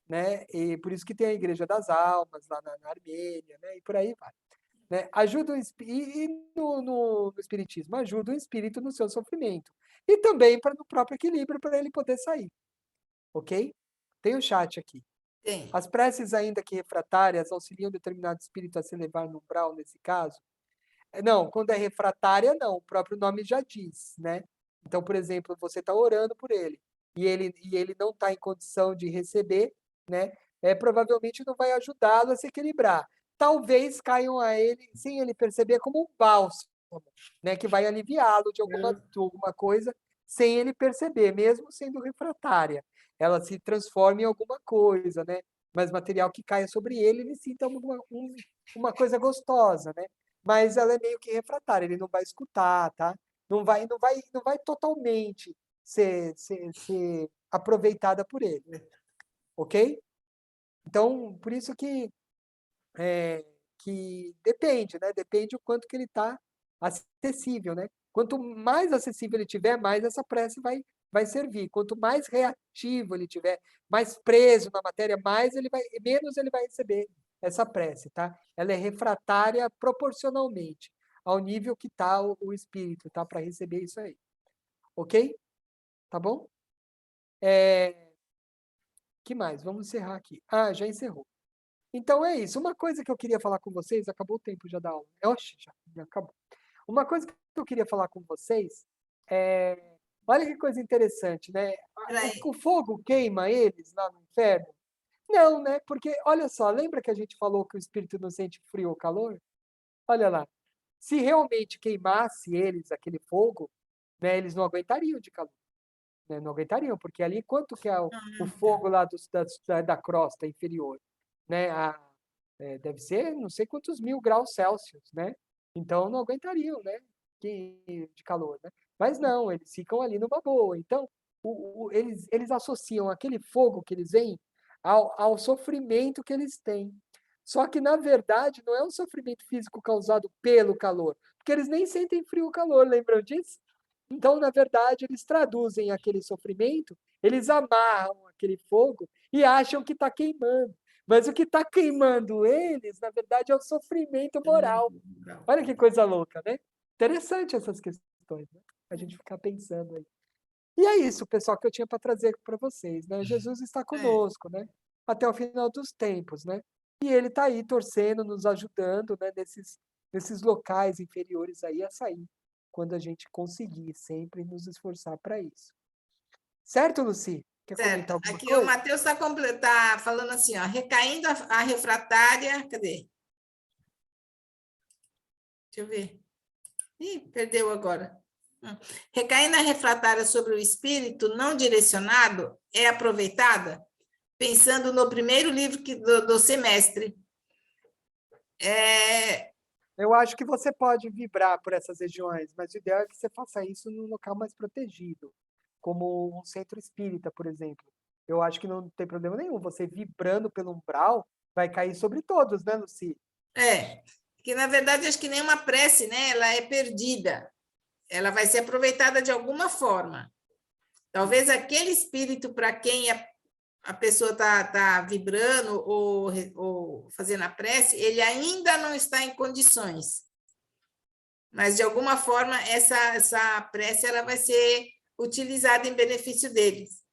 Né? E por isso que tem a Igreja das Almas, lá na Armênia, né? E por aí vai. Né? Ajuda no Espiritismo, ajuda o espírito no seu sofrimento. E também no próprio equilíbrio, para ele poder sair. ok? Tem o chat aqui. Tem. As preces, ainda que refratárias, auxiliam determinado espírito a se elevar no umbral, nesse caso? Não, quando é refratária, não. O próprio nome já diz, né? Então, por exemplo, você está orando por ele e ele não está em condição de receber, né? Provavelmente não vai ajudá-lo a se equilibrar. Talvez caiam a ele, sem ele perceber, como um bálsamo, né? Que vai aliviá-lo de alguma coisa, sem ele perceber, mesmo sendo refratária. Ela se transforma em alguma coisa, né? Mas material que caia sobre ele, ele sinta uma coisa gostosa, né? Mas ela é meio que refratária, ele não vai escutar, tá? Não vai totalmente ser aproveitada por ele, ok? Então, por isso que depende, né? Depende o quanto que ele está acessível, né? Quanto mais acessível ele tiver, mais essa prece vai servir. Quanto mais reativo ele tiver, mais preso na matéria, menos ele vai receber essa prece, tá? Ela é refratária proporcionalmente ao nível que está o espírito, tá? Para receber isso aí. Ok? Tá bom? Que mais? Vamos encerrar aqui. Ah, já encerrou. Então é isso. Uma coisa que eu queria falar com vocês, acabou o tempo já da aula. Oxe, já acabou. Uma coisa que eu queria falar com vocês olha que coisa interessante, né? O fogo queima eles lá no inferno? Não, né? Porque, olha só, lembra que a gente falou que o espírito não sente frio ou calor? Olha lá. Se realmente queimasse eles aquele fogo, né, eles não aguentariam de calor. Né? Não aguentariam, porque ali quanto que é o fogo lá da crosta inferior? Né? Deve ser não sei quantos 1000 graus Celsius, né? Então não aguentariam, né? De calor, né? Mas não, eles ficam ali numa boa. Então, eles associam aquele fogo que eles veem ao sofrimento que eles têm. Só que, na verdade, não é um sofrimento físico causado pelo calor, porque eles nem sentem frio ou calor, lembram disso? Então, na verdade, eles traduzem aquele sofrimento, eles amarram aquele fogo e acham que está queimando. Mas o que está queimando eles, na verdade, é o sofrimento moral. Olha que coisa louca, né? Interessante essas questões, né? A gente ficar pensando aí. E é isso, pessoal, que eu tinha para trazer para vocês, né? Jesus está conosco, né? Até o final dos tempos, né? E ele está aí torcendo, nos ajudando, né? Nesses locais inferiores aí a sair, quando a gente conseguir sempre nos esforçar para isso. Certo, Lucy? Quer comentar alguma Aqui coisa? o Matheus está falando assim, ó, recaindo a refratária, cadê? Deixa eu ver. Ih, perdeu agora. Recaindo a refratária sobre o espírito não direcionado é aproveitada, pensando no primeiro livro do semestre. Eu acho que você pode vibrar por essas regiões, mas o ideal é que você faça isso num local mais protegido, como um centro espírita, por exemplo. Eu acho que não tem problema nenhum. Você vibrando pelo umbral vai cair sobre todos, né, Lucy? Que na verdade acho que nenhuma prece, né? Ela é perdida. Ela vai ser aproveitada de alguma forma. Talvez aquele espírito para quem a pessoa está vibrando ou fazendo a prece, ele ainda não está em condições. Mas, de alguma forma, essa prece ela vai ser utilizada em benefício deles.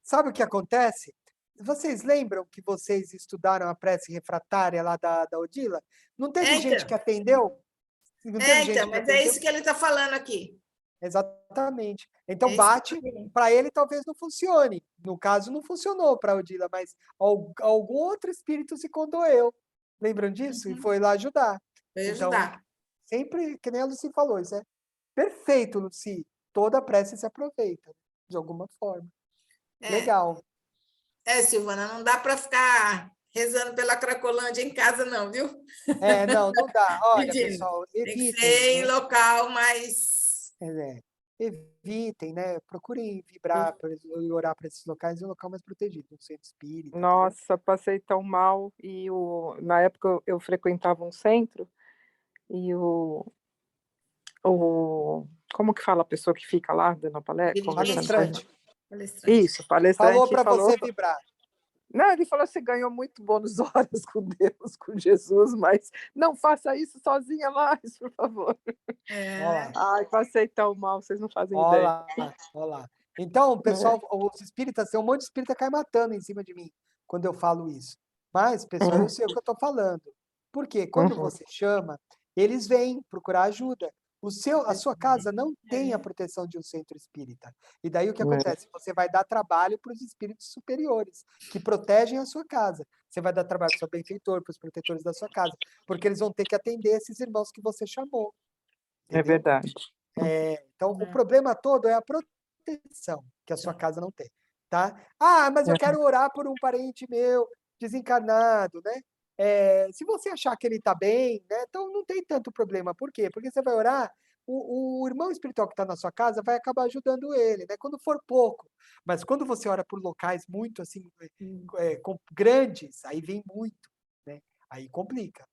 Sabe o que acontece? Vocês lembram que vocês estudaram a prece refratária lá da Odila? Não teve gente que atendeu? Não teve gente que mas atendeu? é isso que ele está falando aqui. Exatamente. Então, bate, para ele talvez não funcione. No caso, não funcionou para a Odila, mas algum outro espírito se condoeu. Lembram disso? E foi lá ajudar. Foi então, ajudar. Sempre, que nem a Lucy falou, isso é perfeito, Lucy. Toda prece se aproveita, de alguma forma. Legal. Silvana, não dá para ficar rezando pela Cracolândia em casa, não, viu? Não dá. Olha, pessoal, evitem. Tem que ser em local mais... Evitem, né? Procurem vibrar e orar para esses locais em um local mais protegido, um centro espírita. Nossa, passei tão mal. E na época eu frequentava um centro e como que fala a pessoa que fica lá dando palestra? Palestrante. Isso, palestrante. Falou para você vibrar. Não, ele falou: você ganhou muito bônus horas com Deus, com Jesus, mas não faça isso sozinha mais, por favor. Ai, passei tão mal, vocês não fazem ideia. Olha lá. Então, pessoal, os espíritas, tem um monte de espírita que cai matando em cima de mim quando eu falo isso. Mas, pessoal, eu sei o que eu estou falando. Por quê? Quando você chama, eles vêm procurar ajuda. A sua casa não tem a proteção de um centro espírita. E daí o que acontece? Você vai dar trabalho para os espíritos superiores, que protegem a sua casa. Você vai dar trabalho para o seu benfeitor, para os protetores da sua casa, porque eles vão ter que atender esses irmãos que você chamou. É verdade. Então, o problema todo é a proteção que a sua casa não tem, tá? Ah, mas eu quero orar por um parente meu desencarnado, né? Se você achar que ele está bem, né? Então não tem tanto problema. Por quê? Porque você vai orar, o irmão espiritual que está na sua casa vai acabar ajudando ele, né? Quando for pouco. Mas quando você ora por locais muito assim, grandes, aí vem muito, né? Aí complica.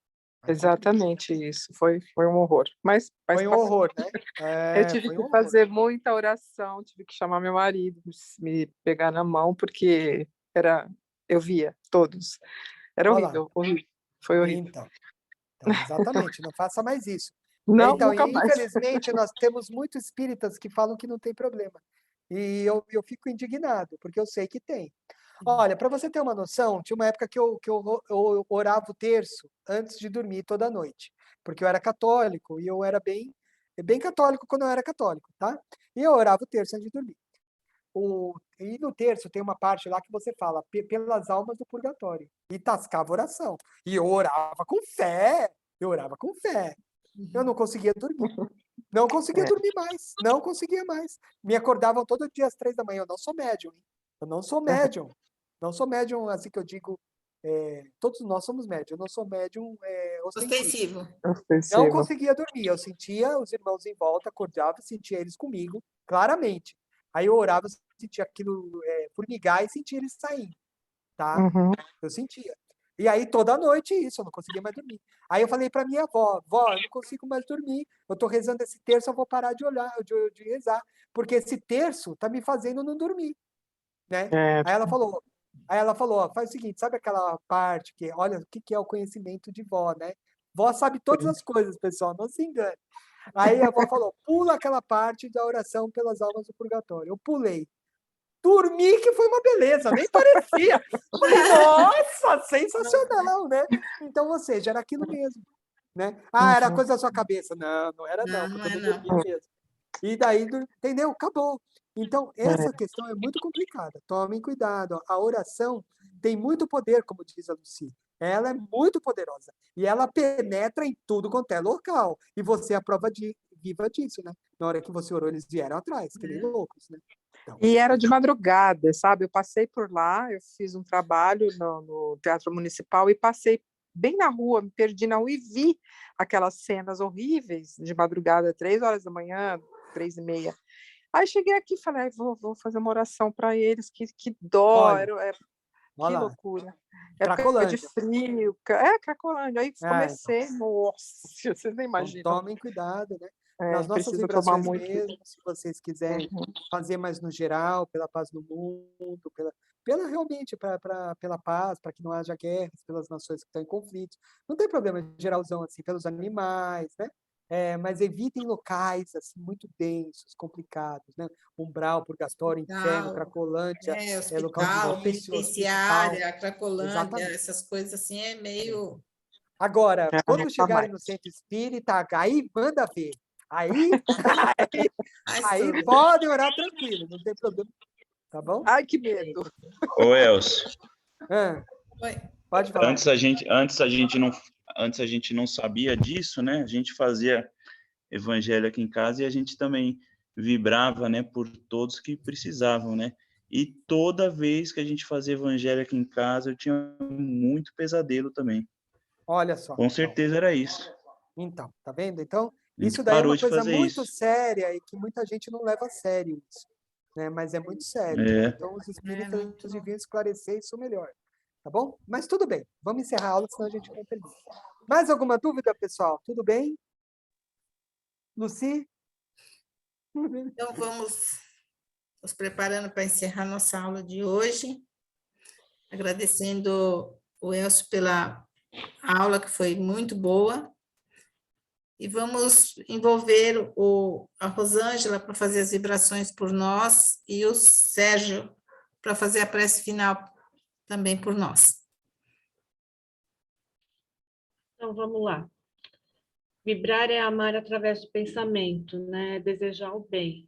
Exatamente isso. Foi um horror. Mas foi um horror, né? Eu tive que fazer muita oração, tive que chamar meu marido, me pegar na mão, porque eu via todos. Era horrível, horrível. Foi horrível. Então, exatamente, não faça mais isso. Não, então, nunca mais. Infelizmente, nós temos muitos espíritas que falam que não tem problema. E eu fico indignado, porque eu sei que tem. Olha, para você ter uma noção, tinha uma época que eu orava o terço antes de dormir toda noite, porque eu era católico e eu era bem católico quando eu era católico, tá? E eu orava o terço antes de dormir. E no terço tem uma parte lá que você fala pelas almas do purgatório. E tascava oração. E eu orava com fé. Eu não conseguia dormir. Não conseguia dormir mais. Não conseguia mais. Me acordavam todo dia às 3 da manhã. Eu não sou médium. Hein? Eu não sou médium. Não sou médium, assim que eu digo. Todos nós somos médium. Eu não sou médium ostensivo. Não conseguia dormir. Eu sentia os irmãos em volta, acordava, sentia eles comigo, claramente. Aí eu orava, sentia aquilo formigar e sentia eles saindo, tá? Eu sentia. E aí toda noite isso, eu não conseguia mais dormir. Aí eu falei para minha avó, vó, eu não consigo mais dormir, eu tô rezando esse terço, eu vou parar de rezar, porque esse terço tá me fazendo não dormir, né? Aí ela falou, ó, faz o seguinte, sabe aquela parte que, olha, o que é o conhecimento de vó, né? Vó sabe todas as coisas, pessoal, não se engane. Aí a avó falou, pula aquela parte da oração pelas almas do purgatório. Eu pulei. Dormi, que foi uma beleza, nem parecia. Falei, nossa, sensacional, né? Então, ou seja, era aquilo mesmo, né? Ah, era coisa da sua cabeça. Não, não era não, porque eu não dormi mesmo. E daí, entendeu? Acabou. Então, essa questão é muito complicada. Tomem cuidado. A oração tem muito poder, como diz a Lucy. Ela é muito poderosa. E ela penetra em tudo quanto é local. E você é a prova viva disso, né? Na hora que você orou, eles vieram atrás, que nem loucos, né? Então, e era de madrugada, sabe? Eu passei por lá, eu fiz um trabalho no Teatro Municipal e passei bem na rua, me perdi na rua e vi aquelas cenas horríveis de madrugada, 3 horas da manhã, 3h30. Aí cheguei aqui e falei, vou fazer uma oração para eles, que dó, que loucura. Época de frio, Cracolândia. Aí comecei, nossa, vocês nem imaginam. Então, tomem cuidado, né? Nas nossas vibrações mesmo, se vocês quiserem fazer mais no geral, pela paz no mundo, realmente, pela paz, para que não haja guerras, pelas nações que estão em conflitos. Não tem problema geralzão, assim, pelos animais, né? Mas evitem locais assim, muito densos, complicados, né? Umbral, purgatório, inferno, Cracolândia, hospital, penitenciária, Cracolândia, essas coisas assim é meio... Agora, quando chegarem no centro espírita, aí manda ver. Aí pode orar tranquilo, não tem problema. Tá bom? Ai, que medo. Ô, Elcio. Pode falar. Antes a gente não sabia disso, né? A gente fazia evangelho aqui em casa e a gente também vibrava, né, por todos que precisavam, né? E toda vez que a gente fazia evangelho aqui em casa, eu tinha muito pesadelo também. Olha só. Com certeza era isso. Então, tá vendo? Então, isso daí é uma coisa muito séria e que muita gente não leva a sério isso, né? Mas é muito sério. Então, os espíritas deviam esclarecer isso melhor. Tá bom? Mas tudo bem. Vamos encerrar a aula, senão a gente não termina. Mais alguma dúvida, pessoal? Tudo bem? Lucy? Então, vamos nos preparando para encerrar nossa aula de hoje. Agradecendo o Elcio pela aula, que foi muito boa. E vamos envolver a Rosângela para fazer as vibrações por nós e o Sérgio para fazer a prece final também por nós. Então, vamos lá. Vibrar é amar através do pensamento, né? Desejar o bem.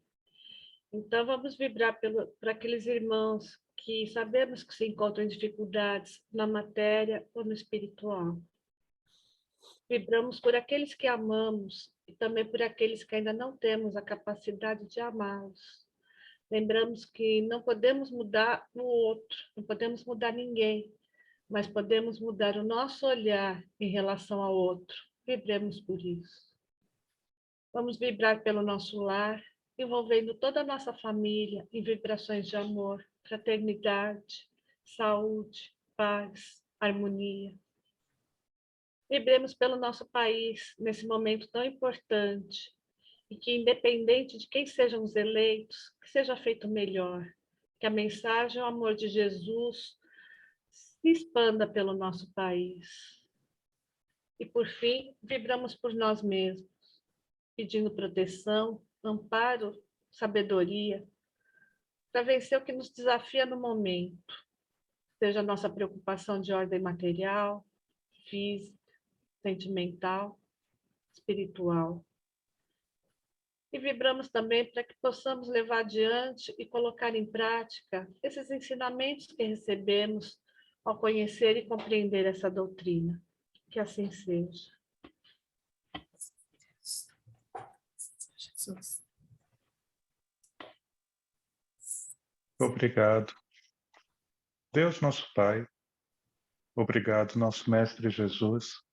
Então, vamos vibrar para aqueles irmãos que sabemos que se encontram em dificuldades na matéria ou no espiritual. Vibramos por aqueles que amamos e também por aqueles que ainda não temos a capacidade de amá-los. Lembramos que não podemos mudar o outro, não podemos mudar ninguém, mas podemos mudar o nosso olhar em relação ao outro. Vibremos por isso. Vamos vibrar pelo nosso lar, envolvendo toda a nossa família em vibrações de amor, fraternidade, saúde, paz, harmonia. Vibremos pelo nosso país nesse momento tão importante e que, independente de quem sejam os eleitos, que seja feito melhor, que a mensagem, o amor de Jesus se expanda pelo nosso país. E, por fim, vibramos por nós mesmos, pedindo proteção, amparo, sabedoria, para vencer o que nos desafia no momento, seja a nossa preocupação de ordem material, física, sentimental, espiritual. E vibramos também para que possamos levar adiante e colocar em prática esses ensinamentos que recebemos ao conhecer e compreender essa doutrina. Que assim seja. Jesus. Obrigado. Deus nosso Pai, obrigado, nosso Mestre Jesus,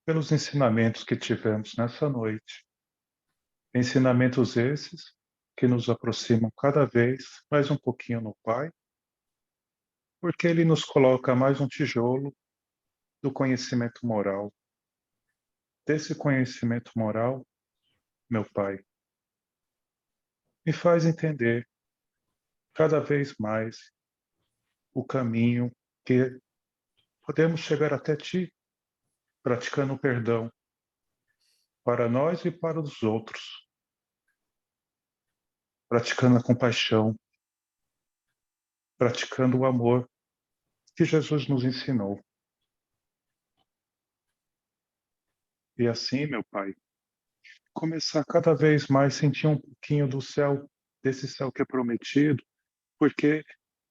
pelos ensinamentos que tivemos nessa noite. Ensinamentos esses que nos aproximam cada vez mais um pouquinho no Pai, porque Ele nos coloca mais um tijolo do conhecimento moral. Desse conhecimento moral, meu Pai, me faz entender cada vez mais o caminho que podemos chegar até Ti, praticando o perdão para nós e para os outros, praticando a compaixão, praticando o amor que Jesus nos ensinou. E assim, meu Pai, começar cada vez mais a sentir um pouquinho do céu, desse céu que é prometido, porque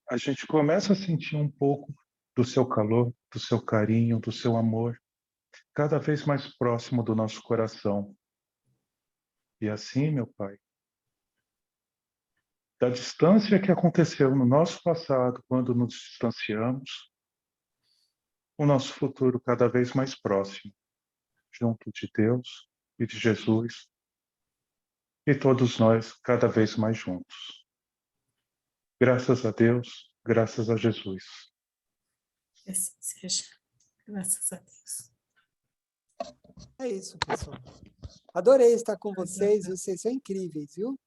a gente começa a sentir um pouco do seu calor, do seu carinho, do seu amor, cada vez mais próximo do nosso coração. E assim, meu Pai, da distância que aconteceu no nosso passado, quando nos distanciamos, o nosso futuro cada vez mais próximo, junto de Deus e de Jesus, e todos nós cada vez mais juntos. Graças a Deus, graças a Jesus. Que assim seja. Graças a Deus. É isso, pessoal. Adorei estar com vocês são incríveis, viu?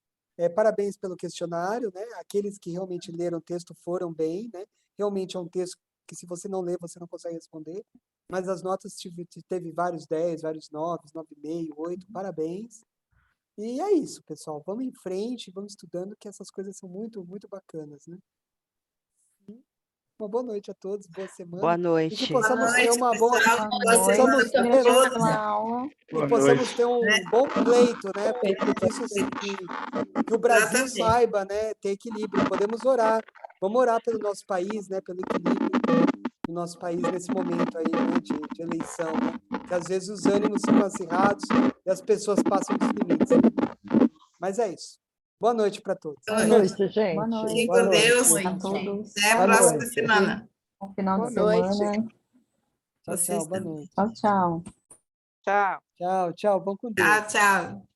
Parabéns pelo questionário, né? Aqueles que realmente leram o texto foram bem, né? Realmente é um texto que, se você não lê, você não consegue responder. Mas as notas teve vários 10, vários 9, 9,5, 8, parabéns. E é isso, pessoal. Vamos em frente, vamos estudando, que essas coisas são muito, muito bacanas, né? Uma boa noite a todos, boa semana. Boa noite. E que possamos ter uma boa... Boa possamos noite. ter um bom pleito, né? Que o Brasil saiba, né? Ter equilíbrio. Podemos orar. Vamos orar pelo nosso país, né? Pelo equilíbrio do nosso país nesse momento aí, né? De eleição, né? Que às vezes os ânimos são acirrados e as pessoas passam dos limites. Mas é isso. Boa noite para todos. Boa noite, gente. Boa noite. Fiquem com Deus. Até a próxima semana. Bom final de noite. semana. Tchau, tchau. Boa noite. Tchau, tchau. Tchau. Tchau, tchau. Vão com Deus. Tchau, tchau.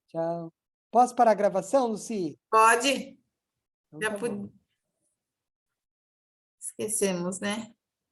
Tchau. Posso parar a gravação, Luci? Pode. Então, Já tá bom. Esquecemos, né?